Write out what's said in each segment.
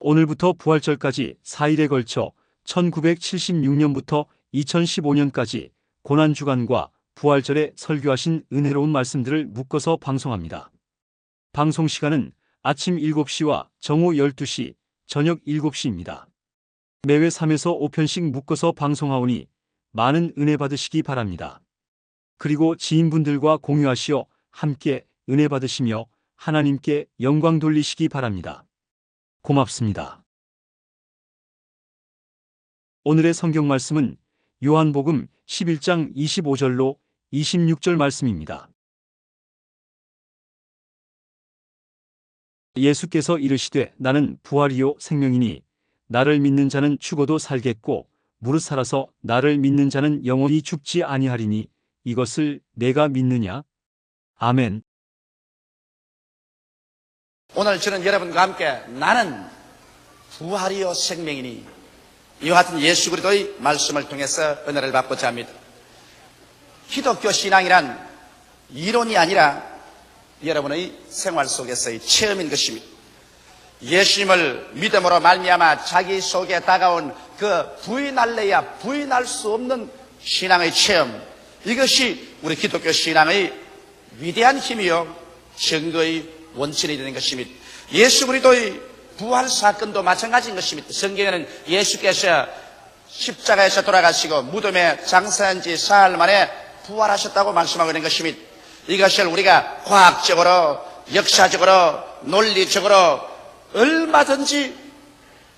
오늘부터 부활절까지 4일에 걸쳐 1976년부터 2015년까지 고난주간과 부활절에 설교하신 은혜로운 말씀들을 묶어서 방송합니다. 방송 시간은 아침 7시와 정오 12시, 저녁 7시입니다. 매회 3에서 5편씩 묶어서 방송하오니 많은 은혜 받으시기 바랍니다. 그리고 지인분들과 공유하시어 함께 은혜 받으시며 하나님께 영광 돌리시기 바랍니다. 고맙습니다. 오늘의 성경 말씀은 요한복음 11장 25절로 26절 말씀입니다. 예수께서 이르시되 나는 부활이요 생명이니 나를 믿는 자는 죽어도 살겠고 무릇 살아서 나를 믿는 자는 영원히 죽지 아니하리니 이것을 내가 믿느냐? 아멘. 오늘 저는 여러분과 함께 나는 부활이요 생명이니 이와 같은 예수 그리스도의 말씀을 통해서 은혜를 받고자 합니다. 기독교 신앙이란 이론이 아니라 여러분의 생활 속에서의 체험인 것입니다. 예수님을 믿음으로 말미암아 자기 속에 다가온 그 부인할래야 부인할 수 없는 신앙의 체험, 이것이 우리 기독교 신앙의 위대한 힘이요 증거의 원천이 되는 것입니다. 예수 그리스도의 부활 사건도 마찬가지인 것입니다. 성경에는 예수께서 십자가에서 돌아가시고 무덤에 장사한 지 사흘 만에 부활하셨다고 말씀하고 있는 것입니다. 이것을 우리가 과학적으로, 역사적으로, 논리적으로 얼마든지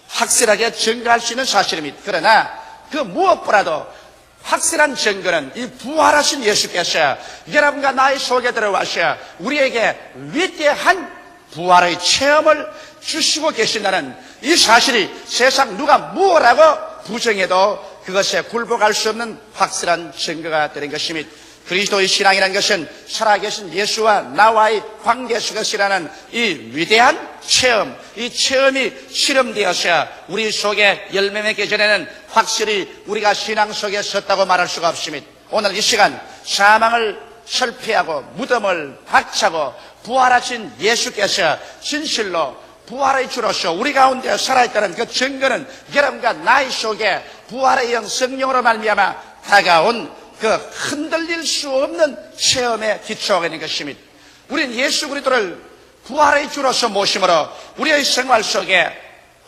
확실하게 증거할 수 있는 사실입니다. 그러나 그 무엇보다도 확실한 증거는 이 부활하신 예수께서 여러분과 나의 속에 들어와서 우리에게 위대한 부활의 체험을 주시고 계신다는 이 사실이 세상 누가 무엇라고 부정해도 그것에 굴복할 수 없는 확실한 증거가 되는 것입니다. 그리스도의 신앙이라는 것은 살아계신 예수와 나와의 관계 속에서라는 이 위대한 체험, 이 체험이 실험되어서 우리 속에 열매 맺기 전에는 확실히 우리가 신앙 속에 섰다고 말할 수가 없습니다. 오늘 이 시간 사망을 철폐하고 무덤을 박차고 부활하신 예수께서 진실로 부활의 주로서 우리 가운데 살아있다는 그 증거는 여러분과 나의 속에 부활의 영 성령으로 말미암아 다가온 그 흔들릴 수 없는 체험에 기초하게 되는 것입니다. 우리는 예수 그리스도를 부활의 주로서 모심으로 우리의 생활 속에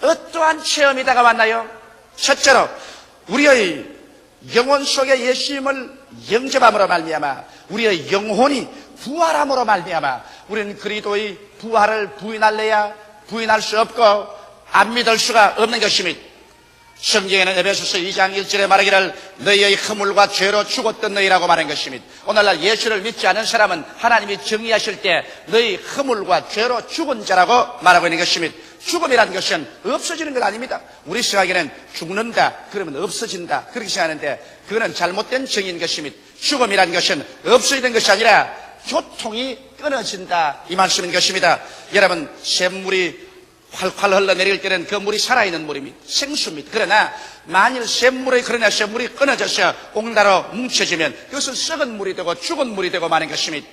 어떠한 체험이 다가왔나요? 첫째로 우리의 영혼 속에 예수님을 영접함으로 말미암아 우리의 영혼이 부활함으로 말미암아 우리는 그리스도의 부활을 부인할래야 부인할 수 없고 안 믿을 수가 없는 것입니다. 성경에는 에베소서 2장 1절에 말하기를 너희의 허물과 죄로 죽었던 너희라고 말한 것입니다. 오늘날 예수를 믿지 않은 사람은 하나님이 정의하실 때 너희 허물과 죄로 죽은 자라고 말하고 있는 것입니다. 죽음이라는 것은 없어지는 것 아닙니다. 우리 생각에는 죽는다 그러면 없어진다 그렇게 생각하는데 그거는 잘못된 정의인 것입니다. 죽음이라는 것은 없어지는 것이 아니라 교통이 끊어진다 이 말씀인 것입니다. 여러분 샘물이 활활 흘러내릴 때는 그 물이 살아있는 물입니다. 생수입니다. 그러나 만일 샘물이 끊어져서 옹달아 뭉쳐지면 그것은 썩은 물이 되고 죽은 물이 되고 마는 것입니다.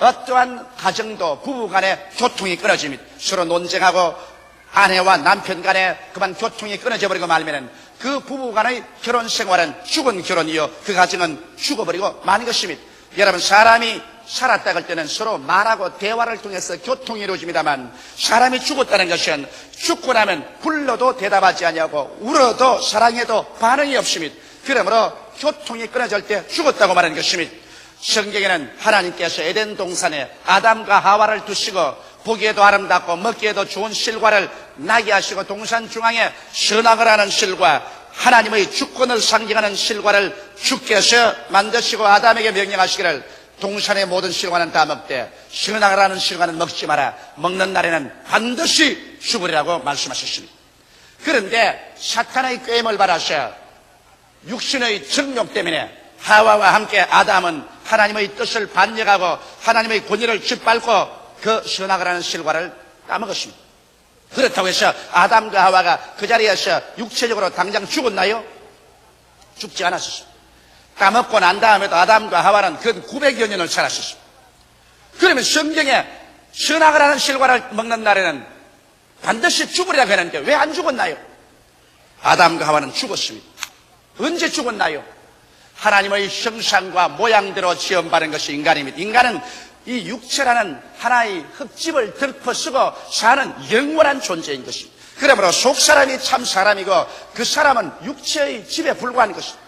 어떠한 가정도 부부 간에 교통이 끊어집니다. 서로 논쟁하고 아내와 남편 간에 그만 교통이 끊어져 버리고 말면은 그 부부 간의 결혼 생활은 죽은 결혼이요 그 가정은 죽어버리고 마는 것입니다. 여러분 사람이 살았다 할 때는 서로 말하고 대화를 통해서 교통이 이루어집니다만 사람이 죽었다는 것은 죽고 나면 불러도 대답하지 아니하고 울어도 사랑해도 반응이 없습니다. 그러므로 교통이 끊어질 때 죽었다고 말하는 것입니다. 성경에는 하나님께서 에덴 동산에 아담과 하와를 두시고 보기에도 아름답고 먹기에도 좋은 실과를 나게 하시고 동산 중앙에 선악을 하는 실과 하나님의 주권을 상징하는 실과를 주께서 만드시고 아담에게 명령하시기를 동산의 모든 실과는 다 먹되 선악을 하는 실과는 먹지 마라. 먹는 날에는 반드시 죽으리라고 말씀하셨습니다. 그런데 사탄의 꾀임을 받아서 육신의 정욕 때문에 하와와 함께 아담은 하나님의 뜻을 반역하고 하나님의 권위를 짓밟고 그 선악을 하는 실과를 따먹었습니다. 그렇다고 해서 아담과 하와가 그 자리에서 육체적으로 당장 죽었나요? 죽지 않았습니다. 따먹고 난 다음에도 아담과 하와는 그 900여 년을 살았습니다. 그러면 성경에 선악을 하는 실과를 먹는 날에는 반드시 죽으리라고 했는데 왜 안 죽었나요? 아담과 하와는 죽었습니다. 언제 죽었나요? 하나님의 형상과 모양대로 지음받은 것이 인간입니다. 인간은 이 육체라는 하나의 흙집을 덮어쓰고 사는 영원한 존재인 것입니다. 그러므로 속사람이 참 사람이고 그 사람은 육체의 집에 불과한 것입니다.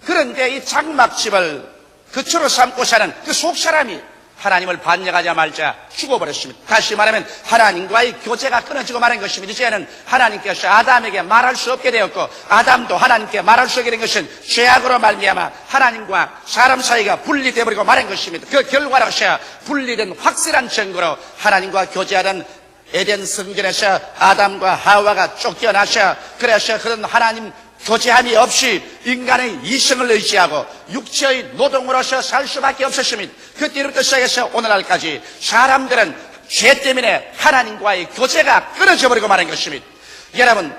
그런데 이 장막집을 거처로 삼고 사는 그 속사람이 하나님을 반역하자 말자 죽어버렸습니다. 다시 말하면 하나님과의 교제가 끊어지고 말한 것입니다. 이제는 하나님께서 아담에게 말할 수 없게 되었고 아담도 하나님께 말할 수 없게 된 것은 죄악으로 말미암아 하나님과 사람 사이가 분리되어 버리고 말한 것입니다. 그 결과로서 분리된 확실한 증거로 하나님과 교제하던 에덴 성전에서 아담과 하와가 쫓겨나셔 그래서 그런 하나님 교제함이 없이 인간의 이성을 의지하고 육체의 노동으로서 살 수밖에 없었습니다. 그때부터 시작해서 오늘날까지 사람들은 죄 때문에 하나님과의 교제가 끊어져 버리고 말한 것입니다. 여러분,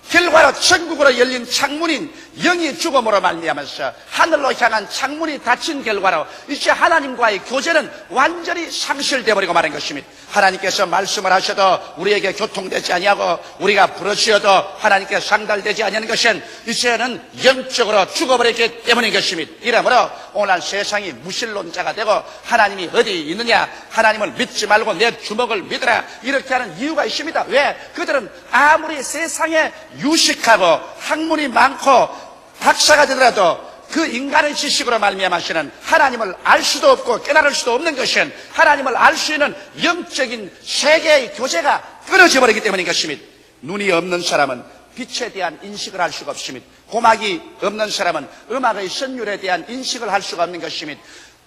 결과로 천국으로 열린 창문인 영이 죽음으로 말미암아서 하늘로 향한 창문이 닫힌 결과로 이제 하나님과의 교제는 완전히 상실되어 버리고 말한 것입니다. 하나님께서 말씀을 하셔도 우리에게 교통되지 아니하고 우리가 부르짖어도 하나님께 상달되지 아니하는 것은 이제는 영적으로 죽어버렸기 때문인 것입니다. 이러므로 오늘 세상이 무신론자가 되고 하나님이 어디 있느냐, 하나님을 믿지 말고 내 주먹을 믿으라, 이렇게 하는 이유가 있습니다. 왜? 그들은 아무리 세상에 유식하고 학문이 많고 박사가 되더라도 그 인간의 지식으로 말미암아서는 하나님을 알 수도 없고 깨달을 수도 없는 것은 하나님을 알 수 있는 영적인 세계의 교제가 끊어져 버리기 때문인 것입니다. 눈이 없는 사람은 빛에 대한 인식을 할 수가 없습니다. 고막이 없는 사람은 음악의 선율에 대한 인식을 할 수가 없는 것입니다.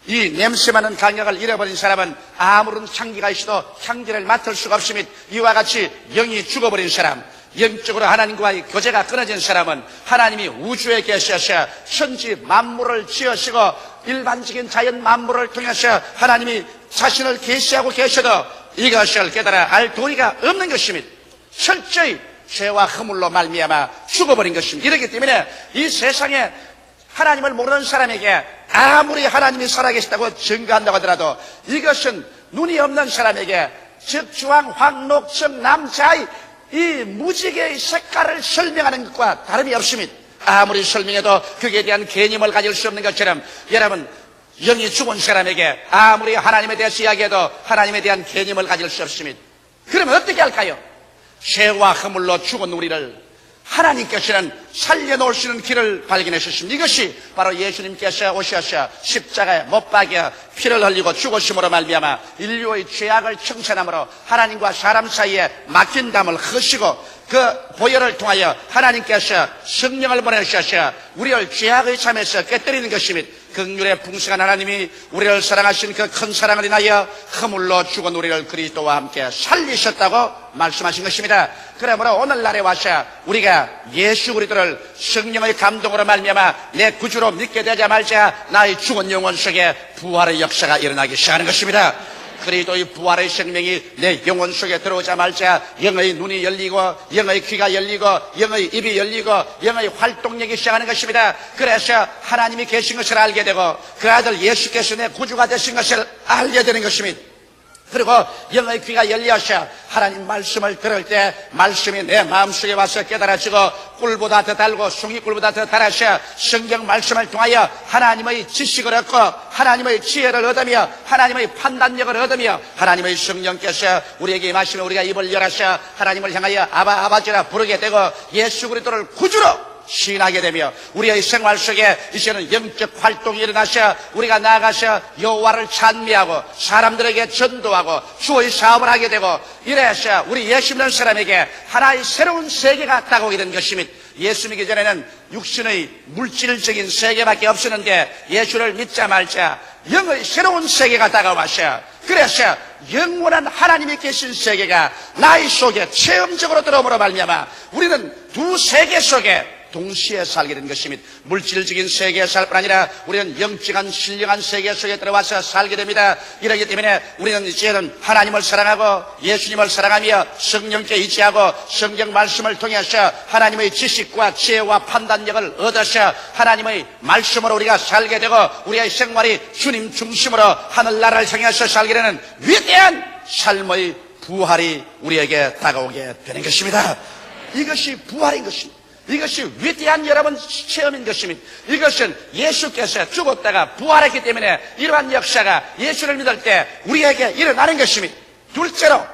이 냄새 맡는 감각을 잃어버린 사람은 아무런 향기가 있어도 향기를 맡을 수가 없습니다. 이와 같이 영이 죽어버린 사람, 영적으로 하나님과의 교제가 끊어진 사람은 하나님이 우주에 계셔서 천지 만물을 지으시고 일반적인 자연 만물을 통해서 하나님이 자신을 계시하고 계셔도 이것을 깨달아 알 도리가 없는 것입니다. 철저히 죄와 허물로 말미암아 죽어버린 것입니다. 이렇기 때문에 이 세상에 하나님을 모르는 사람에게 아무리 하나님이 살아계시다고 증거한다고 하더라도 이것은 눈이 없는 사람에게 즉 주황, 황, 녹, 청, 남, 자의 이 무지개의 색깔을 설명하는 것과 다름이 없습니다. 아무리 설명해도 거기에 대한 개념을 가질 수 없는 것처럼 여러분, 영이 죽은 사람에게 아무리 하나님에 대해서 이야기해도 하나님에 대한 개념을 가질 수 없습니다. 그러면 어떻게 할까요? 죄와 허물로 죽은 우리를 하나님께서는 살려놓을 수 있는 길을 발견해 주십니다. 이것이 바로 예수님께서 오셔서 십자가에 못 박여 피를 흘리고 죽으심으로 말미암아 인류의 죄악을 청산함으로 하나님과 사람 사이에 막힌 담을 허시고 그 보혈을 통하여 하나님께서 성령을 보내주셔서 우리를 죄악의 잠에서 깨뜨리는 것입니다. 긍휼의 풍성한 하나님이 우리를 사랑하신 그 큰 사랑을 인하여 허물로 죽은 우리를 그리스도와 함께 살리셨다고 말씀하신 것입니다. 그러므로 오늘날에 와서 우리가 예수 그리스도를 성령의 감동으로 말미암아 내 구주로 믿게 되자 말자 나의 죽은 영혼 속에 부활의 역사가 일어나기 시작하는 것입니다. 그리스도의 부활의 생명이 내 영혼 속에 들어오자 말자 영의 눈이 열리고 영의 귀가 열리고 영의 입이 열리고 영의 활동력이 시작하는 것입니다. 그래서 하나님이 계신 것을 알게 되고 그 아들 예수께서 내 구주가 되신 것을 알게 되는 것입니다. 그리고 영의 귀가 열려서 하나님 말씀을 들을 때 말씀이 내 마음속에 와서 깨달아지고 꿀보다 더 달고 숭이꿀보다 더 달아서 성경 말씀을 통하여 하나님의 지식을 얻고 하나님의 지혜를 얻으며 하나님의 판단력을 얻으며 하나님의 성령께서 우리에게 임하시면 우리가 입을 열어서 하나님을 향하여 아바 아버지라 부르게 되고 예수 그리스도를 구주로 시인하게 되며 우리의 생활 속에 이제는 영적 활동이 일어나셔 우리가 나아가서 여호와를 찬미하고 사람들에게 전도하고 주의 사업을 하게 되고 이래서 우리 예수 믿는 사람에게 하나의 새로운 세계가 다가오게 된 것입니다. 예수 믿기 전에는 육신의 물질적인 세계밖에 없었는데 예수를 믿자 말자 영의 새로운 세계가 다가와서 그래서 영원한 하나님이 계신 세계가 나의 속에 체험적으로 들어옴으로 말미암아 우리는 두 세계 속에 동시에 살게 된 것입니다. 물질적인 세계에 살 뿐 아니라 우리는 영적인 신령한 세계 속에 들어와서 살게 됩니다. 이러기 때문에 우리는 이제는 하나님을 사랑하고 예수님을 사랑하며 성령께 의지하고 성경 말씀을 통해서 하나님의 지식과 지혜와 판단력을 얻어서 하나님의 말씀으로 우리가 살게 되고 우리의 생활이 주님 중심으로 하늘나라를 향해서 살게 되는 위대한 삶의 부활이 우리에게 다가오게 되는 것입니다. 이것이 부활인 것입니다. 이것이 위대한 여러분 체험인 것입니다. 이것은 예수께서 죽었다가 부활했기 때문에 이러한 역사가 예수를 믿을 때 우리에게 일어나는 것입니다. 둘째로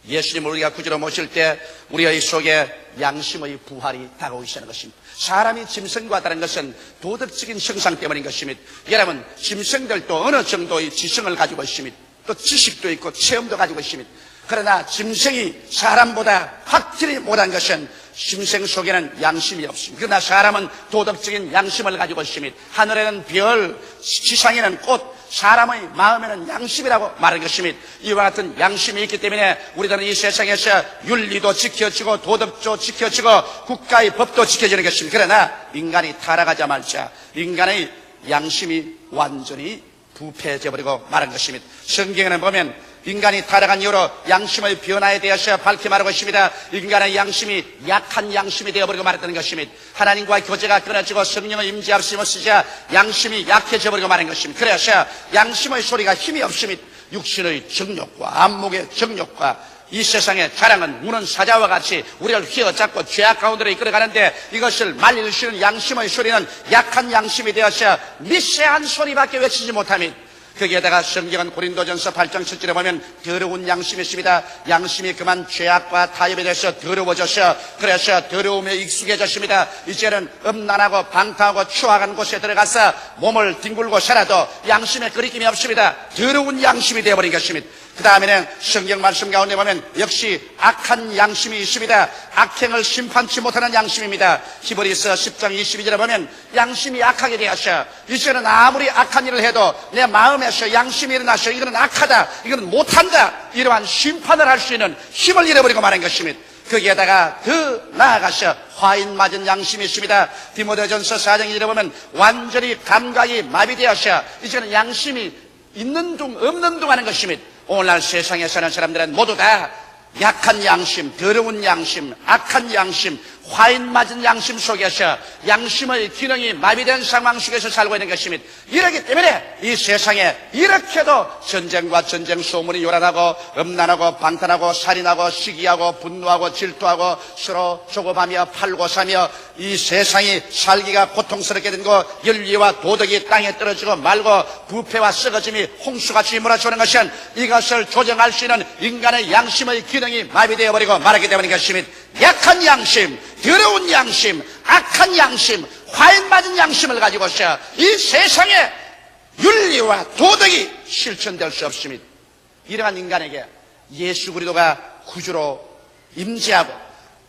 예수님을 우리가 구주로 모실 때 우리의 속에 양심의 부활이 다가오기 시작하는 것입니다. 사람이 짐승과 다른 것은 도덕적인 형상 때문인 것입니다. 여러분, 짐승들도 어느 정도의 지성을 가지고 있습니다. 또 지식도 있고 체험도 가지고 있습니다. 그러나 짐승이 사람보다 확실히 못한 것은 짐승 속에는 양심이 없습니다. 그러나 사람은 도덕적인 양심을 가지고 있습니다. 하늘에는 별, 지상에는 꽃, 사람의 마음에는 양심이라고 말한 것입니다. 이와 같은 양심이 있기 때문에 우리들은 이 세상에서 윤리도 지켜지고 도덕도 지켜지고 국가의 법도 지켜지는 것입니다. 그러나 인간이 타락하자마자 인간의 양심이 완전히 부패해져 버리고 말한 것입니다. 성경에는 보면 인간이 타락한 이후로 양심의 변화에 대해서 밝히 말하고 있습니다. 인간의 양심이 약한 양심이 되어버리고 말했다는 것입니다. 하나님과의 교제가 끊어지고 성령의 임재 없으시자 양심이 약해져 버리고 말한 것입니다. 그래서 양심의 소리가 힘이 없습니다. 육신의 정욕과 안목의 정욕과 이 세상의 자랑은 우는 사자와 같이 우리를 휘어잡고 죄악 가운데로 이끌어가는데 이것을 말릴 수 있는 양심의 소리는 약한 양심이 되어서 미세한 소리밖에 외치지 못합니다. 거기에다가 성경은 고린도전서 8장 7절에 보면 더러운 양심이 있습니다. 양심이 그만 죄악과 타협에 대해서 더러워져서 그래서 더러움에 익숙해졌습니다. 이제는 음란하고 방탕하고 추악한 곳에 들어가서 몸을 뒹굴고 살아도 양심에 거리낌이 없습니다. 더러운 양심이 되어버린 것입니다. 그 다음에는 성경 말씀 가운데 보면 역시 악한 양심이 있습니다. 악행을 심판치 못하는 양심입니다. 히브리서 10장 22절에 보면 양심이 악하게 되어서 이제는 아무리 악한 일을 해도 내 마음에서 양심이 일어나서 이거는 악하다, 이거는 못한다, 이러한 심판을 할 수 있는 힘을 잃어버리고 말한 것입니다. 거기에다가 더 나아가서 화인 맞은 양심이 있습니다. 디모데전서 4장 2절에 보면 완전히 감각이 마비되어서 이제는 양심이 있는 둥 없는 둥 하는 것입니다. 오늘날 세상에 사는 사람들은 모두 다 약한 양심, 더러운 양심, 악한 양심, 화인 맞은 양심 속에서 양심의 기능이 마비된 상황 속에서 살고 있는 것입니다. 이러기 때문에 이 세상에 이렇게도 전쟁과 전쟁 소문이 요란하고 음란하고 방탄하고 살인하고 시기하고 분노하고 질투하고 서로 조급하며 팔고 사며 이 세상이 살기가 고통스럽게 된 거, 윤리와 도덕이 땅에 떨어지고 말고 부패와 썩어짐이 홍수같이 몰아치는 것은 이것을 조정할 수 있는 인간의 양심의 기능이 마비되어 버리고 말하기 때문인 것입니다. 약한 양심, 더러운 양심, 악한 양심, 화인 맞은 양심을 가지고서 이 세상에 윤리와 도덕이 실천될 수 없습니다. 이러한 인간에게 예수 그리스도가 구주로 임재하고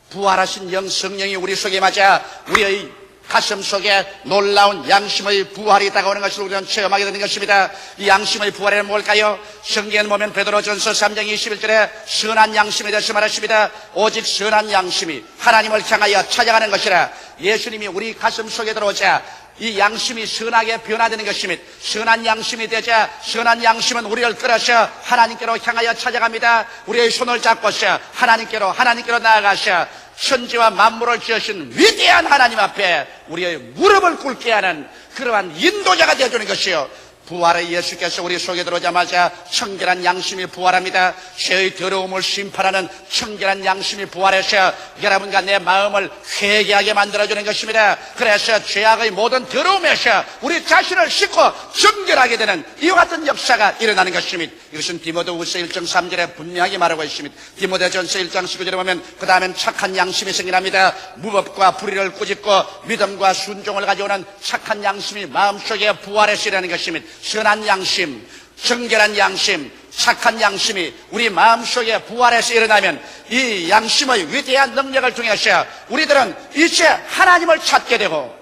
부활하신 영 성령이 우리 속에 맞아 우리의 가슴 속에 놀라운 양심의 부활이 다가오는 것을 우리는 체험하게 되는 것입니다. 이 양심의 부활은 뭘까요? 성경에 보면 베드로전서 3장 21절에 선한 양심에 대해서 말하십니다. 오직 선한 양심이 하나님을 향하여 찾아가는 것이라. 예수님이 우리 가슴 속에 들어오자 이 양심이 선하게 변화되는 것입니다. 선한 양심이 되자 선한 양심은 우리를 끌어서 하나님께로 향하여 찾아갑니다. 우리의 손을 잡고서 하나님께로 나아가서 천지와 만물을 지으신 위대한 하나님 앞에 우리의 무릎을 꿇게 하는 그러한 인도자가 되어주는 것이요, 부활의 예수께서 우리 속에 들어오자마자 청결한 양심이 부활합니다. 죄의 더러움을 심판하는 청결한 양심이 부활해서 여러분과 내 마음을 회개하게 만들어주는 것입니다. 그래서 죄악의 모든 더러움에서 우리 자신을 씻고 정결하게 되는 이와 같은 역사가 일어나는 것입니다. 이것은 디모데후서 1장 3절에 분명하게 말하고 있습니다. 디모데전서 1장 19절에 보면 그 다음엔 착한 양심이 생겨납니다. 무법과 불의를 꾸짖고 믿음과 순종을 가져오는 착한 양심이 마음속에 부활해서 일어나는 것입니다. 선한 양심, 정결한 양심, 착한 양심이 우리 마음속에 부활해서 일어나면 이 양심의 위대한 능력을 통해서 우리들은 이제 하나님을 찾게 되고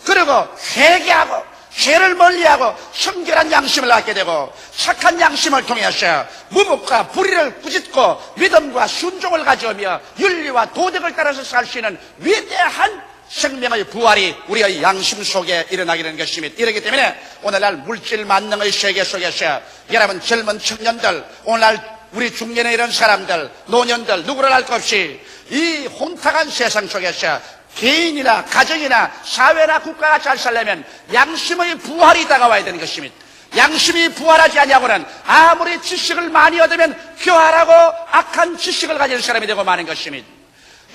그리고 회개하고 죄를 멀리하고 청결한 양심을 갖게 되고 착한 양심을 통해서 무법과 불의를 꾸짖고 믿음과 순종을 가져오며 윤리와 도덕을 따라서 살 수 있는 위대한 생명의 부활이 우리의 양심 속에 일어나게 되는 것입니다. 이렇기 때문에 오늘날 물질 만능의 세계 속에서 여러분 젊은 청년들, 오늘날 우리 중년에 이런 사람들, 노년들 누구를 알 것 없이 이 혼탁한 세상 속에서 개인이나 가정이나 사회나 국가가 잘 살려면 양심의 부활이 다가와야 되는 것입니다. 양심이 부활하지 아니하고는 아무리 지식을 많이 얻으면 교활하고 악한 지식을 가진 사람이 되고 마는 것입니다.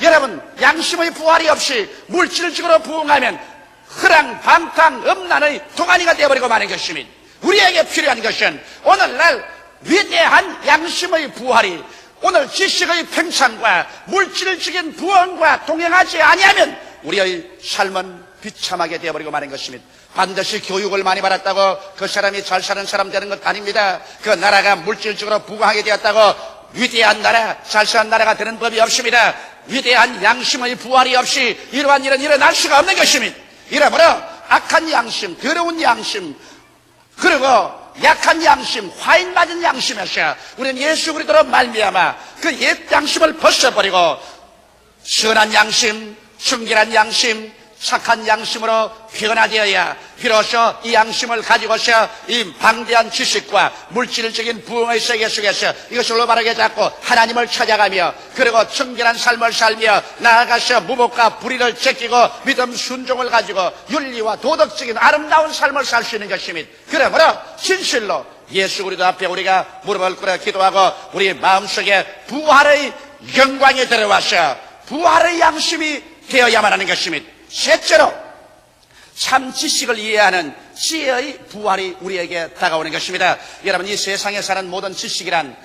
여러분, 양심의 부활이 없이 물질적으로 부흥하면 허랑, 방탕, 음란의 도가니가 되어버리고 마는 것입니다. 우리에게 필요한 것은 오늘날 위대한 양심의 부활이 오늘 지식의 팽창과 물질적인 부흥과 동행하지 아니하면 우리의 삶은 비참하게 되어버리고 마는 것입니다. 반드시 교육을 많이 받았다고 그 사람이 잘 사는 사람 되는 것 아닙니다. 그 나라가 물질적으로 부강하게 되었다고 위대한 나라, 잘 사는 나라가 되는 법이 없습니다. 위대한 양심의 부활이 없이 이러한 일은 일어날 수가 없는 것입니다. 이러므로 악한 양심, 더러운 양심, 그리고 약한 양심, 화인 맞은 양심에서 우리는 예수 그리스도로 말미암아 그 옛 양심을 벗어버리고 선한 양심, 순결한 양심, 착한 양심으로 변화되어야 비로소 이 양심을 가지고서 이 방대한 지식과 물질적인 부흥의 세계 속에서 이것을 올바르게 잡고 하나님을 찾아가며 그리고 청결한 삶을 살며 나아가서 무복과 불의를 제끼고 믿음 순종을 가지고 윤리와 도덕적인 아름다운 삶을 살 수 있는 것입니다. 그러므로 진실로 예수 그리스도 앞에 우리가 무릎을 꿇어 기도하고 우리 마음속에 부활의 영광이 들어와서 부활의 양심이 되어야만 하는 것입니다. 셋째로 참 지식을 이해하는 지혜의 부활이 우리에게 다가오는 것입니다. 여러분, 이 세상에 사는 모든 지식이란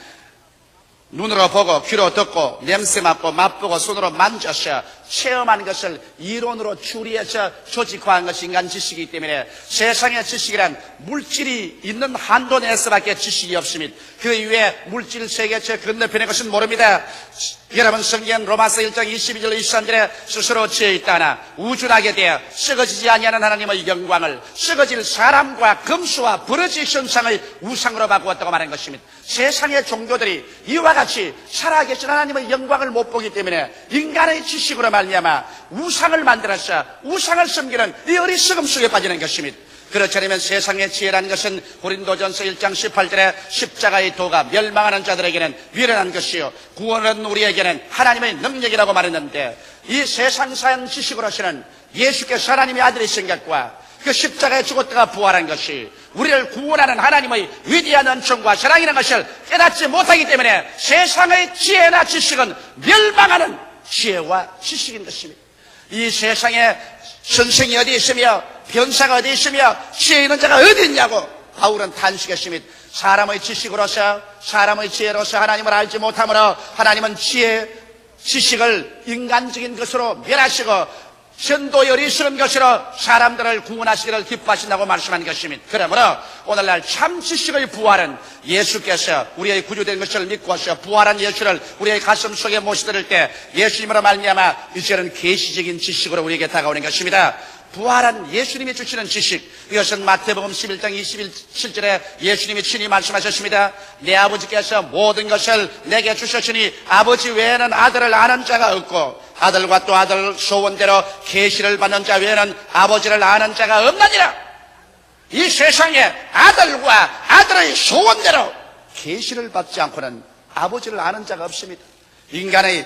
눈으로 보고 귀로 듣고 냄새 맡고 맛보고 손으로 만져서 체험하는 것을 이론으로 추리해서 조직화한 것이 인간 지식이기 때문에 세상의 지식이란 물질이 있는 한도 내에서밖에 지식이 없습니다. 그 이외에 물질 세계 저 건너편의 것은 모릅니다. 여러분, 성경 로마서 1장 22절 23절에 스스로 지혜 있다나 우준하게 되어 썩어지지 아니하는 하나님의 영광을 썩어질 사람과 금수와 버러지 현상의 우상으로 바꾸었다고 말하는 것입니다. 세상의 종교들이 이와 같이 살아계신 하나님의 영광을 못 보기 때문에 인간의 지식으로 말미암아 우상을 만들어서 우상을 섬기는 이 어리석음 속에 빠지는 것입니다. 그렇지 않으면 세상의 지혜라는 것은 고린도전서 1장 18절에 십자가의 도가 멸망하는 자들에게는 미련한 것이요 구원은 우리에게는 하나님의 능력이라고 말했는데 이 세상사한 지식으로서는 예수께서 하나님의 아들이신 것과 그 십자가에 죽었다가 부활한 것이 우리를 구원하는 하나님의 위대한 은총과 사랑이라는 것을 깨닫지 못하기 때문에 세상의 지혜나 지식은 멸망하는 지혜와 지식인 것입니다. 이 세상에 선생이 어디 있으며 변사가 어디 있으며 지혜 있는 자가 어디 있냐고 바울은 탄식했습니다. 사람의 지식으로서 사람의 지혜로서 하나님을 알지 못하므로 하나님은 지혜, 지식을 인간적인 것으로 멸하시고 전도의 어리석은 것으로 사람들을 구원하시기를 기뻐하신다고 말씀한 것입니다. 그러므로 오늘날 참 지식의 부활은 예수께서 우리의 구주된 것을 믿고서 부활한 예수를 우리의 가슴 속에 모시들 때 예수님으로 말미암아 이제는 계시적인 지식으로 우리에게 다가오는 것입니다. 부활한 예수님이 주시는 지식, 이것은 마태복음 11장 27절에 예수님이 친히 말씀하셨습니다. 내 아버지께서 모든 것을 내게 주셨으니 아버지 외에는 아들을 아는 자가 없고 아들과 또 아들 소원대로 계시를 받는 자 외에는 아버지를 아는 자가 없느니라. 이 세상에 아들과 아들의 소원대로 계시를 받지 않고는 아버지를 아는 자가 없습니다. 인간의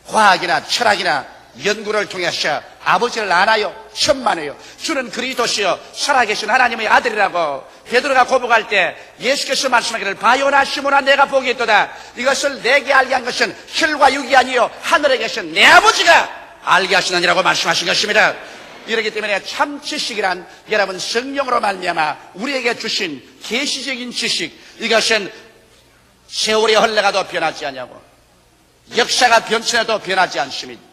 과학이나 철학이나 연구를 통해서 아버지를 알아요. 천만에요. 주는 그리스도시요 살아계신 하나님의 아들이라고 베드로가 고백할 때 예수께서 말씀하기를 바요나 시몬아 내가 보겠도다. 이것을 내게 알게 한 것은 혈과 육이 아니요 하늘에 계신 내 아버지가 알게 하시느니라고 말씀하신 것입니다. 이렇기 때문에 참 지식이란 여러분 성령으로 말미암아 우리에게 주신 계시적인 지식, 이것은 세월이 흘러가도 변하지 않냐고 역사가 변천해도 변하지 않습니다.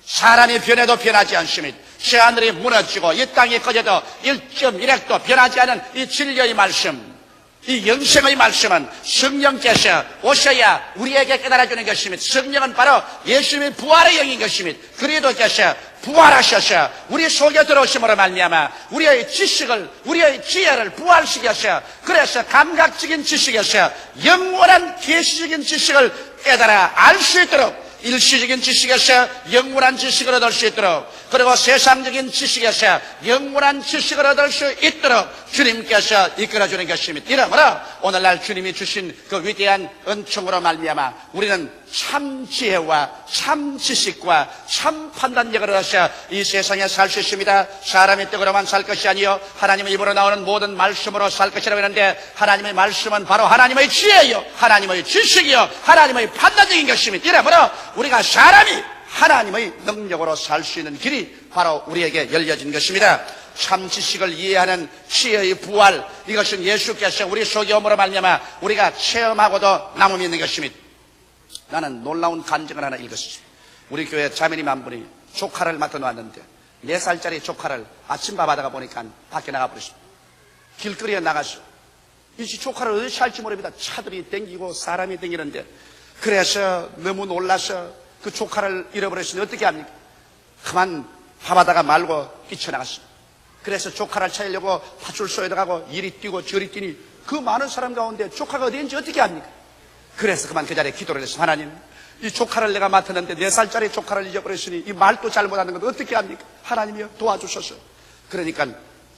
사람이 변해도 변하지 않습니다. 새하늘이 무너지고 이 땅이 꺼져도 1.1핵도 변하지 않은 이 진리의 말씀, 이 영생의 말씀은 성령께서 오셔야 우리에게 깨달아주는 것입니다. 성령은 바로 예수님의 부활의 영인 것입니다. 그리스도께서 부활하셔서 우리 속에 들어오심으로 말미암아 우리의 지식을, 우리의 지혜를 부활시켜서 그래서 감각적인 지식에서 영원한 계시적인 지식을 깨달아 알 수 있도록 일시적인 지식에서 영원한 지식을 얻을 수 있도록, 그리고 세상적인 지식에서 영원한 지식을 얻을 수 있도록 주님께서 이끌어주는 것입니다. 이러므로 오늘날 주님이 주신 그 위대한 은총으로 말미암아 우리는 참 지혜와 참 지식과 참 판단력을 얻어서 이 세상에 살 수 있습니다. 사람의 떡으로만 살 것이 아니요 하나님의 입으로 나오는 모든 말씀으로 살 것이라고 했는데, 하나님의 말씀은 바로 하나님의 지혜요, 하나님의 지식이요, 하나님의 판단력인 것입니다. 이러므로 우리가 사람이 하나님의 능력으로 살 수 있는 길이 바로 우리에게 열려진 것입니다. 참 지식을 이해하는 지혜의 부활, 이것은 예수께서 우리 속에 오므로 말미암아 우리가 체험하고도 남음이 있는 것입니다. 나는 놀라운 간증을 하나 읽었습니다. 우리 교회 자매님 한 분이 조카를 맡아놓았는데 4살짜리 조카를 아침밥 하다가 보니까 밖에 나가버렸습니다. 길거리에 나가서 이 조카를 어디서 할지 모릅니다. 차들이 댕기고 사람이 댕기는데, 그래서 너무 놀라서 그 조카를 잃어버렸으니 어떻게 합니까? 그만 밥하다가 말고 뛰쳐나갔습니다. 그래서 조카를 찾으려고 파출소에 들어가고 이리 뛰고 저리 뛰니 그 많은 사람 가운데 조카가 어디 있는지 어떻게 합니까? 그래서 그만 그 자리에 기도를 했습니다. 하나님, 이 조카를 내가 맡았는데 4살짜리 조카를 잊어버렸으니 이 말도 잘못하는 건 어떻게 합니까? 하나님이여 도와주셔서. 그러니까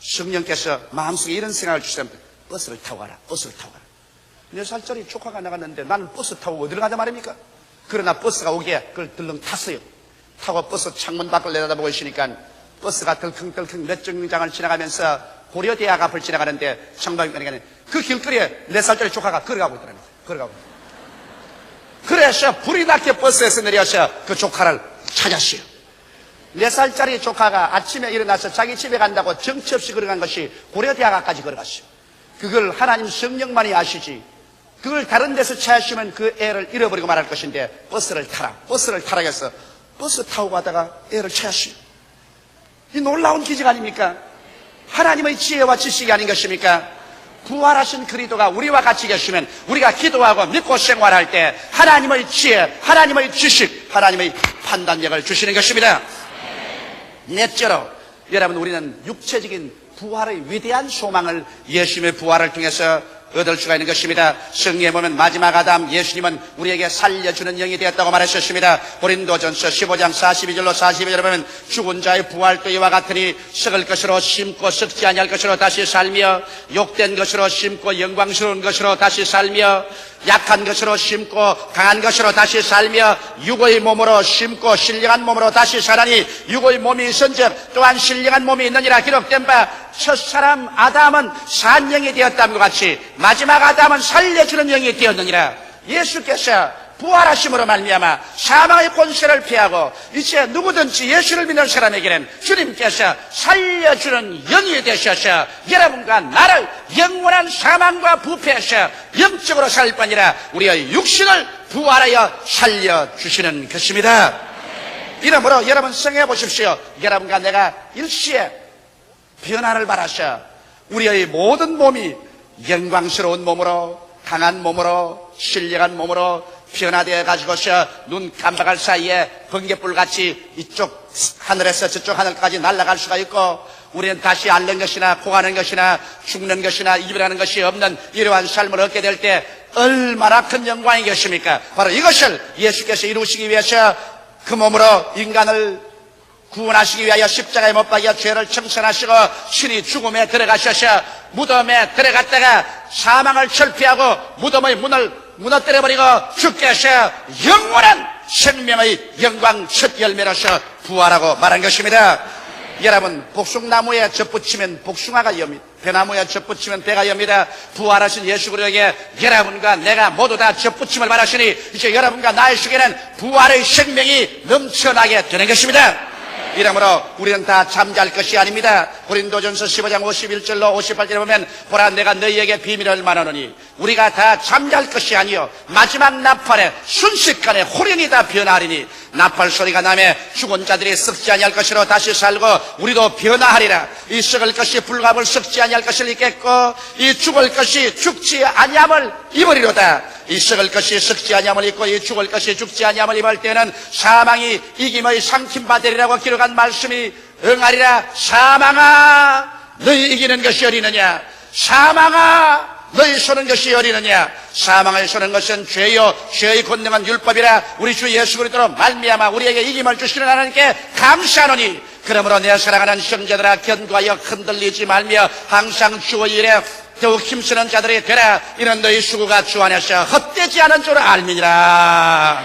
성령께서 마음속에 이런 생각을 주셨습니다. 버스를 타고 가라, 버스를 타고 가라. 4살짜리 조카가 나갔는데 나는 버스 타고 어디로 가자 말입니까? 그러나 버스가 오기에 그걸 들렁 탔어요. 타고 버스 창문 밖을 내다보고 있으니까 버스가 덜컹덜컹 몇 정류장을 지나가면서 고려대학 앞을 지나가는데 청방위원회가 그 길거리에 4살짜리 조카가 걸어가고 있더랍니다. 걸어가고. 그래서 불이 나게 버스에서 내려서 그 조카를 찾았어요. 4살짜리 조카가 아침에 일어나서 자기 집에 간다고 정처 없이 걸어간 것이 고려대학 앞까지 걸어갔어요. 그걸 하나님 성령만이 아시지, 그걸 다른 데서 찾으시면 그 애를 잃어버리고 말할 것인데 버스를 타라 해서 버스 타고 가다가 애를 찾았어요. 이 놀라운 기적 아닙니까? 하나님의 지혜와 지식이 아닌 것입니까? 부활하신 그리스도가 우리와 같이 계시면 우리가 기도하고 믿고 생활할 때 하나님의 지혜, 하나님의 지식, 하나님의 판단력을 주시는 것입니다. 넷째로, 여러분, 우리는 육체적인 부활의 위대한 소망을 예수님의 부활을 통해서 얻을 수가 있는 것입니다. 성경에 보면 마지막 아담 예수님은 우리에게 살려주는 영이 되었다고 말하셨습니다. 고린도전서 15장 42절로 42절에 보면 죽은 자의 부활도 이와 같으니 썩을 것으로 심고 썩지 아니할 것으로 다시 살며, 욕된 것으로 심고 영광스러운 것으로 다시 살며, 약한 것으로 심고 강한 것으로 다시 살며, 육의 몸으로 심고 신령한 몸으로 다시 살아니 육의 몸이 있은즉 또한 신령한 몸이 있느니라 기록된 바, 첫사람 아담은 산영이 되었다는 것 같이 마지막 아담은 살려주는 영이 되었느니라. 예수께서 부활하심으로 말미암아 사망의 권세를 피하고 이제 누구든지 예수를 믿는 사람에게는 주님께서 살려주는 영이 되셔서 여러분과 나를 영원한 사망과 부패에서 영적으로 살 뿐이라 우리의 육신을 부활하여 살려주시는 것입니다. 이러므로 여러분 생각해 보십시오. 여러분과 내가 일시에 변화를 바라셔 우리의 모든 몸이 영광스러운 몸으로, 강한 몸으로, 신령한 몸으로 변화되어 가지고서 눈 깜박할 사이에 번개불같이 이쪽 하늘에서 저쪽 하늘까지 날아갈 수가 있고, 우리는 다시 앓는 것이나 고하는 것이나 죽는 것이나 이별하는 것이 없는 이러한 삶을 얻게 될 때 얼마나 큰 영광이 것입니까? 바로 이것을 예수께서 이루시기 위해서 그 몸으로 인간을 구원하시기 위하여 십자가에 못 박여 죄를 청산하시고 신이 죽음에 들어가셔서 무덤에 들어갔다가 사망을 철폐하고 무덤의 문을 무너뜨려버리고 주께서 영원한 생명의 영광 첫 열매로서 부활하고 말한 것입니다. 여러분, 복숭나무에 젖붙이면 복숭아가 엽니다. 배나무에 젖붙이면 배가 엽니다. 부활하신 예수 그리스도에게 여러분과 내가 모두 다 젖붙임을 받으시니 이제 여러분과 나의 속에는 부활의 생명이 넘쳐나게 되는 것입니다. 이러므로 우리는 다 잠잘 것이 아닙니다. 고린도전서 15장 51절로 58절에 보면 보라 내가 너희에게 비밀을 말하노니 우리가 다 잠잘 것이 아니요 마지막 나팔에 순식간에 호련히 다 변화하리니 나팔 소리가 나매 죽은 자들이 썩지 아니할 것으로 다시 살고 우리도 변화하리라. 이 썩을 것이 불갑을 썩지 아니할 것을 입겠고 이 죽을 것이 죽지 아니함을 입으리로다. 이 썩을 것이 썩지 아니함을 입고 이 죽을 것이 죽지 아니함을 입을 때는 사망이 이김의 상팀받으리라고 기록한 말씀이 응하리라. 사망아 너희 이기는 것이 어디느냐? 사망아 너희 손은 것이 어리느냐? 사망을 손은 것은 죄요 죄의 권능은 율법이라. 우리 주 예수 그리스도로 말미암아 우리에게 이김을 주시는 하나님께 감사하노니, 그러므로 내 사랑하는 형제들아, 견고하여 흔들리지 말며 항상 주의 일에 더욱 힘쓰는 자들이 되라. 이는 너희 수고가 주 안에서 헛되지 않은 줄 알미니라.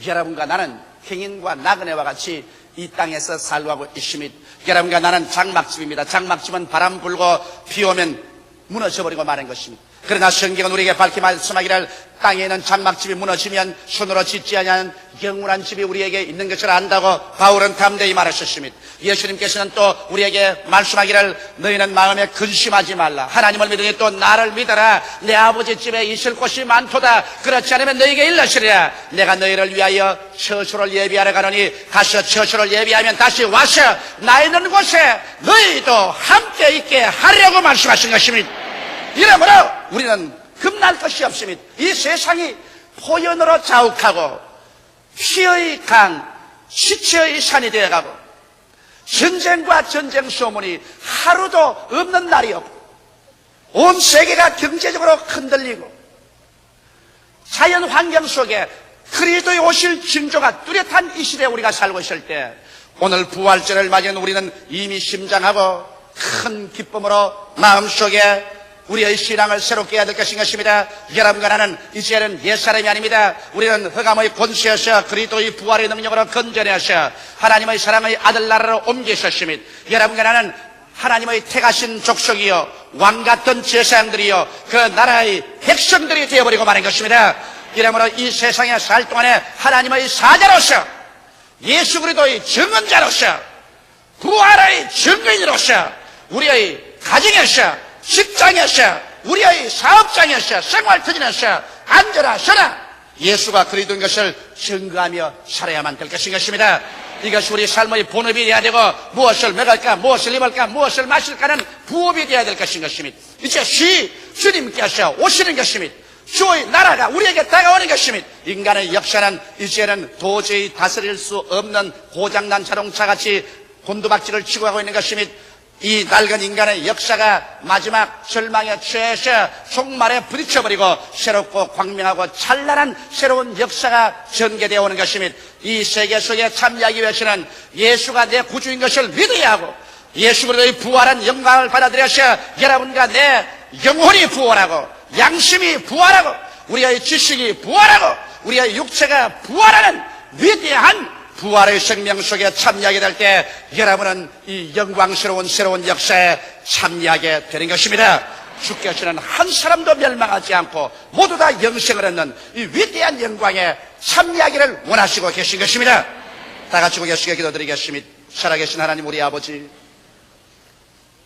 여러분과 나는 행인과 나그네와 같이 이 땅에서 살고 있습니다. 여러분과 나는 장막집입니다. 장막집은 바람 불고 비 오면 무너져버리고 마는 것입니다. 그러나 성경은 우리에게 밝히 말씀하기를 땅에 있는 장막집이 무너지면 손으로 짓지 아니하는 영원한 집이 우리에게 있는 것을 안다고 바울은 담대히 말하셨습니다. 예수님께서는 또 우리에게 말씀하기를 너희는 마음에 근심하지 말라. 하나님을 믿으니 또 나를 믿어라. 내 아버지 집에 있을 곳이 많도다. 그렇지 않으면 너희에게 일러시리라. 내가 너희를 위하여 처소를 예비하러 가노니 가서 처소를 예비하면 다시 와서 나 있는 곳에 너희도 함께 있게 하려고 말씀하신 것입니다. 이러므로 우리는 겁날 것이 없습니다. 이 세상이 포연으로 자욱하고 피의 강, 시체의 산이 되어가고 전쟁과 전쟁 소문이 하루도 없는 날이 없고 온 세계가 경제적으로 흔들리고 자연 환경 속에 그리스도의 오실 징조가 뚜렷한 이 시대에 우리가 살고 있을 때, 오늘 부활절을 맞이한 우리는 이미 심장하고 큰 기쁨으로 마음속에 우리의 신앙을 새롭게 해야 될 것입니다. 여러분과 나는 이제는 옛사람이 아닙니다. 우리는 흑암의 권세에서 그리스도의 부활의 능력으로 건져내서 하나님의 사랑의 아들 나라로 옮기셨습니다. 여러분과 나는 하나님의 택하신 족속이요 왕같은 제사장들이요 그 나라의 백성들이 되어버리고 마는 것입니다. 이러므로 이 세상에 살 동안에 하나님의 사자로서, 예수 그리스도의 증언자로서, 부활의 증거인으로서 우리의 가정에서, 직장에서, 우리의 사업장에서, 생활터진에서 앉아라 서라 예수가 그리스도인 것을 증거하며 살아야만 될 것입니다. 이것이 우리 삶의 본업이 되어야 되고, 무엇을 먹을까, 무엇을 입을까, 무엇을 마실까는 부업이 되어야 될 것입니다. 이제 주님께서 오시는 것입니다. 주의 나라가 우리에게 다가오는 것입니다. 인간의 역사는 이제는 도저히 다스릴 수 없는 고장난 자동차같이 곤두박질을 치고 가고 있는 것입니다. 이 낡은 인간의 역사가 마지막 절망의 최에서 종말에 부딪혀버리고 새롭고 광명하고 찬란한 새로운 역사가 전개되어 오는 것입니다. 이 세계 속에 참여하기 위해서는 예수가 내 구주인 것을 믿어야 하고, 예수 그리스도의 부활한 영광을 받아들여서 여러분과 내 영혼이 부활하고, 양심이 부활하고, 우리의 지식이 부활하고, 우리의 육체가 부활하는 위대한 부활의 생명 속에 참여하게 될 때 여러분은 이 영광스러운 새로운 역사에 참여하게 되는 것입니다. 주께서는 한 사람도 멸망하지 않고 모두 다 영생을 얻는 이 위대한 영광에 참여하기를 원하시고 계신 것입니다. 다 같이 고개숙여 기도드리겠습니다. 살아계신 하나님 우리 아버지,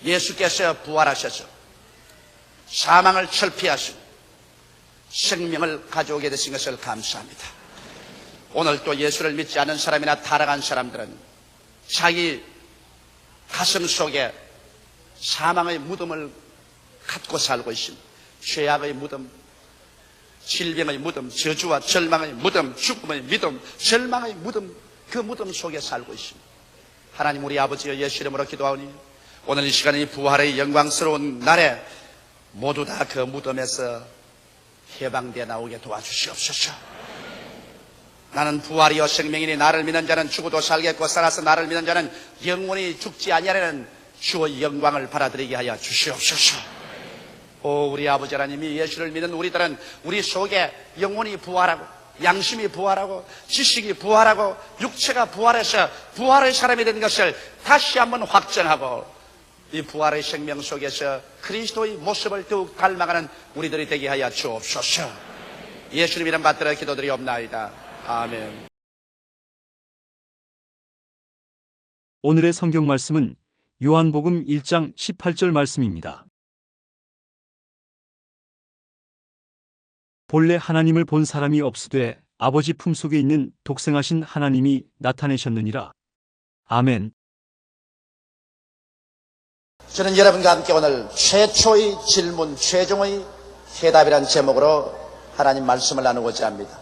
예수께서 부활하셔서 사망을 철폐하시고 생명을 가져오게 되신 것을 감사합니다. 오늘 또 예수를 믿지 않은 사람이나 타락한 사람들은 자기 가슴 속에 사망의 무덤을 갖고 살고 있습니다. 죄악의 무덤, 질병의 무덤, 저주와 절망의 무덤, 죽음의 무덤, 절망의 무덤, 그 무덤 속에 살고 있습니다. 하나님 우리 아버지여 예수 이름으로 기도하오니 오늘 이 시간에 부활의 영광스러운 날에 모두 다 그 무덤에서 해방되어 나오게 도와주시옵소서. 나는 부활이요 생명이니 나를 믿는 자는 죽어도 살겠고 살아서 나를 믿는 자는 영원히 죽지 아니하려는 주의 영광을 받아들이게 하여 주시옵소서. 오 우리 아버지 하나님이 예수를 믿는 우리들은 우리 속에 영혼이 부활하고, 양심이 부활하고, 지식이 부활하고, 육체가 부활해서 부활의 사람이 된 것을 다시 한번 확정하고, 이 부활의 생명 속에서 그리스도의 모습을 더욱 닮아가는 우리들이 되게 하여 주옵소서. 예수님 이름 받들어 기도드리옵나이다. 아멘. 오늘의 성경 말씀은 요한복음 1장 18절 말씀입니다. 본래 하나님을 본 사람이 없으되 아버지 품속에 있는 독생하신 하나님이 나타내셨느니라. 아멘. 저는 여러분과 함께 오늘 최초의 질문, 최종의 해답이라는 제목으로 하나님 말씀을 나누고자 합니다.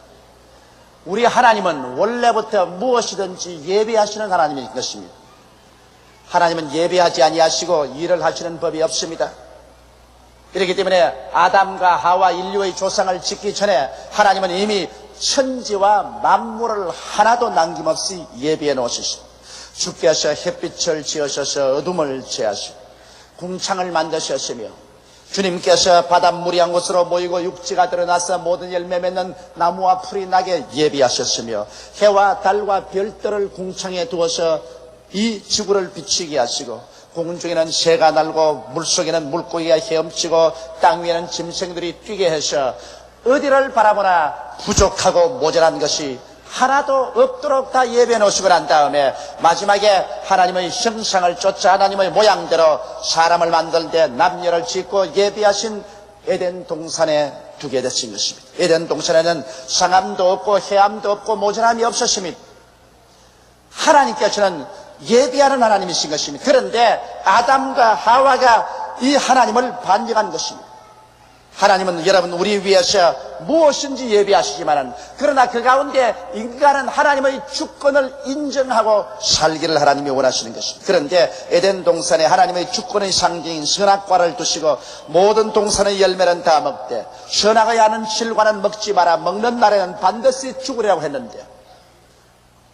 우리 하나님은 원래부터 무엇이든지 예배하시는 하나님인 것입니다. 하나님은 예배하지 아니하시고 일을 하시는 법이 없습니다. 이렇기 때문에 아담과 하와 인류의 조상을 짓기 전에 하나님은 이미 천지와 만물을 하나도 남김없이 예비해 놓으셨습니다. 주께서 햇빛을 지으셔서 어둠을 제하시고 궁창을 만드셨으며 주님께서 바닷물이 한 곳으로 모이고 육지가 드러나서 모든 열매 맺는 나무와 풀이 나게 예비하셨으며 해와 달과 별들을 궁창에 두어서 이 지구를 비추게 하시고 공중에는 새가 날고 물속에는 물고기가 헤엄치고 땅 위에는 짐승들이 뛰게 하셔 어디를 바라보나 부족하고 모자란 것이 하나도 없도록 다 예배해 놓으시고 난 다음에 마지막에 하나님의 형상을 쫓아 하나님의 모양대로 사람을 만들 때 남녀를 짓고 예비하신 에덴 동산에 두게 되신 것입니다. 에덴 동산에는 상함도 없고 해함도 없고 모자람이 없었습니다. 하나님께서는 예비하는 하나님이신 것입니다. 그런데 아담과 하와가 이 하나님을 반역한 것입니다. 하나님은 여러분 우리 위해서 무엇인지 예비하시지만 그러나 그 가운데 인간은 하나님의 주권을 인정하고 살기를 하나님이 원하시는 것입니다. 그런데 에덴 동산에 하나님의 주권의 상징인 선악과를 두시고 모든 동산의 열매는 다 먹되 선악의 아는 실과는 먹지 마라. 먹는 날에는 반드시 죽으리라고 했는데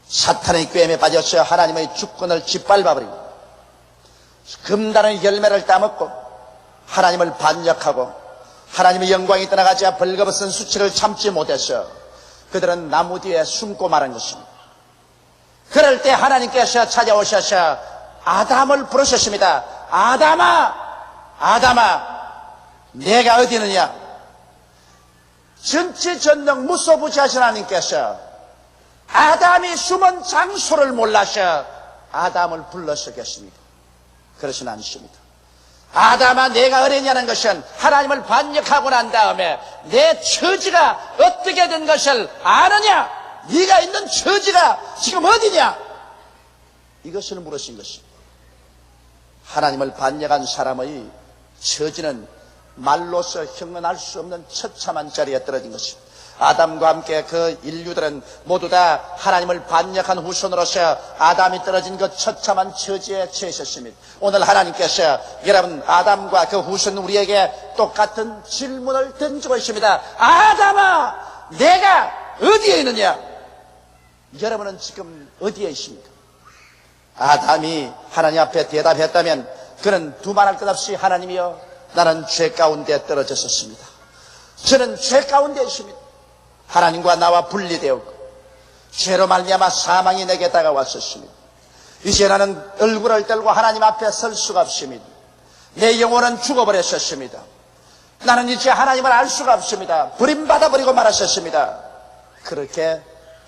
사탄의 꾀임에 빠져서 하나님의 주권을 짓밟아버리고 금단의 열매를 따먹고 하나님을 반역하고 하나님의 영광이 떠나가자 벌거벗은 수치를 참지 못해서 그들은 나무 뒤에 숨고 말한 것입니다. 그럴 때 하나님께서 찾아오셔서 아담을 부르셨습니다. 아담아, 아담아, 내가 어디 있느냐? 전지전능 무소부지하신 하나님께서 아담이 숨은 장소를 몰라서 아담을 불러서 계십니다. 그러진 않습니다. 아담아 내가 어디냐는 것은 하나님을 반역하고 난 다음에 내 처지가 어떻게 된 것을 아느냐? 네가 있는 처지가 지금 어디냐? 이것을 물으신 것입니다. 하나님을 반역한 사람의 처지는 말로서 형언할 수 없는 처참한 자리에 떨어진 것입니다. 아담과 함께 그 인류들은 모두 다 하나님을 반역한 후손으로서 아담이 떨어진 그 처참한 처지에 처했습니다. 오늘 하나님께서 여러분 아담과 그 후손 우리에게 똑같은 질문을 던지고 있습니다. 아담아, 내가 어디에 있느냐? 여러분은 지금 어디에 있습니까? 아담이 하나님 앞에 대답했다면 그는 두말할 것 없이 하나님이여 나는 죄 가운데 떨어졌었습니다. 저는 죄 가운데 있습니다. 하나님과 나와 분리되었고 죄로 말미암아 사망이 내게 다가왔었습니다. 이제 나는 얼굴을 들고 하나님 앞에 설 수가 없습니다. 내 영혼은 죽어버렸었습니다. 나는 이제 하나님을 알 수가 없습니다. 버림받아버리고 말았었습니다. 그렇게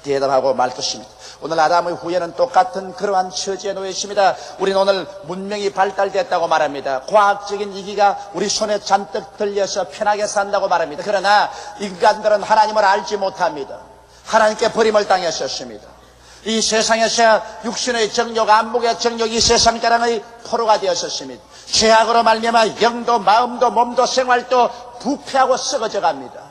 대답하고 말 것입니다. 오늘 아담의 후예는 똑같은 그러한 처지에 놓여 있습니다. 우리는 오늘 문명이 발달됐다고 말합니다. 과학적인 이기가 우리 손에 잔뜩 들려서 편하게 산다고 말합니다. 그러나 인간들은 하나님을 알지 못합니다. 하나님께 버림을 당했었습니다. 이 세상에서 육신의 정욕, 안목의 정욕이 세상 자랑의 포로가 되었었습니다. 죄악으로 말미암아 영도 마음도 몸도 생활도 부패하고 썩어져 갑니다.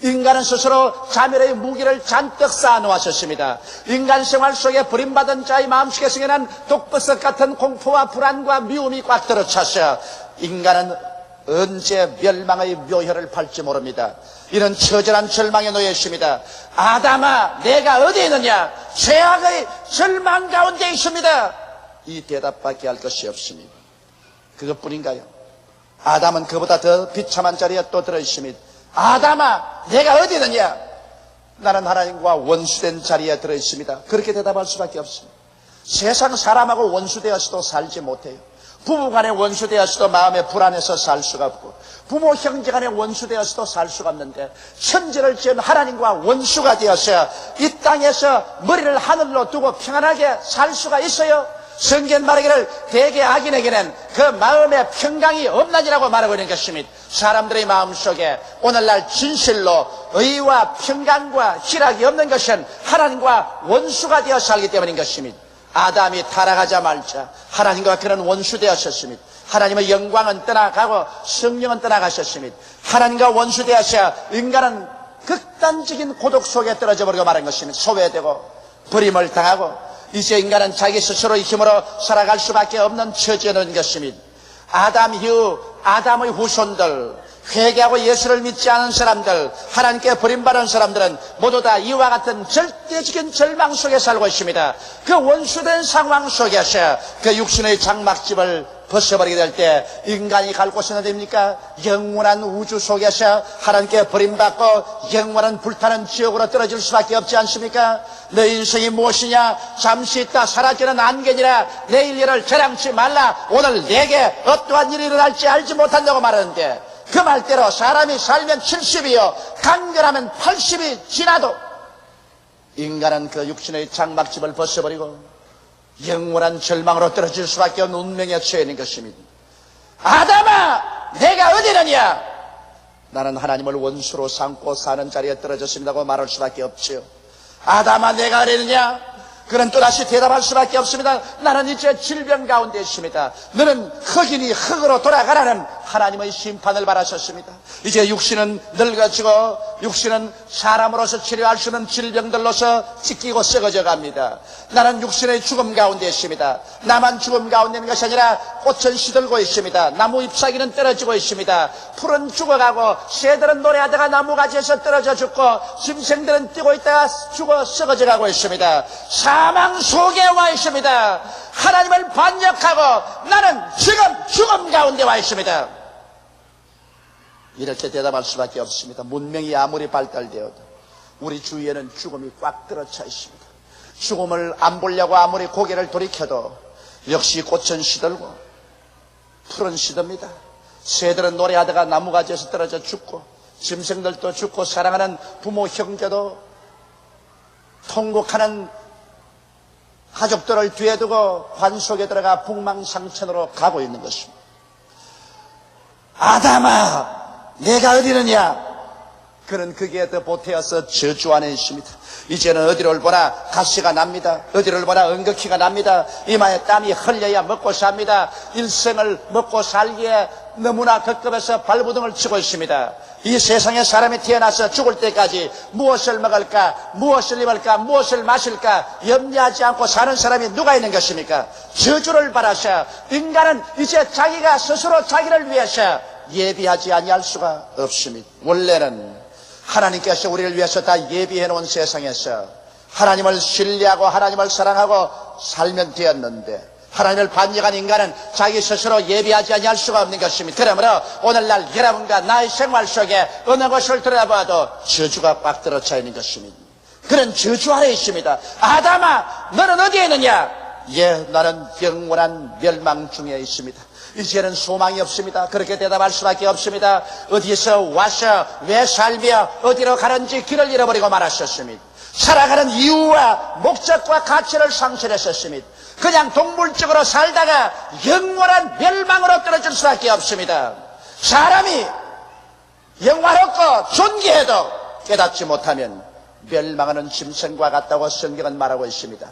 인간은 스스로 자멸의 무기를 잔뜩 쌓아놓았었습니다. 인간 생활 속에 버림받은 자의 마음속에 생겨난 독버섯 같은 공포와 불안과 미움이 꽉 들어차서 인간은 언제 멸망의 묘혈을 팔지 모릅니다. 이런 처절한 절망에 놓여 있습니다. 아담아, 내가 어디에 있느냐? 죄악의 절망 가운데 있습니다. 이 대답밖에 할 것이 없습니다. 그것뿐인가요? 아담은 그보다 더 비참한 자리에 또 들어있습니다. 아담아, 내가 어디 있느냐? 나는 하나님과 원수된 자리에 들어있습니다. 그렇게 대답할 수밖에 없습니다. 세상 사람하고 원수되어서도 살지 못해요. 부부간에 원수되어서도 마음에 불안해서 살 수가 없고 부모 형제간에 원수되어서도 살 수가 없는데 천지를 지은 하나님과 원수가 되어서 이 땅에서 머리를 하늘로 두고 평안하게 살 수가 있어요? 성경 말하기를 대개 악인에게는 그 마음에 평강이 없나니라고 말하고 있는 것입니다. 사람들의 마음속에 오늘날 진실로 의와 평강과 희락이 없는 것은 하나님과 원수가 되어 살기 때문인 것입니다. 아담이 타락하자마자 하나님과 그런 원수 되었었습니다. 하나님의 영광은 떠나가고 성령은 떠나가셨습니다. 하나님과 원수 되어서 인간은 극단적인 고독 속에 떨어져 버리고 말한 것입니다. 소외되고 버림을 당하고 이제 인간은 자기 스스로의 힘으로 살아갈 수밖에 없는 처지에 놓인 것입니다. 아담 이후 아담의 후손들 회개하고 예수를 믿지 않은 사람들, 하나님께 버림받은 사람들은 모두 다 이와 같은 절대적인 절망 속에 살고 있습니다. 그 원수된 상황 속에서 그 육신의 장막집을 벗어버리게 될 때 인간이 갈 곳은 어디입니까? 영원한 우주 속에서 하나님께 버림받고 영원한 불타는 지옥으로 떨어질 수밖에 없지 않습니까? 내 인생이 무엇이냐? 잠시 있다 사라지는 안개니라. 내일 일을 자랑치 말라. 오늘 내게 어떠한 일이 일어날지 알지 못한다고 말하는데, 그 말대로 사람이 살면 70이요 간결하면 80이 지나도 인간은 그 육신의 장막집을 벗어버리고 영원한 절망으로 떨어질 수밖에 없는 운명에 처해 있는 것입니다. 아담아, 내가 어디 있느냐? 나는 하나님을 원수로 삼고 사는 자리에 떨어졌습니다고 말할 수밖에 없지요. 아담아, 내가 어디 있느냐? 그는 또다시 대답할 수밖에 없습니다. 나는 이제 질병 가운데 있습니다. 너는 흙이니 흙으로 돌아가라는 하나님의 심판을 받으셨습니다. 이제 육신은 늙어지고 육신은 사람으로서 치료할 수 없는 질병들로서 찢기고 썩어져 갑니다. 나는 육신의 죽음 가운데 있습니다. 나만 죽음 가운데 있는 것이 아니라 꽃은 시들고 있습니다. 나무 잎사귀는 떨어지고 있습니다. 풀은 죽어가고 새들은 노래하다가 나무가지에서 떨어져 죽고 짐승들은 뛰고 있다가 죽어 썩어져 가고 있습니다. 사망 속에 와 있습니다. 하나님을 반역하고 나는 지금 죽음 가운데 와 있습니다. 이렇게 대답할 수밖에 없습니다. 문명이 아무리 발달되어도 우리 주위에는 죽음이 꽉 들어차 있습니다. 죽음을 안 보려고 아무리 고개를 돌이켜도 역시 꽃은 시들고 풀은 시듭니다. 새들은 노래하다가 나무가지에서 떨어져 죽고 짐승들도 죽고 사랑하는 부모 형제도 통곡하는 가족들을 뒤에 두고 관 속에 들어가 북망상천으로 가고 있는 것입니다. 아담아, 내가 어디 있느냐? 그는 거기에 더 보태어서 저주 안에 있습니다. 이제는 어디를 보나 가시가 납니다. 어디를 보나 응급기가 납니다. 이마에 땀이 흘려야 먹고 삽니다. 일생을 먹고 살기에 너무나 급급해서 발부둥을 치고 있습니다. 이 세상에 사람이 태어나서 죽을 때까지 무엇을 먹을까, 무엇을 입을까, 무엇을 마실까 염려하지 않고 사는 사람이 누가 있는 것입니까? 저주를 받아서 인간은 이제 자기가 스스로 자기를 위해서 예비하지 아니할 수가 없습니다. 원래는 하나님께서 우리를 위해서 다 예비해 놓은 세상에서 하나님을 신뢰하고 하나님을 사랑하고 살면 되었는데, 하나님을 반역한 인간은 자기 스스로 예비하지 아니할 수가 없는 것입니다. 그러므로 오늘날 여러분과 나의 생활 속에 어느 것을 들여다봐도 저주가 꽉 들어차 있는 것입니다. 그런 저주 아래 있습니다. 아담아, 너는 어디에 있느냐? 예, 나는 영원한 멸망 중에 있습니다. 이제는 소망이 없습니다. 그렇게 대답할 수밖에 없습니다. 어디서 와서 왜 살며 어디로 가는지 길을 잃어버리고 말았었습니다. 살아가는 이유와 목적과 가치를 상실했었습니다. 그냥 동물적으로 살다가 영원한 멸망으로 떨어질 수밖에 없습니다. 사람이 영화롭고 존귀해도 깨닫지 못하면 멸망하는 짐승과 같다고 성경은 말하고 있습니다.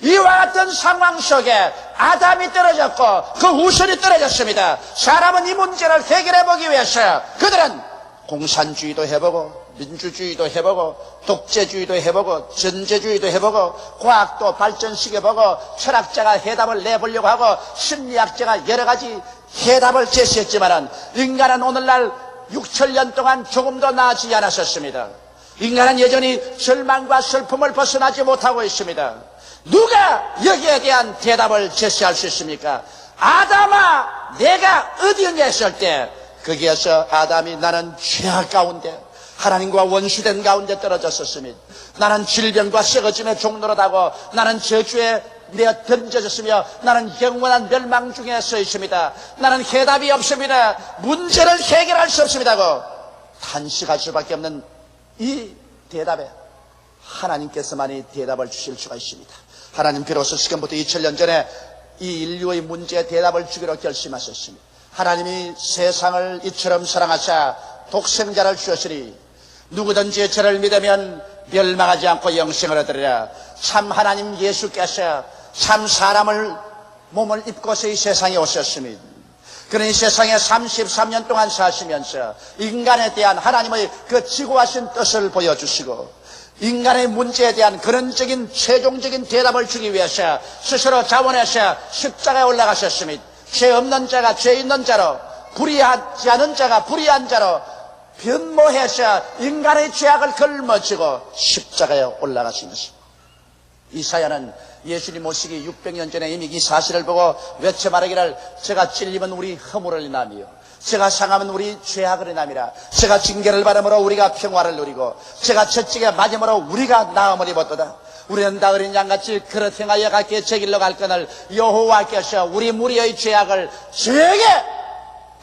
이와 같은 상황 속에 아담이 떨어졌고 그 후손이 떨어졌습니다. 사람은 이 문제를 해결해보기 위해서 그들은 공산주의도 해보고 민주주의도 해보고 독재주의도 해보고 전제주의도 해보고 과학도 발전시켜보고 철학자가 해답을 내보려고 하고 심리학자가 여러 가지 해답을 제시했지만 인간은 오늘날 6천년 동안 조금도 나아지지 않았었습니다. 인간은 여전히 절망과 슬픔을 벗어나지 못하고 있습니다. 누가 여기에 대한 대답을 제시할 수 있습니까? 아담아, 내가 어디 있냐 했을 때 거기에서 아담이 나는 죄악 가운데 하나님과 원수된 가운데 떨어졌었습니다. 나는 질병과 썩어짐의 종노릇하고 나는 저주에 내어 던져졌으며 나는 영원한 멸망 중에 서 있습니다. 나는 해답이 없습니다. 문제를 해결할 수 없습니다고 탄식할 수밖에 없는 이 대답에 하나님께서만이 대답을 주실 수가 있습니다. 하나님 비로소 지금부터 2000년 전에 이 인류의 문제에 대답을 주기로 결심하셨습니다. 하나님이 세상을 이처럼 사랑하사 독생자를 주셨으니 누구든지 저를 믿으면 멸망하지 않고 영생을 얻으리라. 참 하나님 예수께서 참 사람을 몸을 입고서 이 세상에 오셨습니다. 그는 이 세상에 33년 동안 사시면서 인간에 대한 하나님의 그 지고하신 뜻을 보여주시고 인간의 문제에 대한 근원적인 최종적인 대답을 주기 위해서 스스로 자원해서 십자가에 올라가셨습니다. 죄 없는 자가 죄 있는 자로 불의하지 않은 자가 불의한 자로 변모해서 인간의 죄악을 걸머지고 십자가에 올라가신 것입니다. 이사야는 예수님 오시기 600년 전에 이미 이 사실을 보고 외쳐 말하기를 제가 찔리면 우리 허물을 인하며 제가 상하면 우리 죄악을 인함이라. 제가 징계를 받음으로 우리가 평화를 누리고 제가 채찍에 맞음으로 우리가 나음을 입었도다. 우리는 다 어린 양같이 그릇 행하여 각기 제 길로 갈 거늘 여호와께서 우리 무리의 죄악을 저에게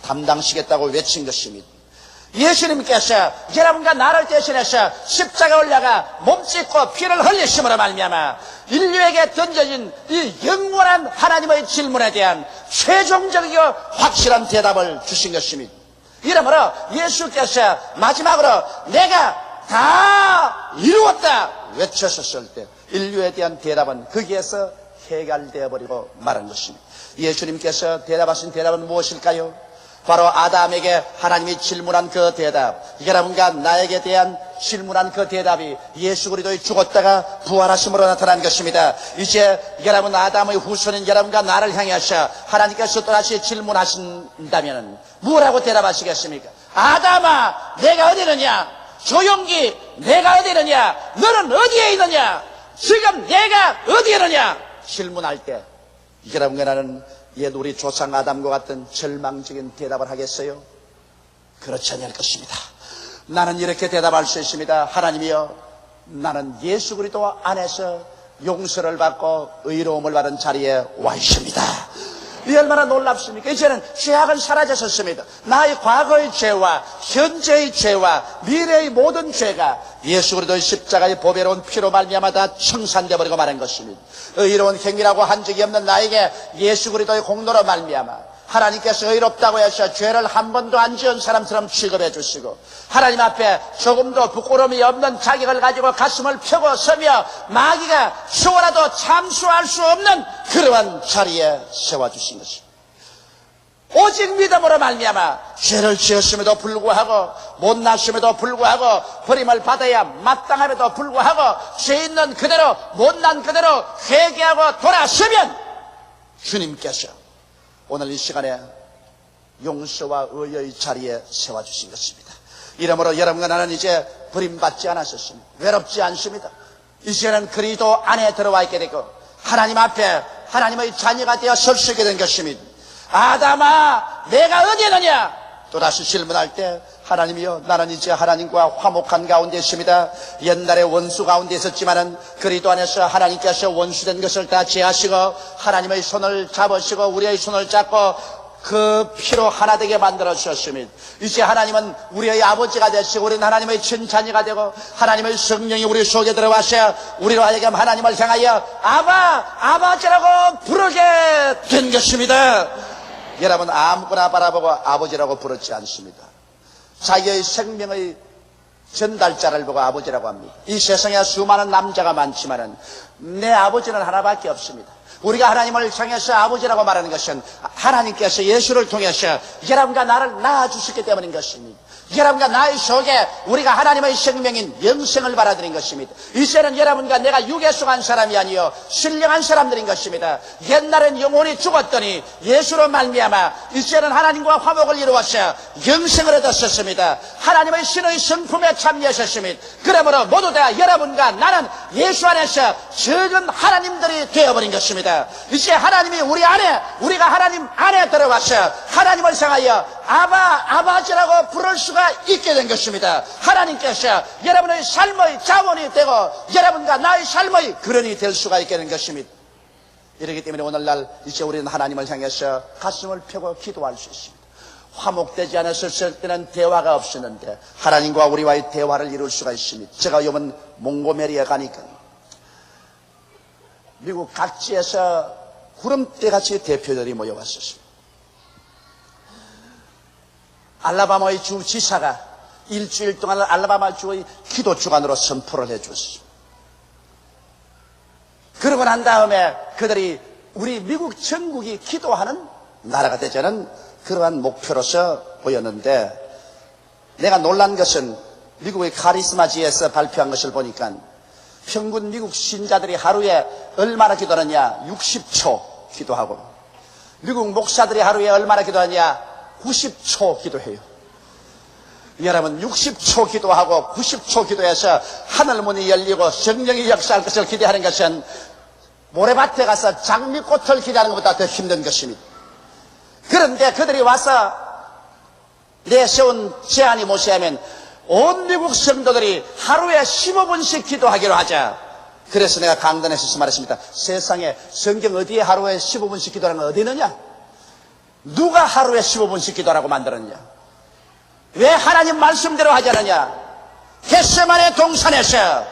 담당시겠다고 외친 것입니다. 예수님께서 여러분과 나를 대신해서 십자가에 올라가 몸짓고 피를 흘리심으로 말미암아 인류에게 던져진 이 영원한 하나님의 질문에 대한 최종적이고 확실한 대답을 주신 것입니다. 이러므로 예수께서 마지막으로 내가 다 이루었다 외쳤었을 때 인류에 대한 대답은 거기에서 해결되어 버리고 말한 것입니다. 예수님께서 대답하신 대답은 무엇일까요? 바로 아담에게 하나님이 질문한 그 대답, 여러분과 나에게 대한 질문한 그 대답이 예수 그리스도의 죽었다가 부활하심으로 나타난 것입니다. 이제 여러분 아담의 후손인 여러분과 나를 향하셔 하나님께서 또다시 질문하신다면 뭐라고 대답하시겠습니까? 아담아, 내가 어디 있느냐? 조용기, 내가 어디 있느냐? 너는 어디에 있느냐? 지금 내가 어디에 있느냐? 질문할 때 여러분과 나는 옛 우리 조상 아담과 같은 절망적인 대답을 하겠어요? 그렇지 않을 것입니다. 나는 이렇게 대답할 수 있습니다. 하나님이여, 나는 예수 그리스도 안에서 용서를 받고 의로움을 받은 자리에 와 있습니다. 이 얼마나 놀랍습니까? 이제는 죄악은 사라졌었습니다. 나의 과거의 죄와 현재의 죄와 미래의 모든 죄가 예수 그리스도의 십자가의 보배로운 피로 말미암아 다 청산되어 버리고 마는 것입니다. 의로운 행위라고 한 적이 없는 나에게 예수 그리스도의 공로로 말미암아 하나님께서 의롭다고 해서 죄를 한 번도 안 지은 사람처럼 취급해 주시고 하나님 앞에 조금도 부끄러움이 없는 자격을 가지고 가슴을 펴고 서며 마귀가 추워라도 참수할 수 없는 그러한 자리에 세워주신 것입니다. 오직 믿음으로 말미암아 죄를 지었음에도 불구하고 못났음에도 불구하고 버림을 받아야 마땅함에도 불구하고 죄 있는 그대로 못난 그대로 회개하고 돌아서면 주님께서 오늘 이 시간에 용서와 의의 자리에 세워주신 것입니다. 이러므로 여러분과 나는 이제 버림받지 않았었습니다. 외롭지 않습니다. 이제는 그리스도 안에 들어와 있게 되고 하나님 앞에 하나님의 자녀가 되어 설 수 있게 된 것입니다. 아담아, 내가 어디 있느냐? 또다시 질문할 때 하나님이여, 나는 이제 하나님과 화목한 가운데 있습니다. 옛날에 원수 가운데 있었지만은 그리스도 안에서 하나님께서 원수된 것을 다 제하시고 하나님의 손을 잡으시고 우리의 손을 잡고 그 피로 하나 되게 만들어 주셨습니다. 이제 하나님은 우리의 아버지가 되시고 우리는 하나님의 친자녀가 되고 하나님의 성령이 우리 속에 들어와서 우리로 하여금 하나님을 향하여 아버지라고 부르게 된 것입니다. 여러분 아무거나 바라보고 아버지라고 부르지 않습니다. 자기의 생명의 전달자를 보고 아버지라고 합니다. 이 세상에 수많은 남자가 많지만은 내 아버지는 하나밖에 없습니다. 우리가 하나님을 향해서 아버지라고 말하는 것은 하나님께서 예수를 통해서 여러분과 나를 낳아주셨기 때문인 것입니다. 여러분과 나의 속에 우리가 하나님의 생명인 영생을 받아들인 것입니다. 이제는 여러분과 내가 육에 속한 사람이 아니요 신령한 사람들인 것입니다. 옛날엔 영혼이 죽었더니 예수로 말미암아 이제는 하나님과 화목을 이루어서 영생을 얻었었습니다. 하나님의 신의 성품에 참여하셨습니다. 그러므로 모두 다 여러분과 나는 예수 안에서 적은 하나님들이 되어버린 것입니다. 이제 하나님이 우리 안에, 우리가 하나님 안에 들어가서 하나님을 향하여 아버지라고 부를 수가 있게 된 것입니다. 하나님께서 여러분의 삶의 자원이 되고 여러분과 나의 삶의 근원이 될 수가 있게 된 것입니다. 이렇기 때문에 오늘날 이제 우리는 하나님을 향해서 가슴을 펴고 기도할 수 있습니다. 화목되지 않았을 때는 대화가 없었는데 하나님과 우리와의 대화를 이룰 수가 있습니다. 제가 이번 몽고메리에 가니까 미국 각지에서 구름대같이 대표들이 모여왔었습니다. 알라바마의 주 지사가 일주일 동안 알라바마 주의 기도 주간으로 선포를 해주었습니다. 그러고 난 다음에 그들이 우리 미국 전국이 기도하는 나라가 되자는 그러한 목표로서 보였는데 내가 놀란 것은 미국의 카리스마지에서 발표한 것을 보니까 평균 미국 신자들이 하루에 얼마나 기도하느냐 60초 기도하고 미국 목사들이 하루에 얼마나 기도하느냐 90초 기도해요. 여러분 60초 기도하고 90초 기도해서 하늘문이 열리고 성령이 역사할 것을 기대하는 것은 모래밭에 가서 장미꽃을 기대하는 것보다 더 힘든 것입니다. 그런데 그들이 와서 내세운 제안이 무엇이냐면 온 미국 성도들이 하루에 15분씩 기도하기로 하자. 그래서 내가 강단에서 말했습니다. 세상에 성경 어디에 하루에 15분씩 기도하는 건 어디 있느냐? 누가 하루에 15분씩 기도하라고 만들었냐? 왜 하나님 말씀대로 하지 않느냐? 겟세마네 동산에서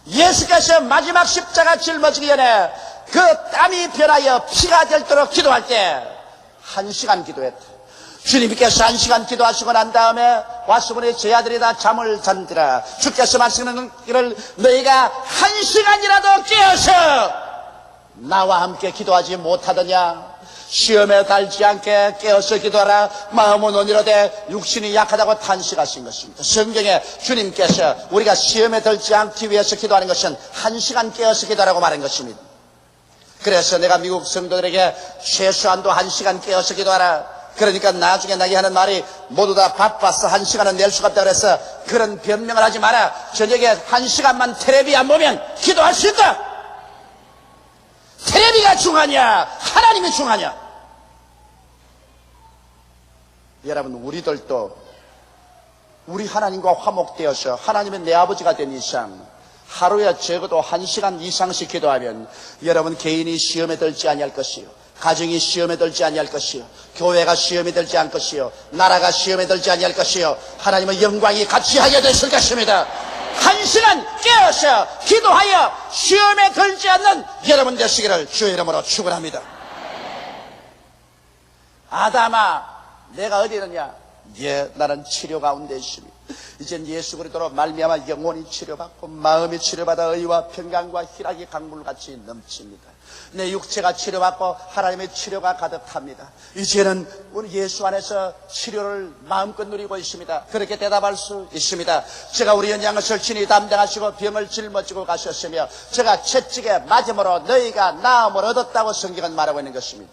예수께서 마지막 십자가 짊어지기 전에 그 땀이 변하여 피가 될도록 기도할 때 1시간 기도했다. 주님께서 1시간 기도하시고 난 다음에 와서 보니 제 아들이 다 잠을 잔디라. 주께서 말씀하는 길을 너희가 1시간이라도 깨어서 나와 함께 기도하지 못하더냐? 시험에 달지 않게 깨어서 기도하라. 마음은 온이로되 육신이 약하다고 탄식하신 것입니다. 성경에 주님께서 우리가 시험에 들지 않기 위해서 기도하는 것은 1시간 깨어서 기도하라고 말한 것입니다. 그래서 내가 미국 성도들에게 최소한도 1시간 깨어서 기도하라. 그러니까 나중에 나게 하는 말이 모두 다 바빠서 1시간은 낼 수가 없다 그래서 그런 변명을 하지 마라. 저녁에 1시간만 텔레비 안 보면 기도할 수 있다. 텔레비가 중하냐 하나님이 중하냐? 여러분 우리들도 우리 하나님과 화목되어서 하나님의 내 아버지가 된 이상 하루에 적어도 1시간 이상씩 기도하면 여러분 개인이 시험에 들지 아니할 것이요, 가정이 시험에 들지 아니할 것이요, 교회가 시험에 들지 않을 것이요, 나라가 시험에 들지 아니할 것이요, 하나님의 영광이 같이 하게 되실 것입니다. 1시간 깨어서 기도하여 시험에 들지 않는 여러분 되시기를 주의 이름으로 축원합니다. 아담아, 내가 어디 있느냐? 예, 나는 치료 가운데 있습니다. 이젠 예수 그리스도로 말미암아 영혼이 치료받고 마음이 치료받아 의와 평강과 희락이 강물같이 넘칩니다. 내 육체가 치료받고 하나님의 치료가 가득합니다. 이제는 우리 예수 안에서 치료를 마음껏 누리고 있습니다. 그렇게 대답할 수 있습니다. 제가 우리 연양을 친히 담당하시고 병을 짊어지고 가셨으며 제가 채찍에 맞음으로 너희가 나음을 얻었다고 성경은 말하고 있는 것입니다.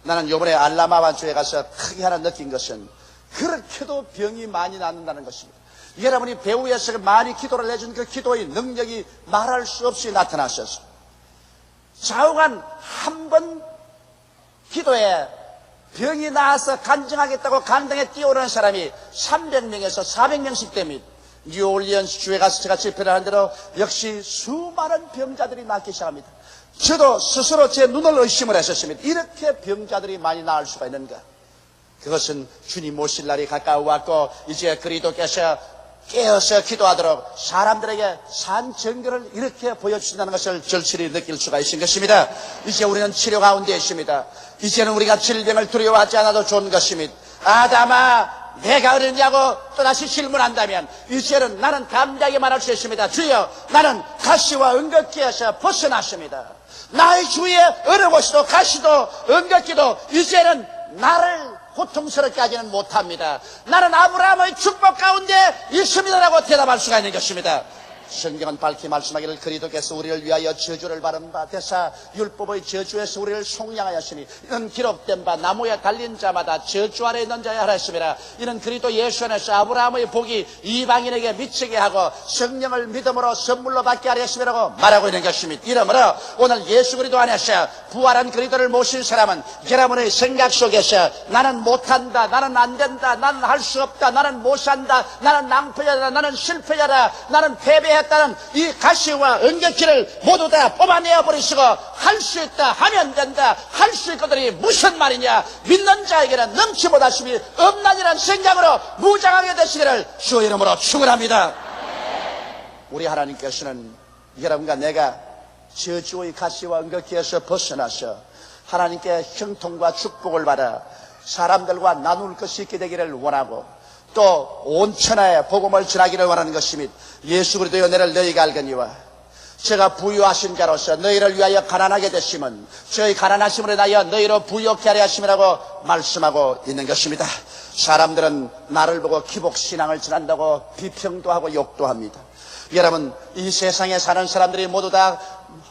나는 요번에 알라마반주에 가서 크게 하나 느낀 것은 그렇게도 병이 많이 낫는다는 것입니다. 여러분이 배후에서 많이 기도를 해준 그 기도의 능력이 말할 수 없이 나타나셔서 좌우간 한 번 기도에 병이 나아서 간증하겠다고 간당에 뛰어오르는 사람이 300명에서 400명씩 됩니다. 뉴올리언스 주에 가서 제가 집회를 하는 대로 역시 수많은 병자들이 낫기 시작합니다. 저도 스스로 제 눈을 의심을 했었습니다. 이렇게 병자들이 많이 나을 수가 있는가? 그것은 주님 오실 날이 가까워왔고 이제 그리스도께서 깨어서 기도하도록 사람들에게 산 증거를 이렇게 보여주신다는 것을 절실히 느낄 수가 있는 것입니다. 이제 우리는 치료 가운데 있습니다. 이제는 우리가 질병을 두려워하지 않아도 좋은 것입니다. 아담아, 내가 어렸냐고 또다시 질문한다면 이제는 나는 담대하게 말할 수 있습니다. 주여, 나는 가시와 은긋기에서 벗어났습니다. 나의 주위에 어느 곳이도 가시도 은긋기도 이제는 나를 고통스럽게 하지는 못합니다. 나는 아브라함의 축복 가운데 있습니다라고 대답할 수가 있는 것입니다. 성경은 밝히 말씀하기를 그리스도께서 우리를 위하여 저주를 받은 바 되사 율법의 저주에서 우리를 속량하였으니 이는 기록된 바 나무에 달린 자마다 저주 아래 있는 자야 하라 했습니다. 이는 그리스도 예수 안에서 아브라함의 복이 이방인에게 미치게 하고 성령을 믿음으로 선물로 받게 하려 했음이라고 말하고 있는 것입니다. 이러므로 오늘 예수 그리스도 안에서 부활한 그리스도를 모신 사람은 여러분의 생각 속에서 나는 못한다, 나는 안된다, 나는 할 수 없다, 나는 못산다, 나는 낭패자다, 나는 실패자다, 나는 패배했다 다는 이 가시와 은격기를 모두 다 뽑아내어 버리시고 할 수 있다, 하면 된다, 할 수 있거든이 무슨 말이냐? 믿는 자에게는 넘치 못하심이 없나니라는 생각으로 무장하게 되시기를 주의 이름으로 축원합니다. 우리 하나님께서는 여러분과 내가 저주의 가시와 은격기에서 벗어나서 하나님께 형통과 축복을 받아 사람들과 나눌 것이 있게 되기를 원하고 또 온 천하에 복음을 전하기를 원하는 것입니다. 예수 그리스도의 은혜를 너희가 알거니와 제가 부유하신 자로서 너희를 위하여 가난하게 되심은 저희 가난하심으로 인하여 너희로 부유케 하려 하심이라고 말씀하고 있는 것입니다. 사람들은 나를 보고 기복신앙을 전한다고 비평도 하고 욕도 합니다. 여러분, 이 세상에 사는 사람들이 모두 다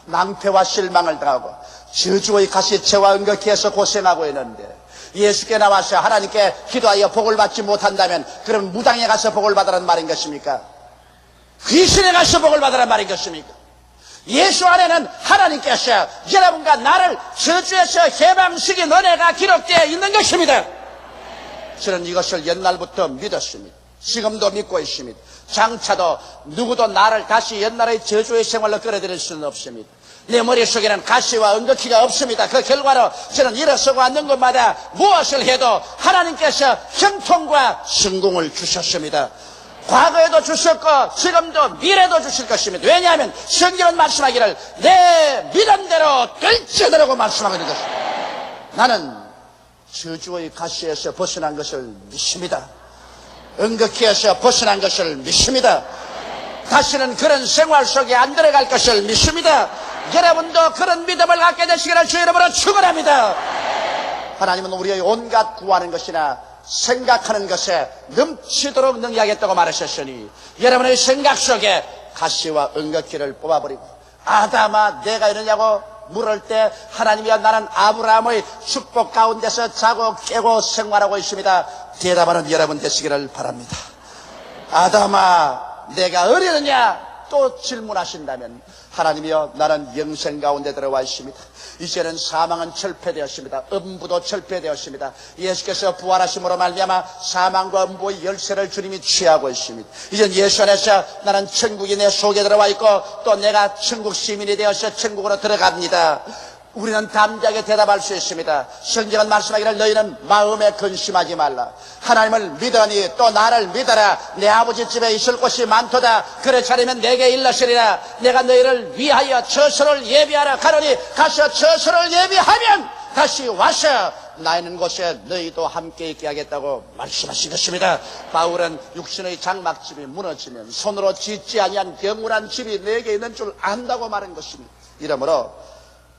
낭패와 실망을 당하고 저주의 가시체와 은극히해서 고생하고 있는데 예수께 나와서 하나님께 기도하여 복을 받지 못한다면 그럼 무당에 가서 복을 받으라는 말인 것입니까? 귀신에 가서 복을 받으라는 말인 것입니까? 예수 안에는 하나님께서 여러분과 나를 저주에서 해방시킨 은혜가 기록되어 있는 것입니다. 저는 이것을 옛날부터 믿었습니다. 지금도 믿고 있습니다. 장차도 누구도 나를 다시 옛날의 저주의 생활로 끌어들일 수는 없습니다. 내 머릿속에는 가시와 은거키가 없습니다. 그 결과로 저는 일어서고 앉는 것마다 무엇을 해도 하나님께서 형통과 성공을 주셨습니다. 과거에도 주셨고 지금도 미래도 주실 것입니다. 왜냐하면 성경은 말씀하기를 내 믿음대로 될지어다라고 말씀하고 있는 것입니다. 나는 저주의 가시에서 벗어난 것을 믿습니다. 은거키에서 벗어난 것을 믿습니다. 다시는 그런 생활 속에 안 들어갈 것을 믿습니다. 여러분도 그런 믿음을 갖게 되시기를 주의 이름으로 축원합니다. 하나님은 우리의 온갖 구하는 것이나 생각하는 것에 넘치도록 능력하겠다고 말하셨으니 여러분의 생각 속에 가시와 은거키를 뽑아버리고 아담아 내가 이러냐고 물을 때 하나님이여 나는 아브라함의 축복 가운데서 자고 깨고 생활하고 있습니다. 대답하는 여러분 되시기를 바랍니다. 아담아 내가 어리느냐 또 질문하신다면 하나님이여 나는 영생 가운데 들어와 있습니다. 이제는 사망은 철폐되었습니다. 음부도 철폐되었습니다. 예수께서 부활하심으로 말미암아 사망과 음부의 열쇠를 주님이 취하고 있습니다. 이젠 예수 안에서 나는 천국이 내 속에 들어와 있고 또 내가 천국 시민이 되어서 천국으로 들어갑니다. 우리는 담대하게 대답할 수 있습니다. 성경은 말씀하기를 너희는 마음에 근심하지 말라. 하나님을 믿으니 또 나를 믿어라. 내 아버지 집에 있을 곳이 많도다. 그렇지 않으면 내게 일러시리라. 내가 너희를 위하여 처소를 예비하러 가노니 가서 처소를 예비하면 다시 와서 나 있는 곳에 너희도 함께 있게 하겠다고 말씀하신 것입니다. 바울은 육신의 장막집이 무너지면 손으로 짓지 아니한 영원한 집이 내게 있는 줄 안다고 말한 것입니다. 이러므로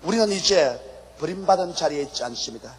우리는 이제 버림받은 자리에 있지 않습니다.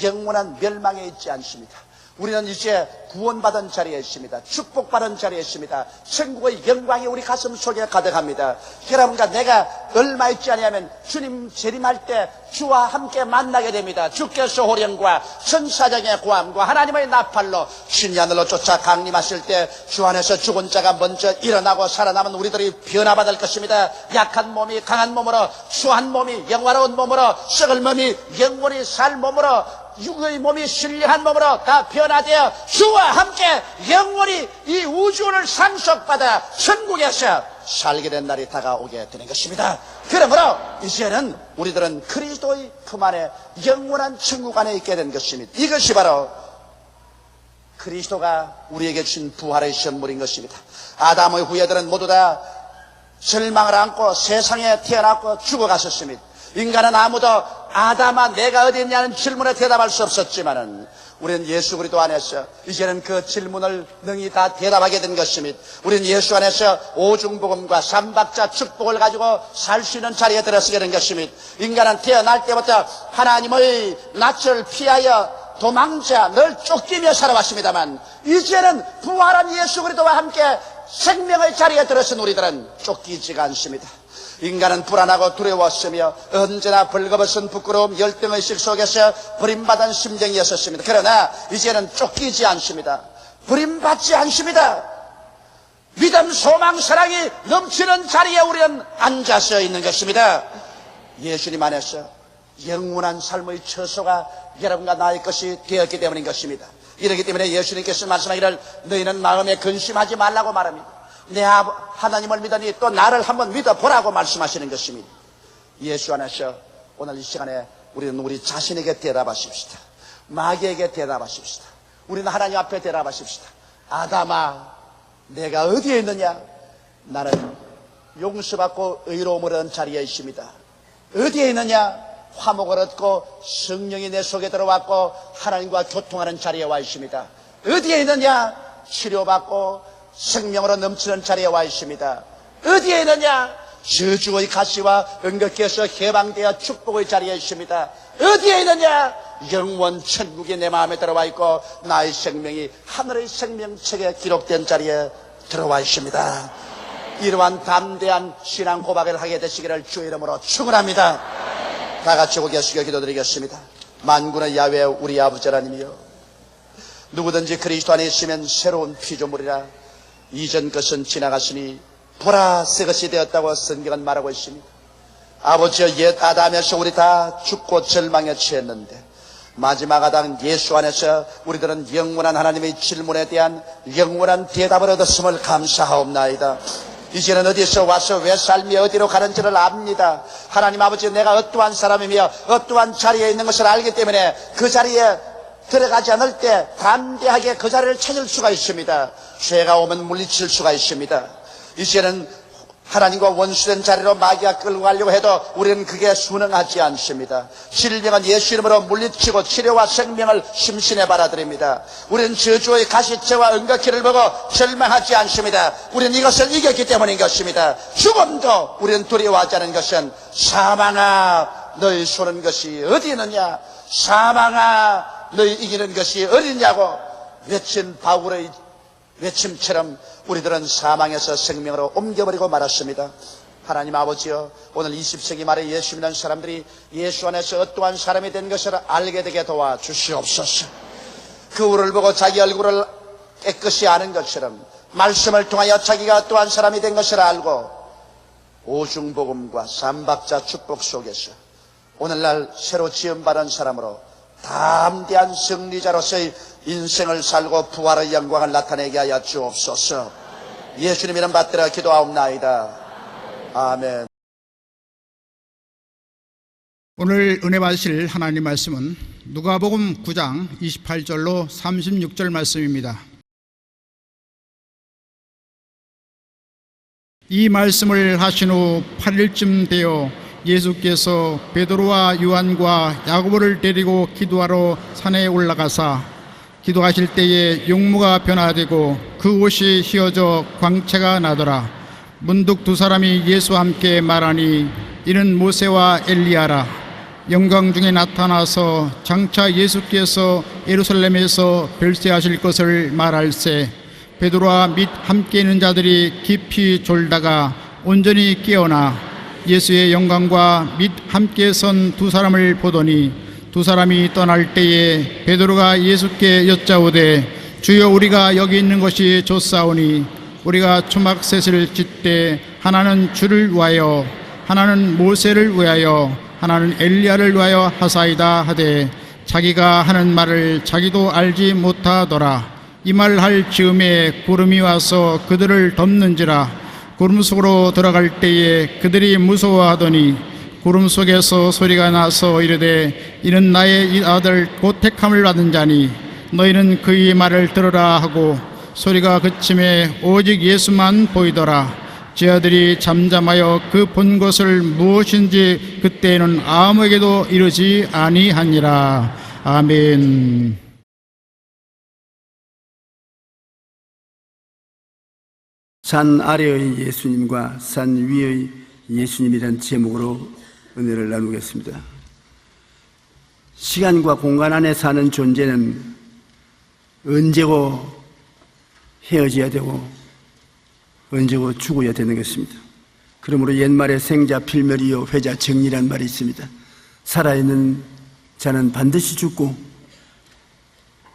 영원한 멸망에 있지 않습니다. 우리는 이제 구원받은 자리에 있습니다. 축복받은 자리에 있습니다. 천국의 영광이 우리 가슴 속에 가득합니다. 여러분과 내가 얼마 있지 아니하면 주님 재림할 때 주와 함께 만나게 됩니다. 주께서 호령과 천사장의 고함과 하나님의 나팔로 신이 하늘로 쫓아 강림하실 때 주 안에서 죽은 자가 먼저 일어나고 살아남은 우리들이 변화받을 것입니다. 약한 몸이 강한 몸으로, 추한 몸이 영화로운 몸으로, 썩을 몸이 영원히 살 몸으로, 육의 몸이 신령한 몸으로 다 변화되어 주와 함께 영원히 이 우주를 상속받아 천국에서 살게 된 날이 다가오게 되는 것입니다. 그러므로 이제는 우리들은 그리스도의 품 안에 영원한 천국 안에 있게 된 것입니다. 이것이 바로 그리스도가 우리에게 주신 부활의 선물인 것입니다. 아담의 후예들은 모두 다 절망을 안고 세상에 태어났고 죽어갔었습니다. 인간은 아무도 아담아 내가 어디 있냐는 질문에 대답할 수 없었지만은 우리는 예수 그리스도 안에서 이제는 그 질문을 능히 다 대답하게 된 것입니다. 우리는 예수 안에서 오중복음과 삼박자 축복을 가지고 살 수 있는 자리에 들어서게 된 것입니다. 인간은 태어날 때부터 하나님의 낯을 피하여 도망자 늘 쫓기며 살아왔습니다만 이제는 부활한 예수 그리스도와 함께 생명의 자리에 들어선 우리들은 쫓기지가 않습니다. 인간은 불안하고 두려웠으며 언제나 벌거벗은 부끄러움 열등의식 속에서 버림받은 심정이었습니다. 그러나 이제는 쫓기지 않습니다. 버림받지 않습니다. 믿음, 소망, 사랑이 넘치는 자리에 우리는 앉아서 있는 것입니다. 예수님 안에서 영원한 삶의 처소가 여러분과 나의 것이 되었기 때문인 것입니다. 이렇기 때문에 예수님께서 말씀하기를 너희는 마음에 근심하지 말라고 말합니다. 내 하나님을 믿으니 또 나를 한번 믿어보라고 말씀하시는 것입니다. 예수 안에서 오늘 이 시간에 우리는 우리 자신에게 대답하십시다. 마귀에게 대답하십시다. 우리는 하나님 앞에 대답하십시다. 아담아 내가 어디에 있느냐? 나는 용서받고 의로움을 얻은 자리에 있습니다. 어디에 있느냐? 화목을 얻고 성령이 내 속에 들어왔고 하나님과 교통하는 자리에 와 있습니다. 어디에 있느냐? 치료받고 생명으로 넘치는 자리에 와 있습니다. 어디에 있느냐? 저주의 가시와 은거키에서 해방되어 축복의 자리에 있습니다. 어디에 있느냐? 영원 천국이 내 마음에 들어와 있고 나의 생명이 하늘의 생명책에 기록된 자리에 들어와 있습니다. 이러한 담대한 신앙 고백을 하게 되시기를 주의 이름으로 축원합니다. 다 같이 고개 숙여 기도드리겠습니다. 만군의 야훼 우리 아버지 하나님이여, 누구든지 그리스도 안에 있으면 새로운 피조물이라. 이전 것은 지나갔으니 보라 새 것이 되었다고 성경은 말하고 있습니다. 아버지여, 옛 아담에서 우리 다 죽고 절망에 처했는데 마지막 아담 예수 안에서 우리들은 영원한 하나님의 질문에 대한 영원한 대답을 얻었음을 감사하옵나이다. 이제는 어디서 와서 왜 삶이 어디로 가는지를 압니다. 하나님 아버지, 내가 어떠한 사람이며 어떠한 자리에 있는 것을 알기 때문에 그 자리에 들어가지 않을 때 담대하게 그 자리를 찾을 수가 있습니다. 죄가 오면 물리칠 수가 있습니다. 이제는 하나님과 원수된 자리로 마귀가 끌고 가려고 해도 우리는 그게 순응하지 않습니다. 질병은 예수 이름으로 물리치고 치료와 생명을 심신에 받아들입니다. 우리는 저주의 가시체와 은각기를 보고 절망하지 않습니다. 우리는 이것을 이겼기 때문인 것입니다. 죽음도 우리는 두려워하지 않은 것은 사망아 너희 쏘는 것이 어디 있느냐, 사망아 너희 이기는 것이 어디냐고 외친 바울의 외침처럼 우리들은 사망에서 생명으로 옮겨버리고 말았습니다. 하나님 아버지여, 오늘 20세기 말에 예수 믿는 사람들이 예수 안에서 어떠한 사람이 된 것을 알게 되게 도와주시옵소서. 그울을 보고 자기 얼굴을 깨끗이 아는 것처럼 말씀을 통하여 자기가 어떠한 사람이 된 것을 알고 오중복음과 삼박자 축복 속에서 오늘날 새로 지음받은 사람으로 담대한 승리자로서의 인생을 살고 부활의 영광을 나타내게 하여 주옵소서. 예수님 이름 받들어 기도하옵나이다. 아멘. 오늘 은혜 받으실 하나님 말씀은 누가복음 9장 28절로 36절 말씀입니다. 이 말씀을 하신 후 8일쯤 되어 예수께서 베드로와 요한과 야고보를 데리고 기도하러 산에 올라가사 기도하실 때에 용모가 변화되고 그 옷이 휘어져 광채가 나더라. 문득 두 사람이 예수와 함께 말하니 이는 모세와 엘리야라. 영광 중에 나타나서 장차 예수께서 예루살렘에서 별세하실 것을 말할세. 베드로와 및 함께 있는 자들이 깊이 졸다가 온전히 깨어나 예수의 영광과 및 함께 선 두 사람을 보더니 두 사람이 떠날 때에 베드로가 예수께 여짜오되 주여, 우리가 여기 있는 것이 좋사오니 우리가 초막셋을 짓되 하나는 주를 위하여 하나는 모세를 위하여 하나는 엘리야를 위하여 하사이다 하되 자기가 하는 말을 자기도 알지 못하더라. 이 말 할 즈음에 구름이 와서 그들을 덮는지라. 구름 속으로 들어갈 때에 그들이 무서워하더니 구름 속에서 소리가 나서 이르되 이는 나의 이 아들 곧 택함을 받은 자니 너희는 그의 말을 들으라 하고 소리가 그침에 오직 예수만 보이더라. 제 아들이 잠잠하여 그 본 것을 무엇인지 그때에는 아무에게도 이르지 아니하니라. 아멘. 산 아래의 예수님과 산 위의 예수님이란 제목으로 은혜를 나누겠습니다. 시간과 공간 안에 사는 존재는 언제고 헤어져야 되고 언제고 죽어야 되는 것입니다. 그러므로 옛말에 생자 필멸이요 회자 정리란 말이 있습니다. 살아있는 자는 반드시 죽고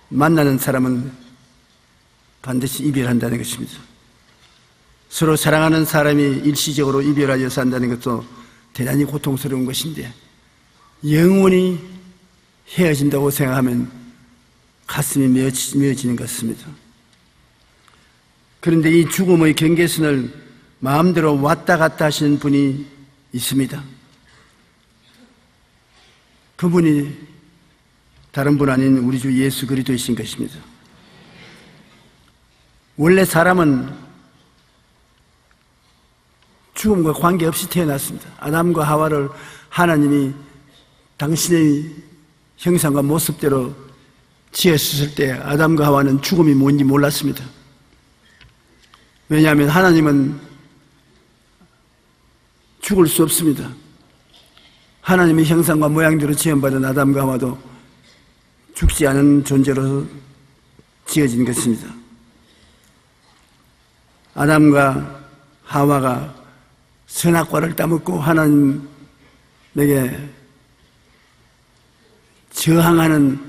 만나는 사람은 반드시 이별한다는 것입니다. 서로 사랑하는 사람이 일시적으로 이별하여 산다는 것도 대단히 고통스러운 것인데 영원히 헤어진다고 생각하면 가슴이 메어지는 것 같습니다. 그런데 이 죽음의 경계선을 마음대로 왔다 갔다 하시는 분이 있습니다. 그분이 다른 분 아닌 우리 주 예수 그리스도이신 것입니다. 원래 사람은 죽음과 관계없이 태어났습니다. 아담과 하와를 하나님이 당신의 형상과 모습대로 지었을 때 아담과 하와는 죽음이 뭔지 몰랐습니다. 왜냐하면 하나님은 죽을 수 없습니다. 하나님의 형상과 모양대로 지음받은 아담과 하와도 죽지 않은 존재로 지어진 것입니다. 아담과 하와가 선악과를 따먹고 하나님에게 저항하는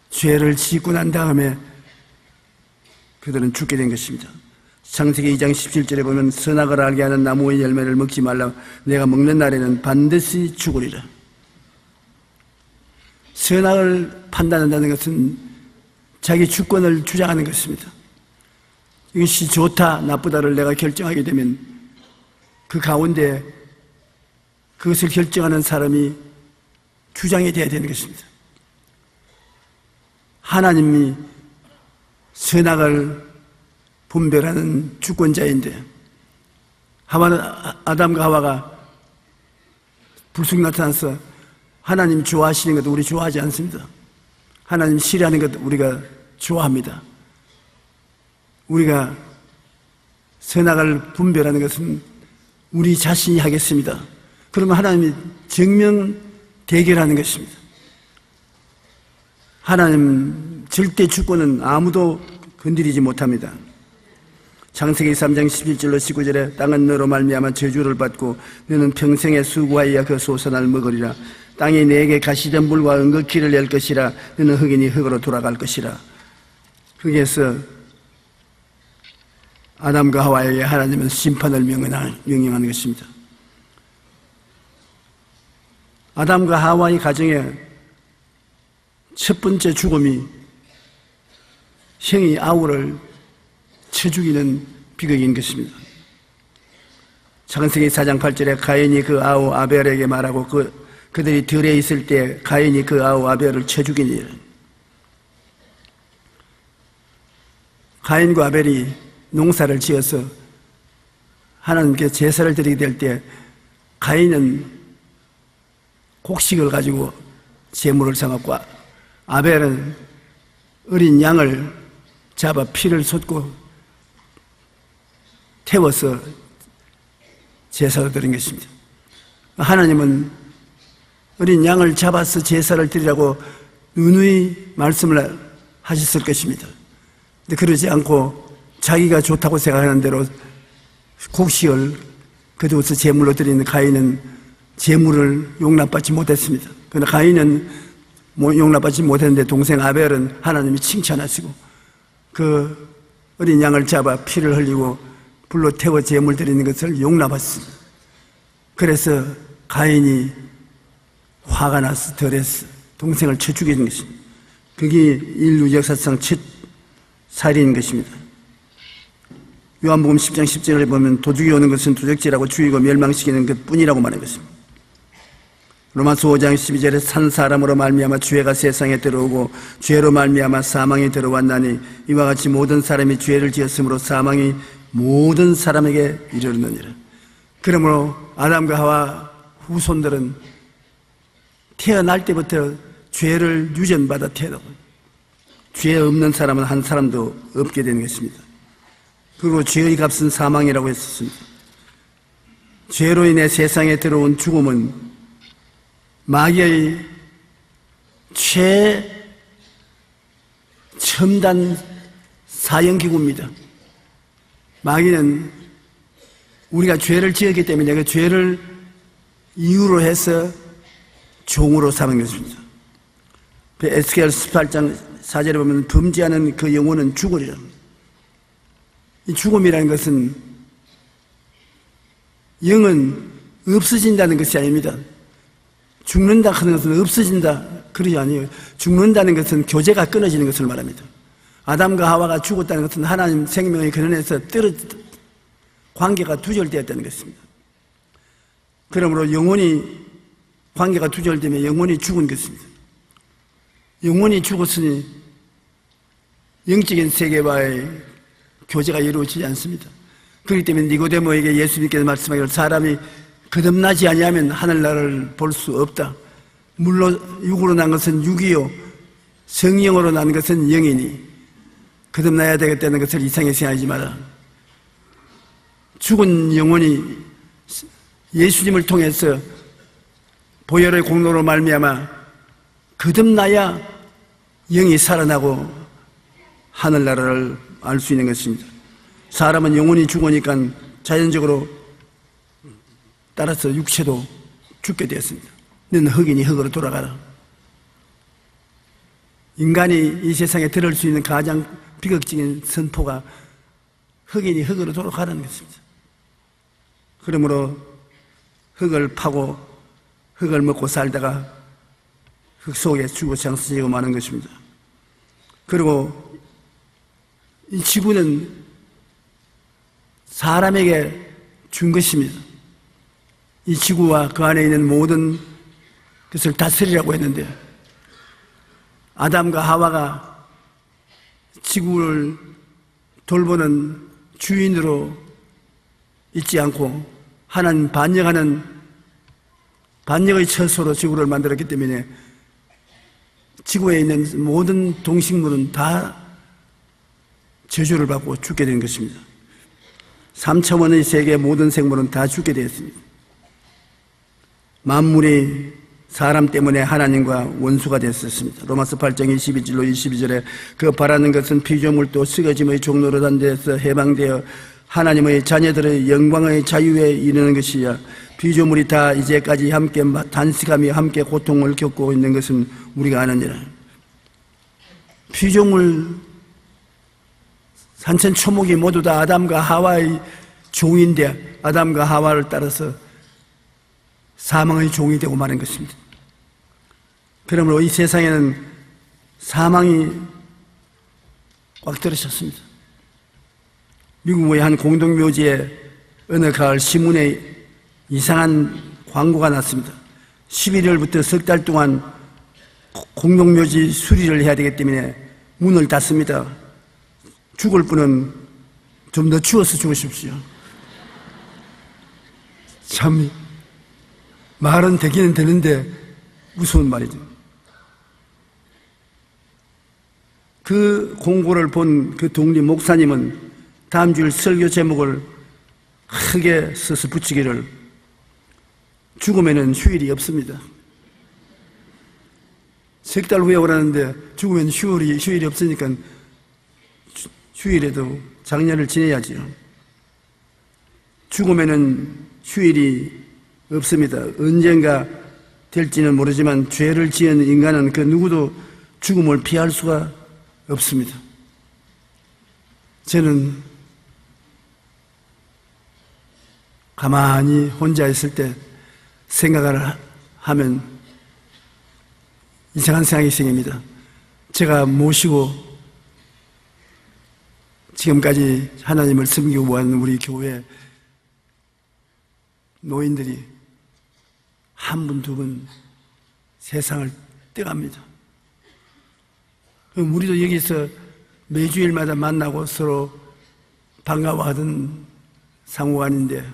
죄를 짓고 난 다음에 그들은 죽게 된 것입니다. 창세기 2장 17절에 보면 선악을 알게 하는 나무의 열매를 먹지 말라. 내가 먹는 날에는 반드시 죽으리라. 선악을 판단한다는 것은 자기 주권을 주장하는 것입니다. 이것이 좋다 나쁘다를 내가 결정하게 되면 그 가운데 그것을 결정하는 사람이 주장이 되어야 되는 것입니다. 하나님이 선악을 분별하는 주권자인데 아담과 하와가 불쑥 나타나서 하나님 좋아하시는 것도 우리 좋아하지 않습니다. 하나님 싫어하는 것도 우리가 좋아합니다. 우리가 선악을 분별하는 것은 우리 자신이 하겠습니다. 그러면 하나님이 정면 대결하는 것입니다. 하나님 절대 주권은 아무도 건드리지 못합니다. 창세기 3장 11절로 19절에 땅은 너로 말미암아 저주를 받고 너는 평생에 수고하여 그 소산을 먹으리라. 땅이 내게 가시덤불과 은거키를 낼 것이라. 너는 흙이니 흙으로 돌아갈 것이라. 거기에서 아담과 하와에게 하나님은 심판을 명령하는 것입니다. 아담과 하와의 가정의 첫 번째 죽음이 형이 아우를 쳐 죽이는 비극인 것입니다. 창세기 4장 8절에 가인이 그 아우 아벨에게 말하고 그들이 들에 있을 때 가인이 그 아우 아벨을 쳐 죽이니라. 가인과 아벨이 농사를 지어서 하나님께 제사를 드리게 될 때 가인은 곡식을 가지고 제물을 삼았고 아벨은 어린 양을 잡아 피를 쏟고 태워서 제사를 드린 것입니다. 하나님은 어린 양을 잡아서 제사를 드리라고 누누이 말씀을 하셨을 것입니다. 근데 그러지 않고 자기가 좋다고 생각하는 대로 곡식을 거두어서 제물로 드리는 가인은 제물을 용납받지 못했습니다. 그러나 가인은 용납받지 못했는데 동생 아벨은 하나님이 칭찬하시고 그 어린 양을 잡아 피를 흘리고 불로 태워 제물 드리는 것을 용납했습니다. 그래서 가인이 화가 나서 덜해서 동생을 쳐 죽이는 것입니다. 그게 인류 역사상 첫 살인인 것입니다. 요한복음 10장 10절에 보면 도둑이 오는 것은 도적질하고 죽이고 멸망시키는 것뿐이라고 말한 것입니다. 로마서 5장 12절에 산 사람으로 말미암아 죄가 세상에 들어오고 죄로 말미암아 사망이 들어왔나니 이와 같이 모든 사람이 죄를 지었으므로 사망이 모든 사람에게 이르렀느니라. 그러므로 아담과 하와 후손들은 태어날 때부터 죄를 유전받아 태어나고 죄 없는 사람은 한 사람도 없게 되는 것입니다. 그리고 죄의 값은 사망이라고 했었습니다. 죄로 인해 세상에 들어온 죽음은 마귀의 최첨단 사형기구입니다. 마귀는 우리가 죄를 지었기 때문에 그 죄를 이유로 해서 종으로 삼은 것입니다. 에스겔 18장 4절에 보면 범죄하는 그 영혼은 죽으리라. 이 죽음이라는 것은 영은 없어진다는 것이 아닙니다. 죽는다 하는 것은 없어진다 그러지 아니에요. 죽는다는 것은 교제가 끊어지는 것을 말합니다. 아담과 하와가 죽었다는 것은 하나님 생명의 근원에서 떨어졌다. 관계가 두절되었다는 것입니다. 그러므로 영혼이 관계가 두절되면 영혼이 죽은 것입니다. 영혼이 죽었으니 영적인 세계와의 교제가 이루어지지 않습니다. 그렇기 때문에 니고데모에게 예수님께서 말씀하기를 사람이 거듭나지 아니하면 하늘나라를 볼 수 없다. 물로 육으로 난 것은 육이요 성령으로 난 것은 영이니 거듭나야 되겠다는 것을 이상하게 생각하지 마라. 죽은 영혼이 예수님을 통해서 보혈의 공로로 말미암아 거듭나야 영이 살아나고 하늘나라를 알 수 있는 것입니다. 사람은 영혼이 죽으니까 자연적으로 따라서 육체도 죽게 되었습니다. 너는 흙이니 흙으로 돌아가라. 인간이 이 세상에 들을 수 있는 가장 비극적인 선포가 흑인이 흑으로 돌아가는 것입니다. 그러므로 흑을 파고 흑을 먹고 살다가 흑 속에 죽어 장수되고 마는 것입니다. 그리고 이 지구는 사람에게 준 것입니다. 이 지구와 그 안에 있는 모든 것을 다스리라고 했는데 아담과 하와가 지구를 돌보는 주인으로 있지 않고 하나님 반역하는 반역의 처소로 지구를 만들었기 때문에 지구에 있는 모든 동식물은 다 저주를 받고 죽게 된 것입니다. 3차원의 세계 모든 생물은 다 죽게 되었습니다. 만물이 사람 때문에 하나님과 원수가 됐었습니다. 로마서 8장 21절로 22절에 그 바라는 것은 피조물도 쓰러짐의 종로로 한 데서 해방되어 하나님의 자녀들의 영광의 자유에 이르는 것이야. 피조물이 다 이제까지 함께 단식하며 함께 고통을 겪고 있는 것은 우리가 아느니라. 피조물 산천초목이 모두 다 아담과 하와의 종인데 아담과 하와를 따라서 사망의 종이 되고 마는 것입니다. 그러므로 이 세상에는 사망이 꽉 들어섰습니다. 미국의 한 공동묘지에 어느 가을 신문에 이상한 광고가 났습니다. 11월부터 석 달 동안 공동묘지 수리를 해야 되기 때문에 문을 닫습니다. 죽을 분은 좀 더 추워서 죽으십시오. 참 말은 되기는 되는데 무서운 말이죠. 그 공고를 본 그 독립 목사님은 다음 주일 설교 제목을 크게 써서 붙이기를 죽음에는 휴일이 없습니다. 석 달 후에 오라는데 죽으면 휴일이 없으니까 휴일에도 장례를 지내야지요. 죽음에는 휴일이 없습니다. 언젠가 될지는 모르지만 죄를 지은 인간은 그 누구도 죽음을 피할 수가 없습니다. 저는 가만히 혼자 있을 때 생각을 하면 이상한 생각이 생깁니다. 제가 모시고 지금까지 하나님을 섬기고 온 우리 교회 노인들이 한 분, 두 분 세상을 떠갑니다. 그럼 우리도 여기서 매주일마다 만나고 서로 반가워하던 상호간인데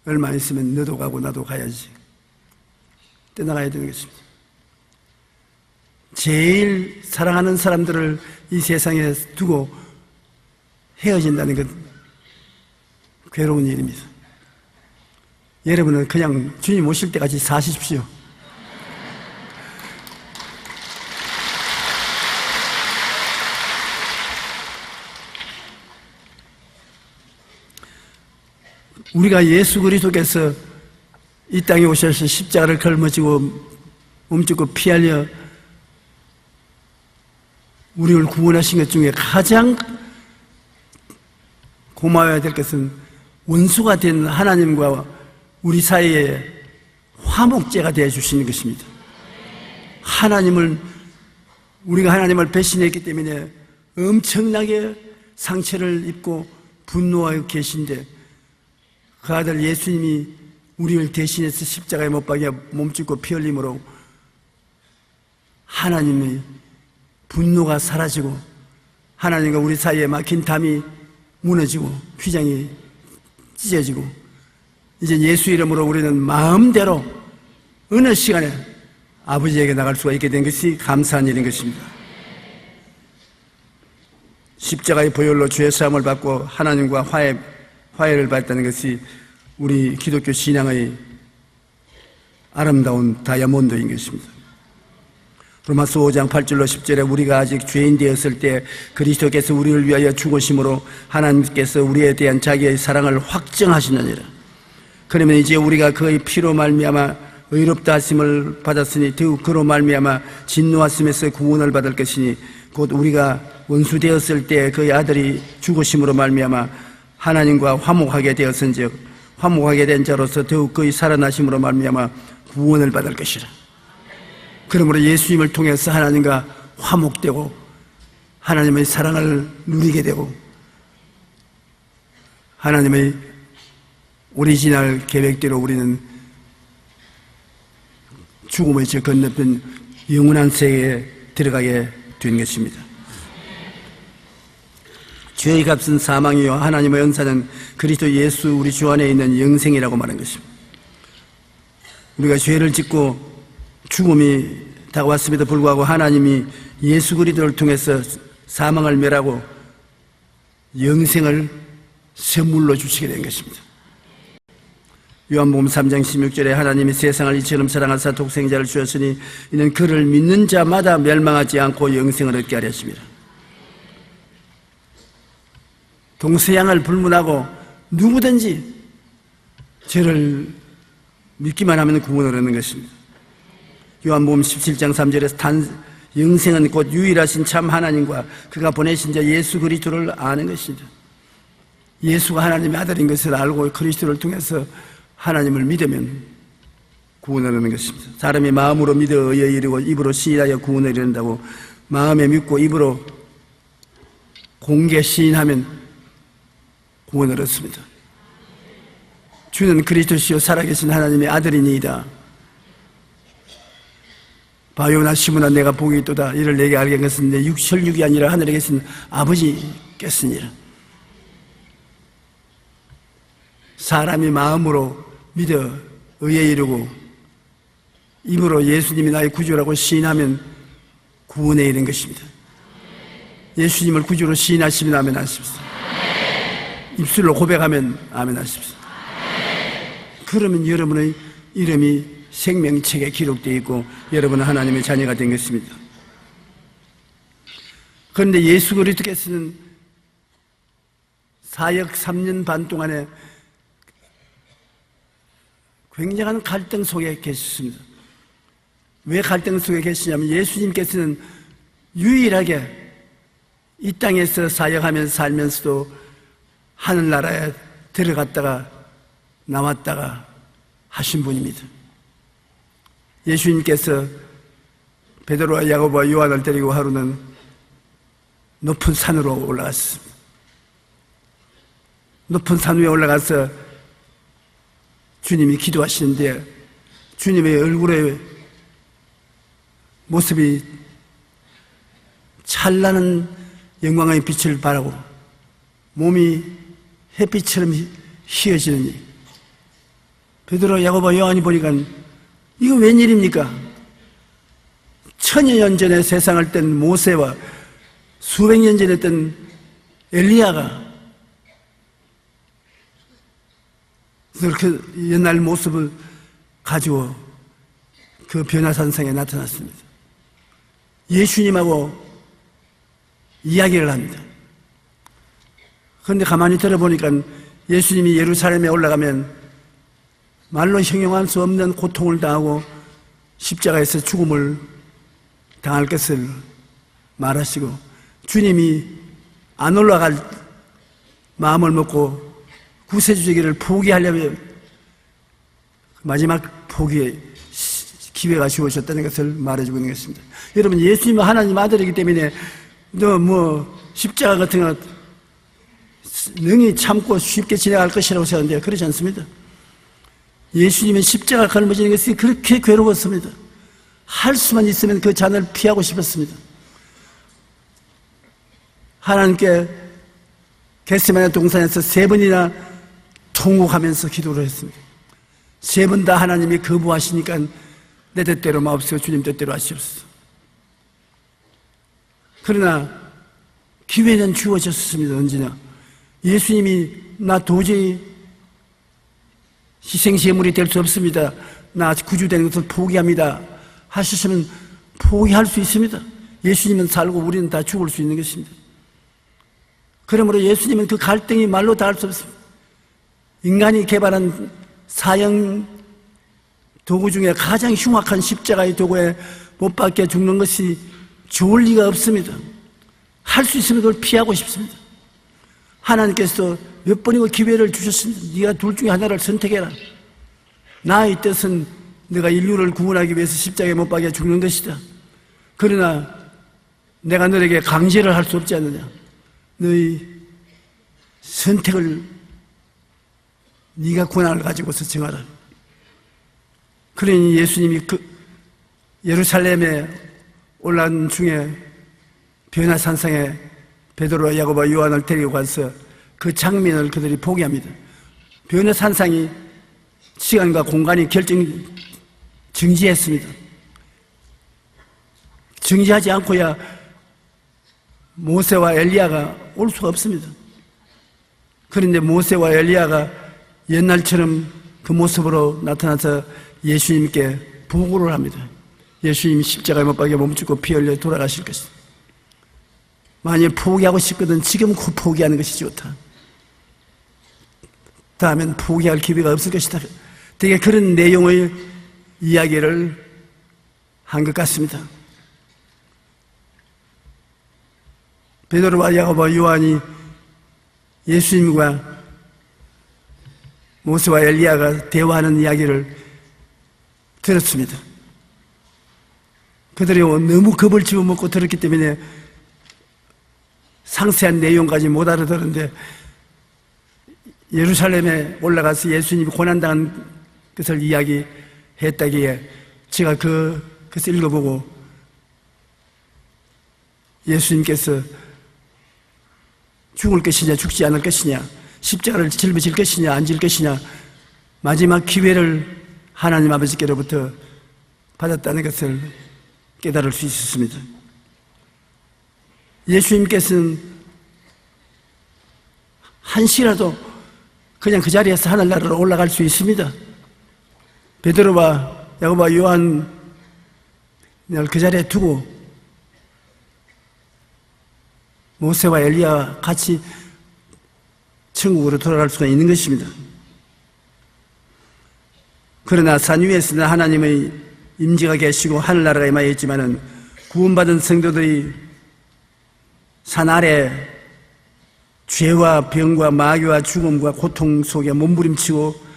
얼마 있으면 너도 가고 나도 가야지. 떠나가야 되는 것입니다. 제일 사랑하는 사람들을 이 세상에 두고 헤어진다는 건 괴로운 일입니다. 여러분은 그냥 주님 오실 때까지 사십시오. 우리가 예수 그리스도께서 이 땅에 오셔서 십자가를 걸머지고 몸짓고 피 흘려 우리를 구원하신 것 중에 가장 고마워야 될 것은 원수가 된 하나님과 우리 사이에 화목제가 되어 주시는 것입니다. 우리가 하나님을 배신했기 때문에 엄청나게 상처를 입고 분노하고 계신데 그 아들 예수님이 우리를 대신해서 십자가에 못 박여 몸짓고 피 흘림으로 하나님의 분노가 사라지고 하나님과 우리 사이에 막힌 담이 무너지고 휘장이 찢어지고 이제 예수 이름으로 우리는 마음대로 어느 시간에 아버지에게 나갈 수가 있게 된 것이 감사한 일인 것입니다. 십자가의 보혈로 죄 사함을 받고 하나님과 화해를 받았다는 것이 우리 기독교 신앙의 아름다운 다이아몬드인 것입니다. 로마서 5장 8절로 10절에 우리가 아직 죄인 되었을 때 그리스도께서 우리를 위하여 죽으심으로 하나님께서 우리에 대한 자기의 사랑을 확정하시느니라. 그러면 이제 우리가 그의 피로 말미암아 의롭다 하심을 받았으니 더욱 그로 말미암아 진노하심에서 구원을 받을 것이니 곧 우리가 원수 되었을 때 그의 아들이 죽으심으로 말미암아 하나님과 화목하게 되었은즉 화목하게 된 자로서 더욱 그의 살아나심으로 말미암아 구원을 받을 것이라. 그러므로 예수님을 통해서 하나님과 화목되고 하나님의 사랑을 누리게 되고 하나님의 오리지널 계획대로 우리는 죽음의 저 건너편 영원한 세계에 들어가게 된 것입니다. 죄의 값은 사망이요 하나님의 은사는 그리스도 예수 우리 주 안에 있는 영생이라고 말한 것입니다. 우리가 죄를 짓고 죽음이 다가왔음에도 불구하고 하나님이 예수 그리스도를 통해서 사망을 멸하고 영생을 선물로 주시게 된 것입니다. 요한복음 3장 16절에 하나님이 세상을 이처럼 사랑하사 독생자를 주었으니 이는 그를 믿는 자마다 멸망하지 않고 영생을 얻게 하려 하심이라. 동서양을 불문하고 누구든지 저를 믿기만 하면 구원을 얻는 것입니다. 요한복음 17장 3절에서 영생은 곧 유일하신 참 하나님과 그가 보내신 자 예수 그리스도를 아는 것입니다. 예수가 하나님의 아들인 것을 알고 그리스도를 통해서 하나님을 믿으면 구원을 얻는 것입니다. 사람이 마음으로 믿어 의에 이르고 입으로 시인하여 구원을 이룬다고 마음에 믿고 입으로 공개 시인하면 구원을 얻습니다. 주는 그리스도시요 살아계신 하나님의 아들이니이다. 바요나 시므나 내가 복이 있도다. 이를 내게 알게 한 것은 내 혈육이 아니라 하늘에 계신 아버지께서니라. 사람이 마음으로 믿어 의에 이르고 입으로 예수님이 나의 구주라고 시인하면 구원에 이른 것입니다. 예수님을 구주로 시인하시면 아멘 하십시오. 입술로 고백하면 아멘 하십시오. 그러면 여러분의 이름이 생명책에 기록되어 있고 여러분은 하나님의 자녀가 된 것입니다. 그런데 예수 그리스도께서는 사역 3년 반 동안에 굉장한 갈등 속에 계셨습니다. 왜 갈등 속에 계시냐면 예수님께서는 유일하게 이 땅에서 사역하면서 살면서도 하늘나라에 들어갔다가 나왔다가 하신 분입니다. 예수님께서 베드로와 야고보와 요한을 데리고 하루는 높은 산으로 올라갔습니다. 높은 산 위에 올라가서 주님이 기도하시는데 주님의 얼굴의 모습이 찬란한 영광의 빛을 발하고 몸이 햇빛처럼 휘어지느니 베드로, 야고보, 요한이 보니까 이거 웬일입니까? 천여 년 전에 세상을 뗀 모세와 수백 년 전에 뗀 엘리야가 그 옛날 모습을 가지고 그 변화산성에 나타났습니다. 예수님하고 이야기를 합니다. 그런데 가만히 들어보니까 예수님이 예루살렘에 올라가면 말로 형용할 수 없는 고통을 당하고 십자가에서 죽음을 당할 것을 말하시고 주님이 안 올라갈 마음을 먹고 구세주제기를 포기하려면 마지막 포기의 기회가 주어졌다는 것을 말해주고 있는 것입니다. 여러분, 예수님은 하나님 아들이기 때문에 너 십자가 같은 거 능히 참고 쉽게 지나갈 것이라고 생각하는데 그렇지 않습니다. 예수님은 십자가 걸머지는 것이 그렇게 괴로웠습니다. 할 수만 있으면 그 잔을 피하고 싶었습니다. 하나님께 겟세마네 동산에서 3번이나 통곡하면서 기도를 했습니다. 3번 다 하나님이 거부하시니까 내 뜻대로 마옵시고 주님 뜻대로 하시옵소서. 그러나 기회는 주어졌습니다. 언제나 예수님이 나 도저히 희생제물이 될 수 없습니다. 나 구주되는 것을 포기합니다. 하셨으면 포기할 수 있습니다. 예수님은 살고 우리는 다 죽을 수 있는 것입니다. 그러므로 예수님은 그 갈등이 말로 다 할 수 없습니다. 인간이 개발한 사형 도구 중에 가장 흉악한 십자가의 도구에 못 박혀 죽는 것이 좋을 리가 없습니다. 할 수 있으면 그걸 피하고 싶습니다. 하나님께서 몇 번이고 기회를 주셨습니다. 네가 둘 중에 하나를 선택해라. 나의 뜻은 내가 인류를 구원하기 위해서 십자가에 못 박혀 죽는 것이다. 그러나 내가 너에게 강제를 할 수 없지 않느냐. 너의 선택을 네가 권한을 가지고서 정하라. 그러니 예수님이 그 예루살렘에 올라간 중에 변화산상에 베드로와 야고보와 요한을 데리고 가서 그 장면을 그들이 보게 합니다. 변화산상이 시간과 공간이 정지했습니다. 정지하지 않고야 모세와 엘리야가 올 수가 없습니다. 그런데 모세와 엘리야가 옛날처럼 그 모습으로 나타나서 예수님께 보고를 합니다. 예수님이 십자가에 못 박혀 몸죽고 피 흘려 돌아가실 것이다. 만약 포기하고 싶거든 지금 포기하는 것이 좋다. 다음엔 포기할 기회가 없을 것이다. 되게 그런 내용의 이야기를 한 것 같습니다. 베드로와 야고보와 요한이 예수님과 모세와 엘리야가 대화하는 이야기를 들었습니다. 그들이 너무 겁을 집어먹고 들었기 때문에 상세한 내용까지 못 알아들었는데 예루살렘에 올라가서 예수님이 고난당한 것을 이야기했다기에 제가 그것을 읽어보고 예수님께서 죽을 것이냐 죽지 않을 것이냐 십자가를 짊어질 것이냐 안 질 것이냐 마지막 기회를 하나님 아버지께로부터 받았다는 것을 깨달을 수 있었습니다. 예수님께서는 한시라도 그냥 그 자리에서 하늘나라로 올라갈 수 있습니다. 베드로와 야고보와 요한을 그 자리에 두고 모세와 엘리야와 같이 천국으로 돌아갈 수가 있는 것입니다. 그러나 산 위에서는 하나님의 임재가 계시고 하늘나라가 임하여 있지만은 구원받은 성도들이 산 아래 죄와 병과 마귀와 죽음과 고통 속에 몸부림치고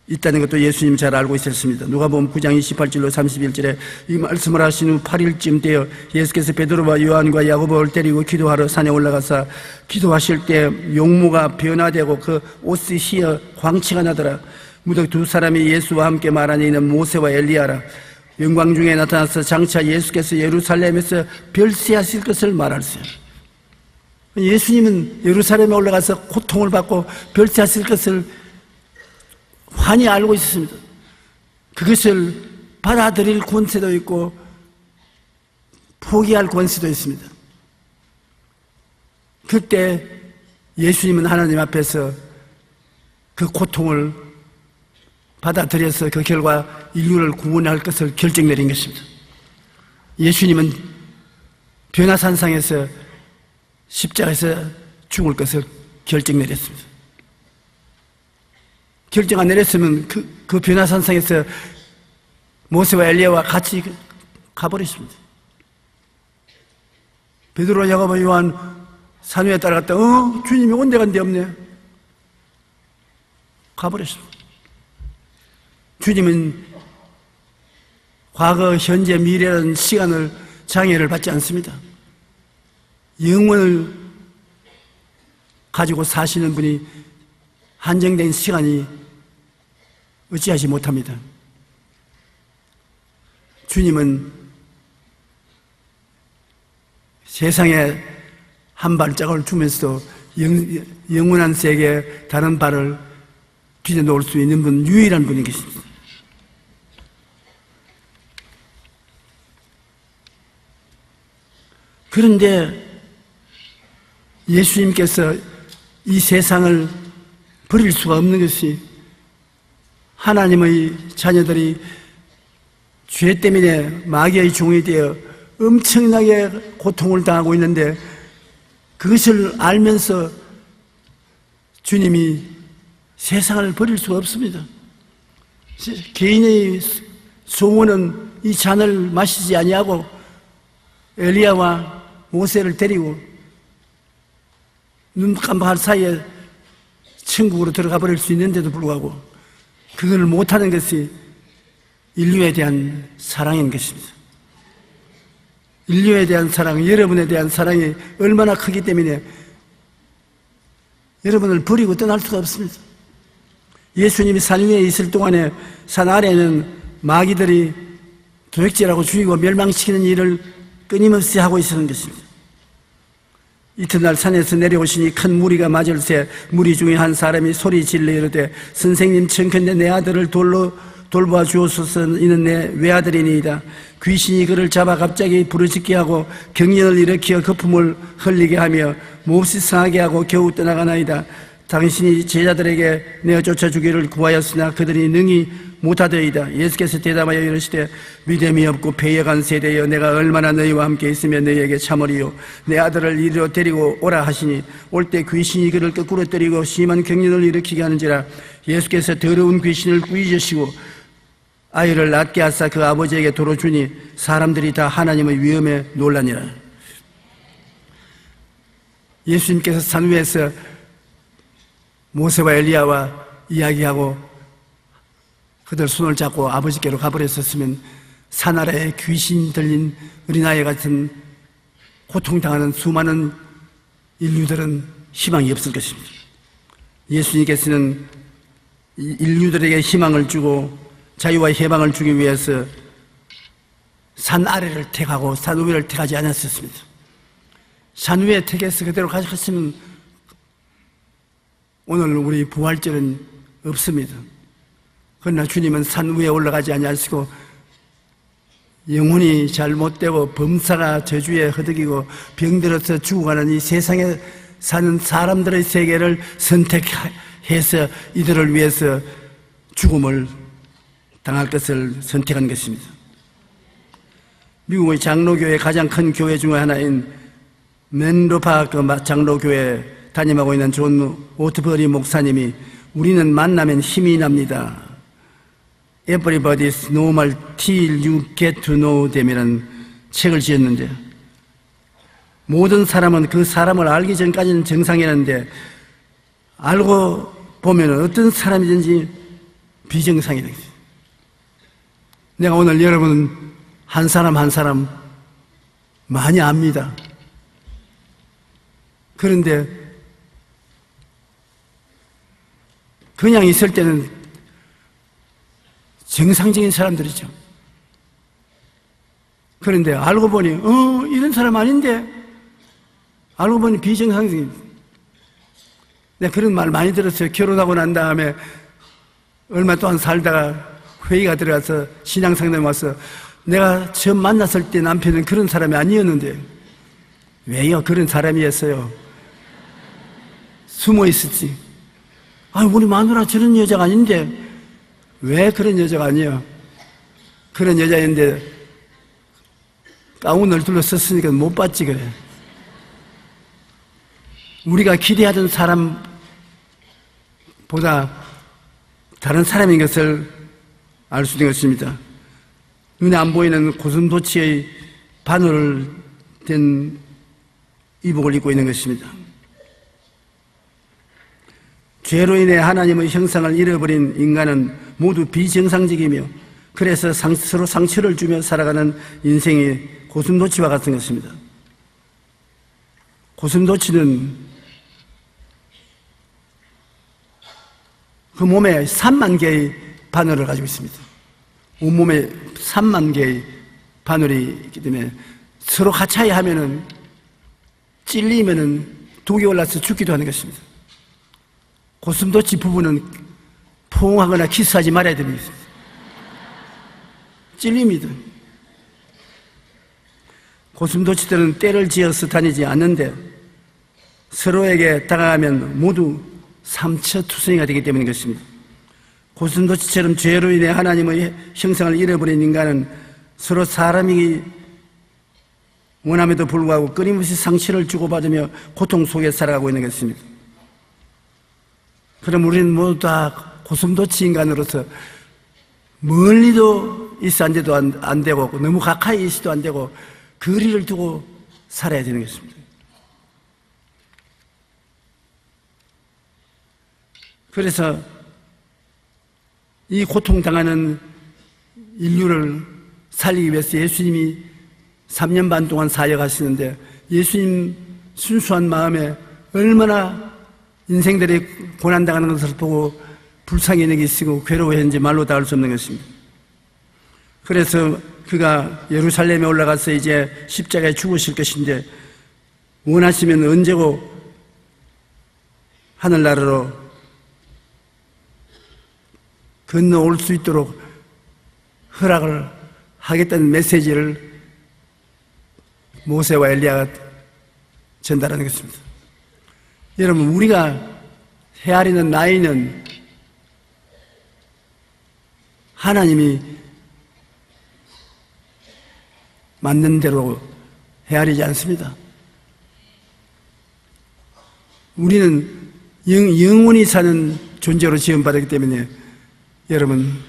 있다는 것도 예수님 잘 알고 있었습니다. 누가복음 9장 28절로 31절에 이 말씀을 하신 후 8일쯤 되어 예수께서 베드로와 요한과 야고보를 데리고 기도하러 산에 올라가서 기도하실 때 용모가 변화되고 그 옷이 휘어 광채가 나더라. 무더기 두 사람이 예수와 함께 말하니 이는 모세와 엘리야라. 영광 중에 나타나서 장차 예수께서 예루살렘에서 별세하실 것을 말하세요. 예수님은 예루살렘에 올라가서 고통을 받고 별세하실 것을 환히 알고 있었습니다. 그것을 받아들일 권세도 있고 포기할 권세도 있습니다. 그때 예수님은 하나님 앞에서 그 고통을 받아들여서 그 결과 인류를 구원할 것을 결정 내린 것입니다. 예수님은 변화산상에서 십자가에서 죽을 것을 결정 내렸습니다. 결정 안 내렸으면 그 변화산상에서 모세와 엘리야와 같이 가버렸습니다. 베드로와 야고보 요한 산 위에 따라갔다 주님이 온데간데 없네 가버렸습니다. 주님은 과거, 현재, 미래라는 시간을 장애를 받지 않습니다. 영원을 가지고 사시는 분이 한정된 시간이 어찌하지 못합니다. 주님은 세상에 한 발짝을 주면서도 영원한 세계에 다른 발을 기대 놓을 수 있는 분, 유일한 분이 계십니다. 그런데 예수님께서 이 세상을 버릴 수가 없는 것이 하나님의 자녀들이 죄 때문에 마귀의 종이 되어 엄청나게 고통을 당하고 있는데 그것을 알면서 주님이 세상을 버릴 수가 없습니다. 개인의 소원은 이 잔을 마시지 아니하고 엘리야와 모세를 데리고 눈 깜빡할 사이에 천국으로 들어가 버릴 수 있는데도 불구하고 그걸 못하는 것이 인류에 대한 사랑인 것입니다. 인류에 대한 사랑, 여러분에 대한 사랑이 얼마나 크기 때문에 여러분을 버리고 떠날 수가 없습니다. 예수님이 산 위에 있을 동안에 산 아래에는 마귀들이 도적질하고 죽이고 멸망시키는 일을 끊임없이 하고 있었는 것입니다. 이튿날 산에서 내려오시니 큰 무리가 맞을새 무리 중에 한 사람이 소리 질러 이르되 선생님 청컨대 내 아들을 돌로 돌보아 주옵소서. 이는 내 외아들이니이다. 귀신이 그를 잡아 갑자기 부르짖게 하고 경련을 일으켜 거품을 흘리게 하며 몹시 상하게 하고 겨우 떠나가나이다. 당신이 제자들에게 내어 쫓아주기를 구하였으나 그들이 능히 못하더이다. 예수께서 대답하여 이르시되 믿음이 없고 패역한 세대여, 내가 얼마나 너희와 함께 있으며 너희에게 참으리요. 내 아들을 이리로 데리고 오라 하시니 올 때 귀신이 그를 거꾸로 때리고 심한 경련을 일으키게 하는지라. 예수께서 더러운 귀신을 꾸짖으시고 아이를 낫게 하사 그 아버지에게 도로 주니 사람들이 다 하나님의 위엄에 놀라니라. 예수님께서 산 위에서 모세와 엘리야와 이야기하고 그들 손을 잡고 아버지께로 가버렸었으면 산 아래에 귀신 들린 어린아이 같은 고통당하는 수많은 인류들은 희망이 없을 것입니다. 예수님께서는 인류들에게 희망을 주고 자유와 해방을 주기 위해서 산 아래를 택하고 산 위를 택하지 않았었습니다. 산 위에 택해서 그대로 가져갔으면 오늘 우리 부활절은 없습니다. 그러나 주님은 산 위에 올라가지 아니하시고 영혼이 잘못되고 범사가 저주에 허덕이고 병들어서 죽어가는 이 세상에 사는 사람들의 세계를 선택해서 이들을 위해서 죽음을 당할 것을 선택한 것입니다. 미국의 장로교회 가장 큰 교회 중 하나인 맨로파 장로교회 담임하고 있는 존 오트버리 목사님이 우리는 만나면 힘이 납니다. Everybody's normal till you get to know them이라는 책을 지었는데 모든 사람은 그 사람을 알기 전까지는 정상이라는데 알고 보면 어떤 사람이든지 비정상이 되겠어요. 내가 오늘 여러분 한 사람 한 사람 많이 압니다. 그런데 그냥 있을 때는 정상적인 사람들이죠. 그런데 알고 보니 이런 사람 아닌데 알고 보니 비정상적인. 내가 그런 말 많이 들었어요. 결혼하고 난 다음에 얼마 동안 살다가 회의가 들어가서 신앙상담에 와서 내가 처음 만났을 때 남편은 그런 사람이 아니었는데 왜요? 그런 사람이었어요. 숨어 있었지. 우리 마누라 저런 여자가 아닌데 왜 그런 여자가 아니야? 그런 여자인데 가운을 둘러썼으니까 못 봤지 그래. 우리가 기대하던 사람보다 다른 사람인 것을 알 수 있는 것입니다. 눈에 안 보이는 고슴도치의 바늘 된 이복을 입고 있는 것입니다. 죄로 인해 하나님의 형상을 잃어버린 인간은 모두 비정상적이며 그래서 서로 상처를 주며 살아가는 인생이 고슴도치와 같은 것입니다. 고슴도치는 그 몸에 3만 개의 바늘을 가지고 있습니다. 온몸에 3만 개의 바늘이 있기 때문에 서로 가차이 하면은 찔리면은 독이 올라서 죽기도 하는 것입니다. 고슴도치 부부는 포옹하거나 키스하지 말아야 됩니다. 찔립니다. 고슴도치들은 떼를 지어서 다니지 않는데 서로에게 다가가면 모두 삼처투성이가 되기 때문인 것입니다. 고슴도치처럼 죄로 인해 하나님의 형상을 잃어버린 인간은 서로 사람이기 원함에도 불구하고 끊임없이 상처를 주고받으며 고통 속에 살아가고 있는 것입니다. 그럼 우리는 모두 다 고슴도치 인간으로서 멀리도 있어 안 돼도 안 되고 너무 가까이 있어도 안 되고 거리를 두고 살아야 되는 것입니다. 그래서 이 고통당하는 인류를 살리기 위해서 예수님이 3년 반 동안 사역하시는데 예수님 순수한 마음에 얼마나 인생들이 고난당하는 것을 보고 불쌍히 여기시고 괴로워했는지 말로 다 할 수 없는 것입니다. 그래서 그가 예루살렘에 올라가서 이제 십자가에 죽으실 것인데 원하시면 언제고 하늘나라로 건너올 수 있도록 허락을 하겠다는 메시지를 모세와 엘리야가 전달하는 것입니다. 여러분, 우리가 헤아리는 나이는 하나님이 맞는 대로 헤아리지 않습니다. 우리는 영원히 사는 존재로 지원받았기 때문에 여러분,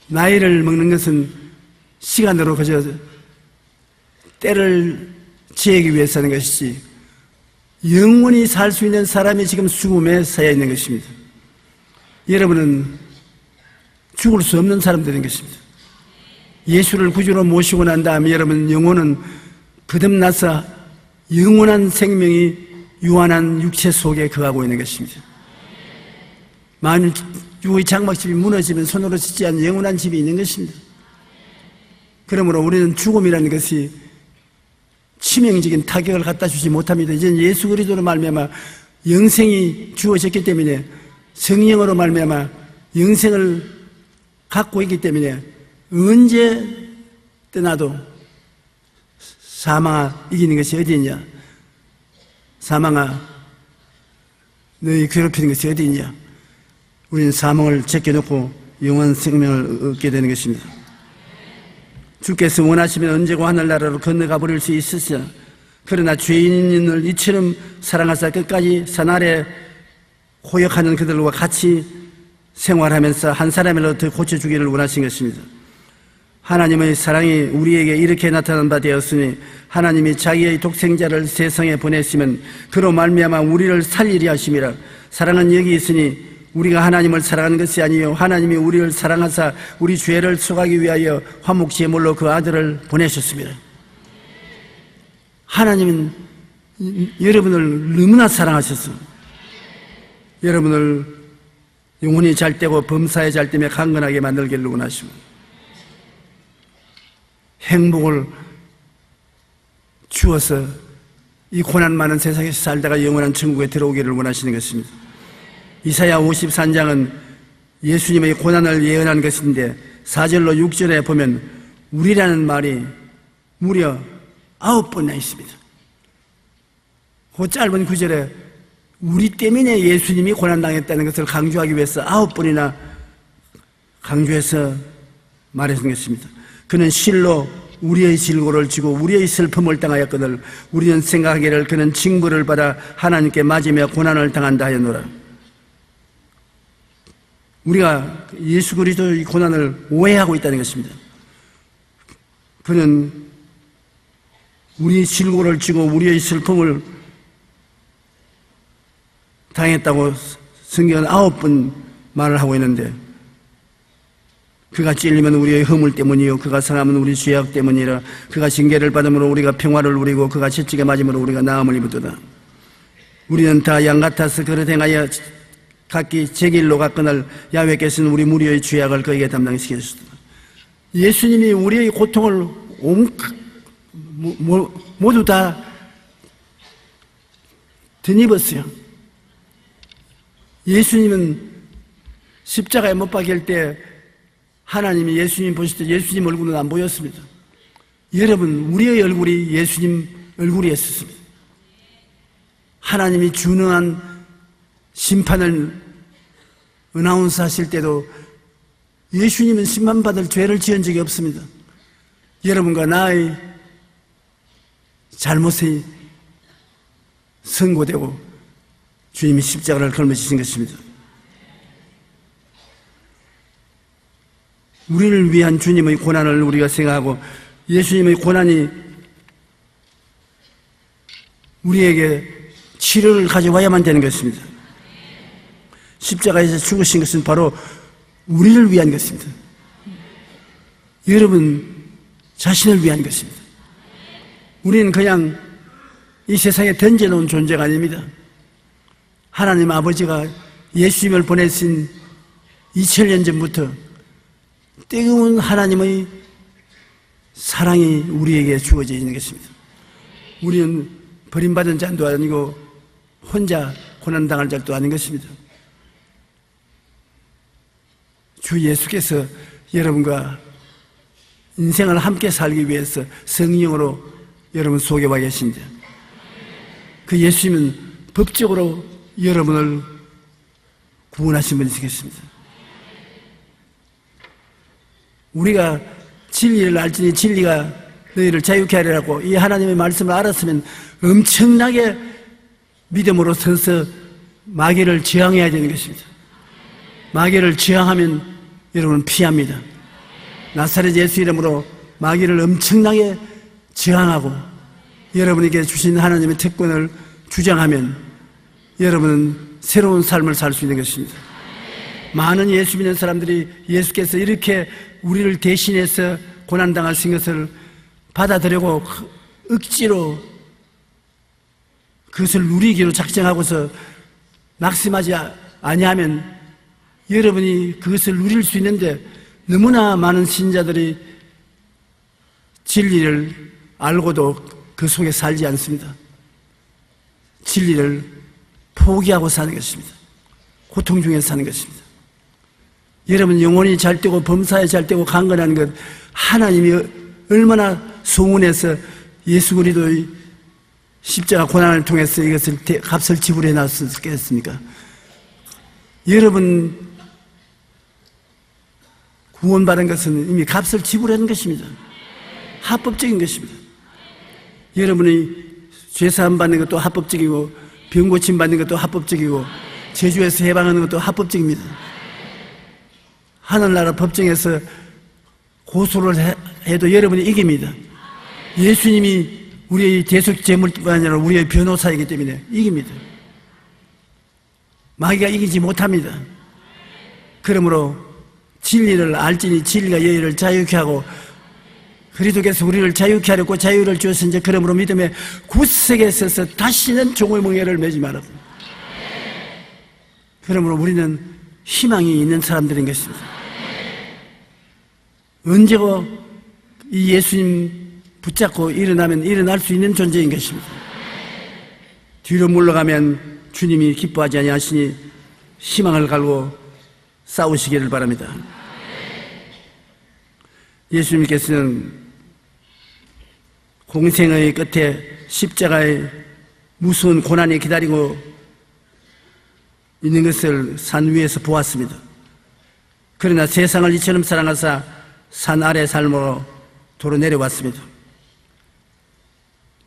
나이를 먹는 것은 시간으로 그저 때를 지내기 위해서 하는 것이지 영원히 살 수 있는 사람이 지금 죽음에 서야 있는 것입니다. 여러분은 죽을 수 없는 사람들인 것입니다. 예수를 구주로 모시고 난 다음에 여러분 영혼은 거듭나서 영원한 생명이 유한한 육체 속에 거하고 있는 것입니다. 만일 육의 장막집이 무너지면 손으로 짓지 않은 영원한 집이 있는 것입니다. 그러므로 우리는 죽음이라는 것이 치명적인 타격을 갖다 주지 못합니다. 이제는 예수 그리스도로 말미암아 영생이 주어졌기 때문에 성령으로 말미암아 영생을 갖고 있기 때문에 언제 떠나도 사망아 이기는 것이 어디 있냐? 사망아 너희 괴롭히는 것이 어디 있냐? 우리는 사망을 제껴놓고 영원 생명을 얻게 되는 것입니다. 주께서 원하시면 언제고 하늘나라로 건너가 버릴 수 있으시나 그러나 죄인을 이처럼 사랑하사 끝까지 산 아래 고역하는 그들과 같이 생활하면서 한 사람이라도 더 고쳐주기를 원하신 것입니다. 하나님의 사랑이 우리에게 이렇게 나타난 바 되었으니 하나님이 자기의 독생자를 세상에 보내시면 그로 말미암아 우리를 살리려 하심이라. 사랑은 여기 있으니 우리가 하나님을 사랑하는 것이 아니요 하나님이 우리를 사랑하사 우리 죄를 속하기 위하여 화목제물로 그 아들을 보내셨습니다. 하나님은 여러분을 너무나 사랑하셨습니다. 여러분을 영혼이 잘되고 범사에 잘되며 강건하게 만들기를 원하십니다. 행복을 주어서 이 고난 많은 세상에서 살다가 영원한 천국에 들어오기를 원하시는 것입니다. 이사야 53장은 예수님의 고난을 예언한 것인데 4절로 6절에 보면 우리라는 말이 무려 9번이나 있습니다. 그 짧은 구절에 우리 때문에 예수님이 고난당했다는 것을 강조하기 위해서 9번이나 강조해서 말했던 것입니다. 그는 실로 우리의 질고를 지고 우리의 슬픔을 당하였거늘 우리는 생각하기를 그는 징벌을 받아 하나님께 맞으며 고난을 당한다 하였노라. 우리가 예수 그리스도의 고난을 오해하고 있다는 것입니다. 그는 우리의 질고를 지고 우리의 슬픔을 당했다고 성경은 9번 말을 하고 있는데 그가 찔리면 우리의 허물 때문이요 그가 상하면 우리 죄악 때문이라. 그가 징계를 받음으로 우리가 평화를 누리고 그가 채찍에 맞음으로 우리가 나음을 입었도다. 우리는 다 양 같아서 그릇 행하여 각기 제 길로 갔거늘 야훼께서는 우리 무리의 죄악을 그에게 담당시키셨다. 예수님이 우리의 고통을 모두 다 덧입었어요. 예수님은 십자가에 못 박힐 때 하나님이 예수님 보실 때 예수님 얼굴은 안 보였습니다. 여러분, 우리의 얼굴이 예수님 얼굴이었습니다. 하나님이 준응한 심판을 어나운스 하실 때도 예수님은 심판받을 죄를 지은 적이 없습니다. 여러분과 나의 잘못이 선고되고 주님이 십자가를 걸머지신 것입니다. 우리를 위한 주님의 고난을 우리가 생각하고 예수님의 고난이 우리에게 치료를 가져와야만 되는 것입니다. 십자가에서 죽으신 것은 바로 우리를 위한 것입니다. 여러분 자신을 위한 것입니다. 우리는 그냥 이 세상에 던져놓은 존재가 아닙니다. 하나님 아버지가 예수님을 보내신 2000년 전부터 뜨거운 하나님의 사랑이 우리에게 주어져 있는 것입니다. 우리는 버림받은 자도 아니고 혼자 고난당할 자도 아닌 것입니다. 주 예수께서 여러분과 인생을 함께 살기 위해서 성령으로 여러분 속에 와 계십니다. 그 예수님은 법적으로 여러분을 구원하신 분이시겠습니다. 우리가 진리를 알지니 진리가 너희를 자유케 하리라고 이 하나님의 말씀을 알았으면 엄청나게 믿음으로 서서 마귀를 저항해야 되는 것입니다. 마귀를 저항하면 여러분은 피합니다. 나사렛 예수 이름으로 마귀를 엄청나게 저항하고 여러분에게 주신 하나님의 특권을 주장하면 여러분은 새로운 삶을 살 수 있는 것입니다. 많은 예수 믿는 사람들이 예수께서 이렇게 우리를 대신해서 고난당하신 것을 받아들이고 억지로 그것을 누리기로 작정하고서 낙심하지 아니하면 여러분이 그것을 누릴 수 있는데 너무나 많은 신자들이 진리를 알고도 그 속에 살지 않습니다. 진리를 포기하고 사는 것입니다. 고통 중에 사는 것입니다. 여러분 영혼이 잘되고 범사에 잘되고 강건한 것 하나님이 얼마나 소문해서 예수 그리스도의 십자가 고난을 통해서 이것을 값을 지불해 놨었겠습니까? 여러분 구원받은 것은 이미 값을 지불하는 것입니다. 합법적인 것입니다. 여러분이 죄사함 받는 것도 합법적이고 병 고침 받는 것도 합법적이고 제주에서 해방하는 것도 합법적입니다. 하늘나라 법정에서 고소를 해도 여러분이 이깁니다. 예수님이 우리의 대속 제물뿐 아니라 우리의 변호사이기 때문에 이깁니다. 마귀가 이기지 못합니다. 그러므로 진리를 알지니 진리가 너희를 자유케 하고 그리스도께서 우리를 자유케 하려고 자유를 주었으니 그러므로 믿음의 굳세게 서서 다시는 종의 멍에를 매지 말라고. 그러므로 우리는 희망이 있는 사람들인 것입니다. 언제고 이 예수님 붙잡고 일어나면 일어날 수 있는 존재인 것입니다. 뒤로 물러가면 주님이 기뻐하지 아니하시니 희망을 갈고 싸우시기를 바랍니다. 예수님께서는 공생의 끝에 십자가의 무서운 고난이 기다리고 있는 것을 산 위에서 보았습니다. 그러나 세상을 이처럼 사랑하사 산 아래 삶으로 도로 내려왔습니다.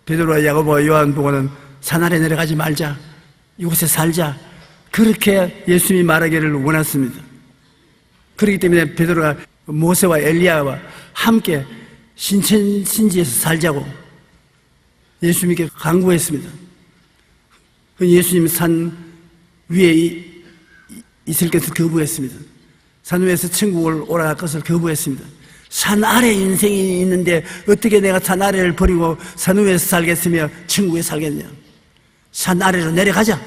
베드로와 야고보와 요한복음은 산 아래 내려가지 말자, 이곳에 살자, 그렇게 예수님이 말하기를 원했습니다. 그렇기 때문에 베드로가 모세와 엘리야와 함께 신천신지에서 살자고 예수님께 강구했습니다. 예수님 산 위에 있을 것을 거부했습니다. 산 위에서 천국을 오라갈 것을 거부했습니다. 산 아래 인생이 있는데 어떻게 내가 산 아래를 버리고 산 위에서 살겠으며 천국에 살겠냐. 산 아래로 내려가자.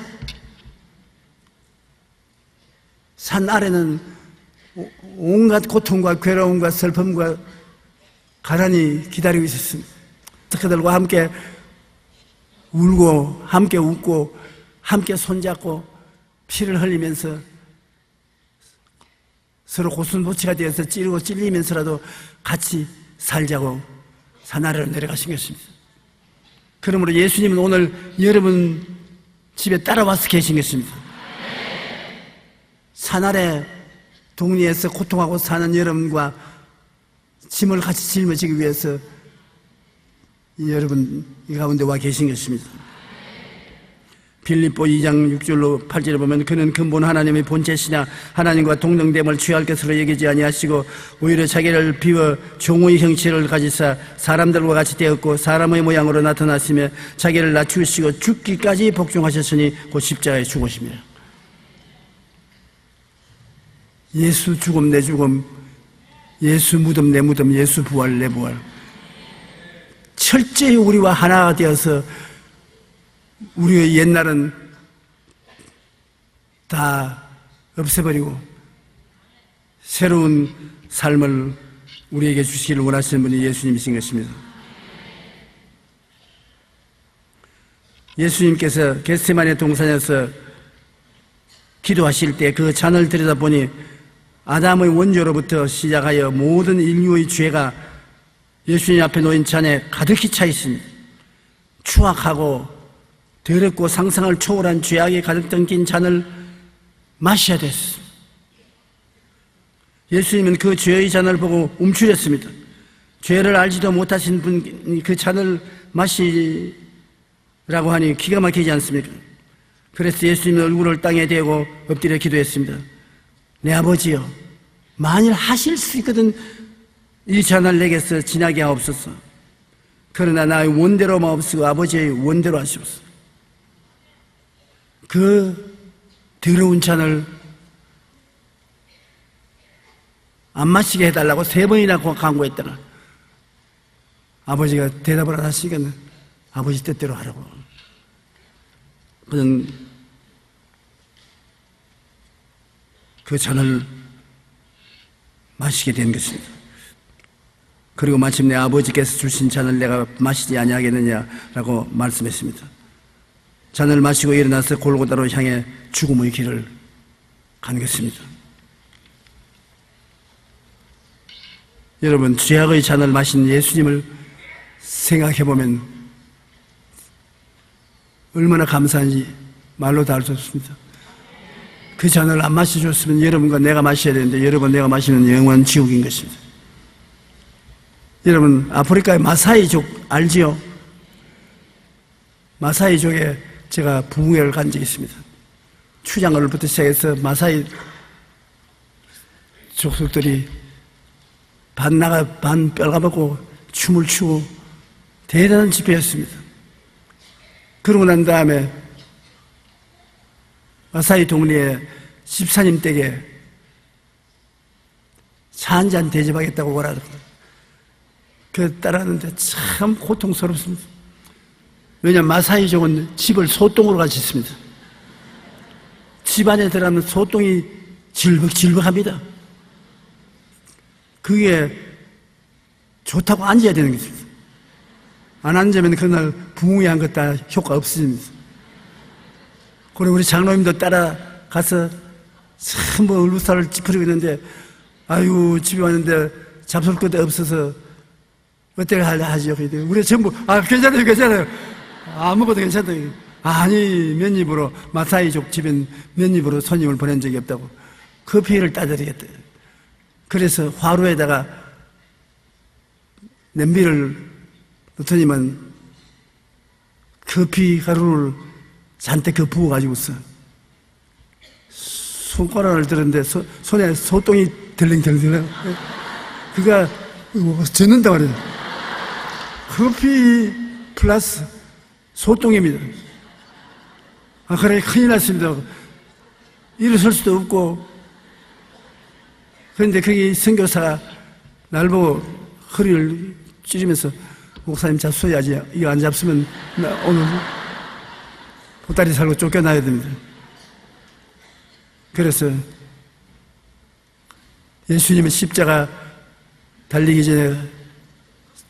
산 아래는 온갖 고통과 괴로움과 슬픔과 가난이 기다리고 있었습니다. 그들과 함께 울고 함께 웃고 함께 손잡고 피를 흘리면서 서로 고슴도치가 되어서 찌르고 찔리면서라도 같이 살자고 산 아래로 내려가신 것입니다. 그러므로 예수님은 오늘 여러분 집에 따라와서 계신 것입니다. 산 아래 동리에서 고통하고 사는 여러분과 짐을 같이 짊어지기 위해서 여러분 이 가운데 와 계신 것입니다. 빌립보 2장 6절로 8절에 보면 그는 근본 하나님의 본체시나 하나님과 동등됨을 취할 것으로 여기지 아니하시고 오히려 자기를 비워 종의 형체를 가지사 사람들과 같이 되었고 사람의 모양으로 나타났으며 자기를 낮추시고 죽기까지 복종하셨으니 곧 십자가에 죽으시며. 예수 죽음 내 죽음, 예수 무덤 내 무덤, 예수 부활 내 부활. 철저히 우리와 하나가 되어서 우리의 옛날은 다 없애버리고 새로운 삶을 우리에게 주시기를 원하시는 분이 예수님이신 것입니다. 예수님께서 겟세마네 동산에서 기도하실 때 그 잔을 들여다보니 아담의 원조로부터 시작하여 모든 인류의 죄가 예수님 앞에 놓인 잔에 가득히 차 있습니다. 추악하고 더럽고 상상을 초월한 죄악이 가득 담긴 잔을 마셔야 됐습니다. 예수님은 그 죄의 잔을 보고 움츠렸습니다. 죄를 알지도 못하신 분이 그 잔을 마시라고 하니 기가 막히지 않습니까? 그래서 예수님은 얼굴을 땅에 대고 엎드려 기도했습니다. 내 아버지여, 만일 하실 수 있거든 이 잔을 내게서 지나게 하옵소서. 그러나 나의 원대로 마옵시고 아버지의 원대로 하시옵소서. 그 더러운 잔을 안 마시게 해달라고 3번이나 강구했다가 아버지가 대답을 안 하시니까 아버지 뜻대로 하라고. 그는 그 잔을 마시게 된 것입니다. 그리고 마침내 아버지께서 주신 잔을 내가 마시지 아니하겠느냐라고 말씀했습니다. 잔을 마시고 일어나서 골고다로 향해 죽음의 길을 간 것입니다. 여러분, 죄악의 잔을 마신 예수님을 생각해보면 얼마나 감사한지 말로 다 할 수 없습니다. 그 잔을 안 마셔줬으면 여러분과 내가 마셔야 되는데 여러분 내가 마시는 영원한 지옥인 것입니다. 여러분, 아프리카의 마사이족 알지요? 마사이족에 제가 부흥회를 간 적이 있습니다. 추장을부터 시작해서 마사이 족속들이 반 나가 반 뼈가먹고 춤을 추고 대단한 집회였습니다. 그러고 난 다음에 마사이 동리에 집사님 댁에 차 한 잔 대접하겠다고 오라더라고요. 그 따라하는데 참 고통스럽습니다. 왜냐하면 마사이족은 집을 소똥으로 가짓습니다. 집 안에 들어가면 소똥이 질벅질벅합니다. 그게 좋다고 앉아야 되는 것입니다. 안 앉으면 그날 부흥회 한 것 다 효과 없습니다. 그리고 우리 장로님도 따라가서 참 울루살을 찌푸리고 있는데 아유 집에 왔는데 잡술 것도 없어서 어떻게 하죠? 우리 전부 괜찮아요 아무것도 괜찮다고. 아니 맨입으로 마사이족 집엔 맨입으로 손님을 보낸 적이 없다고 커피를 따드리겠다. 그래서 화로에다가 냄비를 넣더니만 커피 가루를 잔뜩 부어가지고서 손가락을 들었는데 손에 소똥이 덜렁덜렁 그가 젖는다 그래요. 커피 플러스 소똥입니다. 그래 큰일 났습니다. 일어설 수도 없고. 그런데 거기 선교사가 날 보고 허리를 찌르면서 목사님 잡숴야지. 이거 안 잡수면 나 오늘 보따리 살고 쫓겨나야 됩니다. 그래서 예수님의 십자가 달리기 전에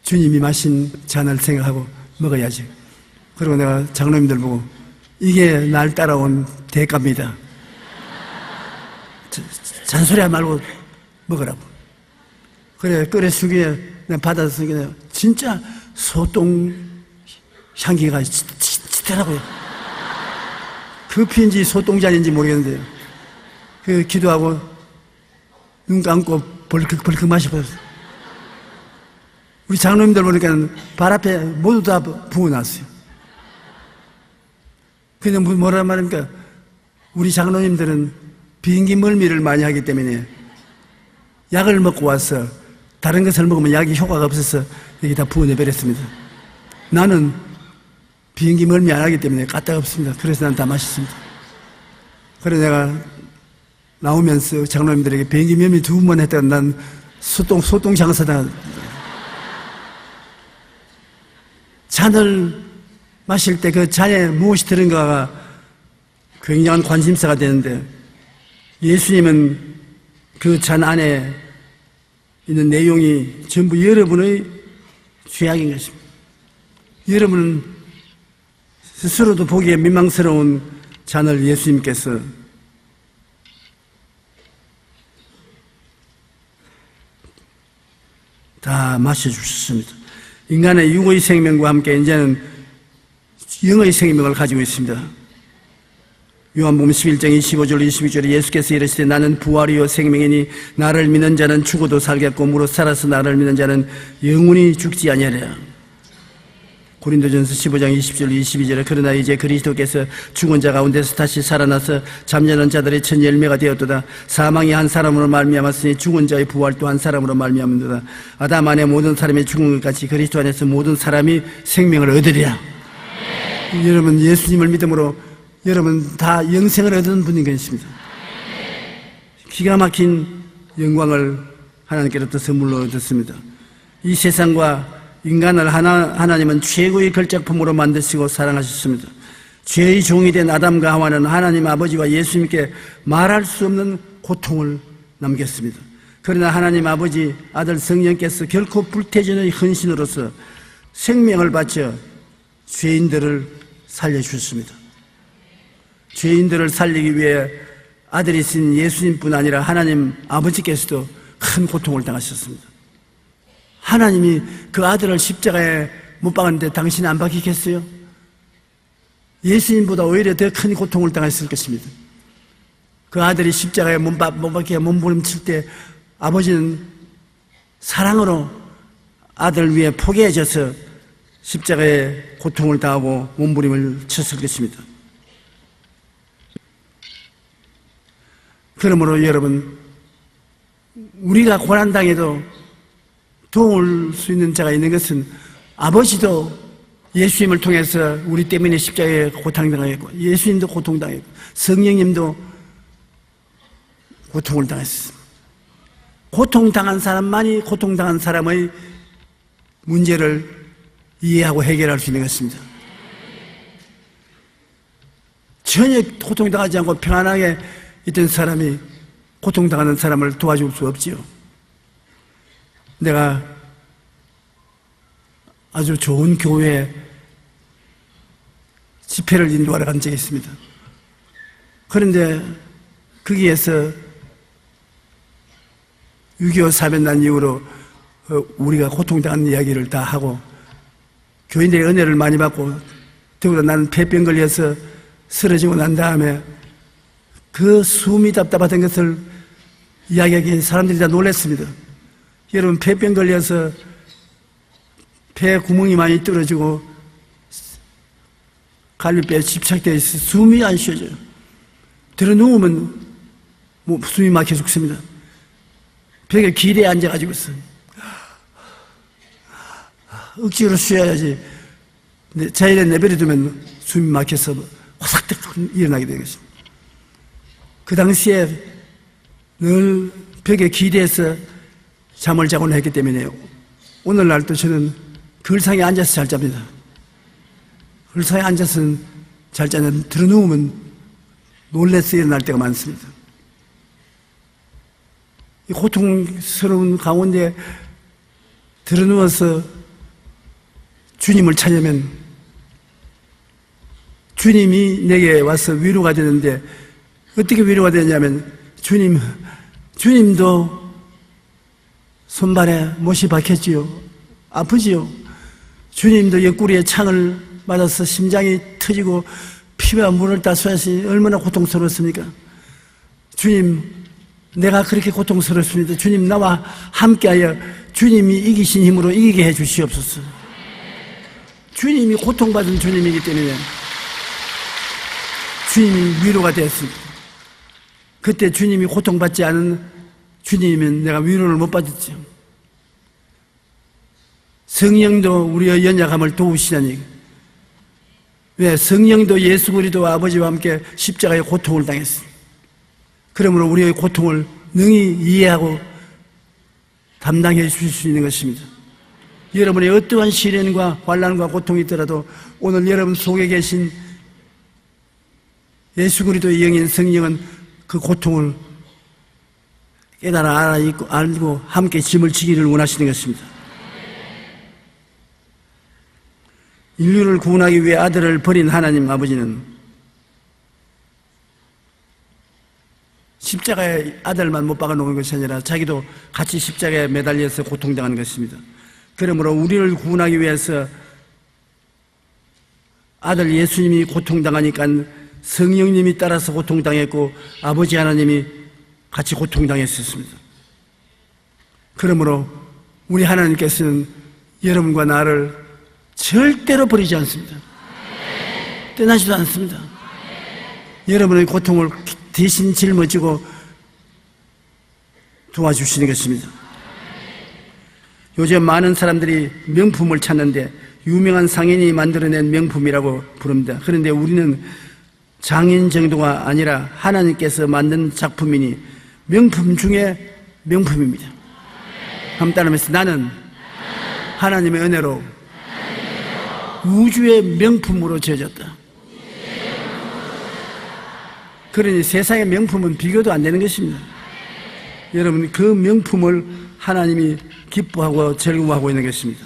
주님이 마신 잔을 생각하고 먹어야지. 그리고 내가 장로님들 보고 이게 날 따라온 대가입니다. 잔소리하지 말고 먹으라고. 그래 끓여 수기에 내가 받아서 그냥 진짜 소똥 향기가 짙더라고요. 커피인지 소똥잔인지 모르겠는데 그 기도하고 눈 감고 벌컥벌컥 마셔버렸어요. 우리 장로님들 보니까 발 앞에 모두 다 부어놨어요. 근데 뭐라 말합니까? 우리 장로님들은 비행기 멀미를 많이 하기 때문에 약을 먹고 와서 다른 것을 먹으면 약이 효과가 없어서 여기 다 부어내버렸습니다. 나는 비행기 멀미 안 하기 때문에 까딱 없습니다. 그래서 난 다 맛있습니다. 그래서 내가 나오면서 장로님들에게 비행기 멀미 2번 했다가 난 소똥 장사다. 잔을 마실 때 그 잔에 무엇이 들은가가 굉장한 관심사가 되는데 예수님은 그 잔 안에 있는 내용이 전부 여러분의 죄악인 것입니다. 여러분은 스스로도 보기에 민망스러운 잔을 예수님께서 다 마셔주셨습니다. 인간의 육의 생명과 함께 이제는 영의 생명을 가지고 있습니다. 요한복음 11장 25절 22절에 예수께서 이르시되 나는 부활이요 생명이니 나를 믿는 자는 죽어도 살겠고 무릇 살아서 나를 믿는 자는 영원히 죽지 아니하리라. 고린도전서 15장 20절 22절에 그러나 이제 그리스도께서 죽은 자 가운데서 다시 살아나서 잠자는 자들의 첫 열매가 되었도다. 사망이 한 사람으로 말미암았으니 죽은 자의 부활도 한 사람으로 말미암는도다. 아담 안에 모든 사람이 죽은 것 같이 그리스도 안에서 모든 사람이 생명을 얻으리라. 여러분 예수님을 믿음으로 여러분 다 영생을 얻은 분인 것입니다. 기가 막힌 영광을 하나님께로부터 선물로 얻었습니다. 이 세상과 인간을 하나님은 최고의 걸작품으로 만드시고 사랑하셨습니다. 죄의 종이 된 아담과 하와는 하나님 아버지와 예수님께 말할 수 없는 고통을 남겼습니다. 그러나 하나님 아버지 아들 성령께서 결코 불태전의 헌신으로서 생명을 바쳐 죄인들을 살려주셨습니다. 죄인들을 살리기 위해 아들이신 예수님뿐 아니라 하나님 아버지께서도 큰 고통을 당하셨습니다. 하나님이 그 아들을 십자가에 못 박았는데 당신이 안 박히겠어요? 예수님보다 오히려 더 큰 고통을 당했을 것입니다. 그 아들이 십자가에 못 박히게 몸부림칠 때 아버지는 사랑으로 아들을 위해 포기해져서 십자가에 고통을 당하고 몸부림을 쳤을 것입니다. 그러므로 여러분, 우리가 고난당해도 도울 수 있는 자가 있는 것은 아버지도 예수님을 통해서 우리 때문에 십자가에 고통당했고 예수님도 고통당했고 성령님도 고통을 당했습니다. 고통당한 사람만이 고통당한 사람의 문제를 이해하고 해결할 수 있는 것입니다. 전혀 고통당하지 않고 평안하게 있던 사람이 고통당하는 사람을 도와줄 수 없지요. 내가 아주 좋은 교회에 집회를 인도하러 간 적이 있습니다. 그런데 거기에서 6.25 사변 난 이후로 우리가 고통당한 이야기를 다 하고 교인들의 은혜를 많이 받고 더구나 나는 폐병 걸려서 쓰러지고 난 다음에 그 숨이 답답하던 것을 이야기하기에 사람들이 다 놀랐습니다. 여러분 폐병 걸려서 폐 구멍이 많이 뚫어지고 갈비뼈에 집착되어 있어 숨이 안 쉬어져요. 들어 누우면 숨이 막혀 죽습니다. 벽에 기대에 앉아가지고 있어요. 억지로 쉬어야지. 근데 자연에 내버려두면 숨이 막혀서 화삭 일어나게 되는 것입니다. 그 당시에 늘 벽에 기대해서 잠을 자곤 했기 때문에 오늘날도 저는 글상에 앉아서 잘 잡니다. 글상에 앉아서는 잘 자는 들어 누우면 놀라서 일어날 때가 많습니다. 이 고통스러운 가운데 들어 누워서 주님을 찾으면 주님이 내게 와서 위로가 되는데 어떻게 위로가 되냐면 주님도 손발에 못이 박혔지요. 아프지요. 주님도 옆구리에 창을 맞아서 심장이 터지고 피와 물을 다 쏘았으니 얼마나 고통스러웠습니까? 주님, 내가 그렇게 고통스럽습니다. 주님, 나와 함께하여 주님이 이기신 힘으로 이기게 해 주시옵소서. 주님이 고통받은 주님이기 때문에 주님이 위로가 되었습니다. 그때 주님이 고통받지 않은 주님이면 내가 위로를 못 받았죠. 성령도 우리의 연약함을 도우시다니. 왜? 성령도 예수 그리스도 아버지와 함께 십자가의 고통을 당했습니다. 그러므로 우리의 고통을 능히 이해하고 담당해 주실 수 있는 것입니다. 여러분의 어떠한 시련과 환난과 고통이 있더라도 오늘 여러분 속에 계신 예수 그리스도의 영인 성령은 그 고통을 깨달아 알고 함께 짐을 지기를 원하시는 것입니다. 인류를 구원하기 위해 아들을 버린 하나님 아버지는 십자가에 아들만 못 박아놓은 것이 아니라 자기도 같이 십자가에 매달려서 고통당하는 것입니다. 그러므로 우리를 구원하기 위해서 아들 예수님이 고통당하니까 성령님이 따라서 고통당했고 아버지 하나님이 같이 고통당했었습니다. 그러므로 우리 하나님께서는 여러분과 나를 절대로 버리지 않습니다. 떠나지도 않습니다. 여러분의 고통을 대신 짊어지고 도와주시는 것입니다. 요즘 많은 사람들이 명품을 찾는데 유명한 상인이 만들어낸 명품이라고 부릅니다. 그런데 우리는 장인 정도가 아니라 하나님께서 만든 작품이니 명품 중에 명품입니다. 한번 따라하면서 나는 하나님의 은혜로 우주의 명품으로 지어졌다. 그러니 세상의 명품은 비교도 안 되는 것입니다. 여러분 그 명품을 하나님이 기뻐하고 즐거워하고 있는 것입니다.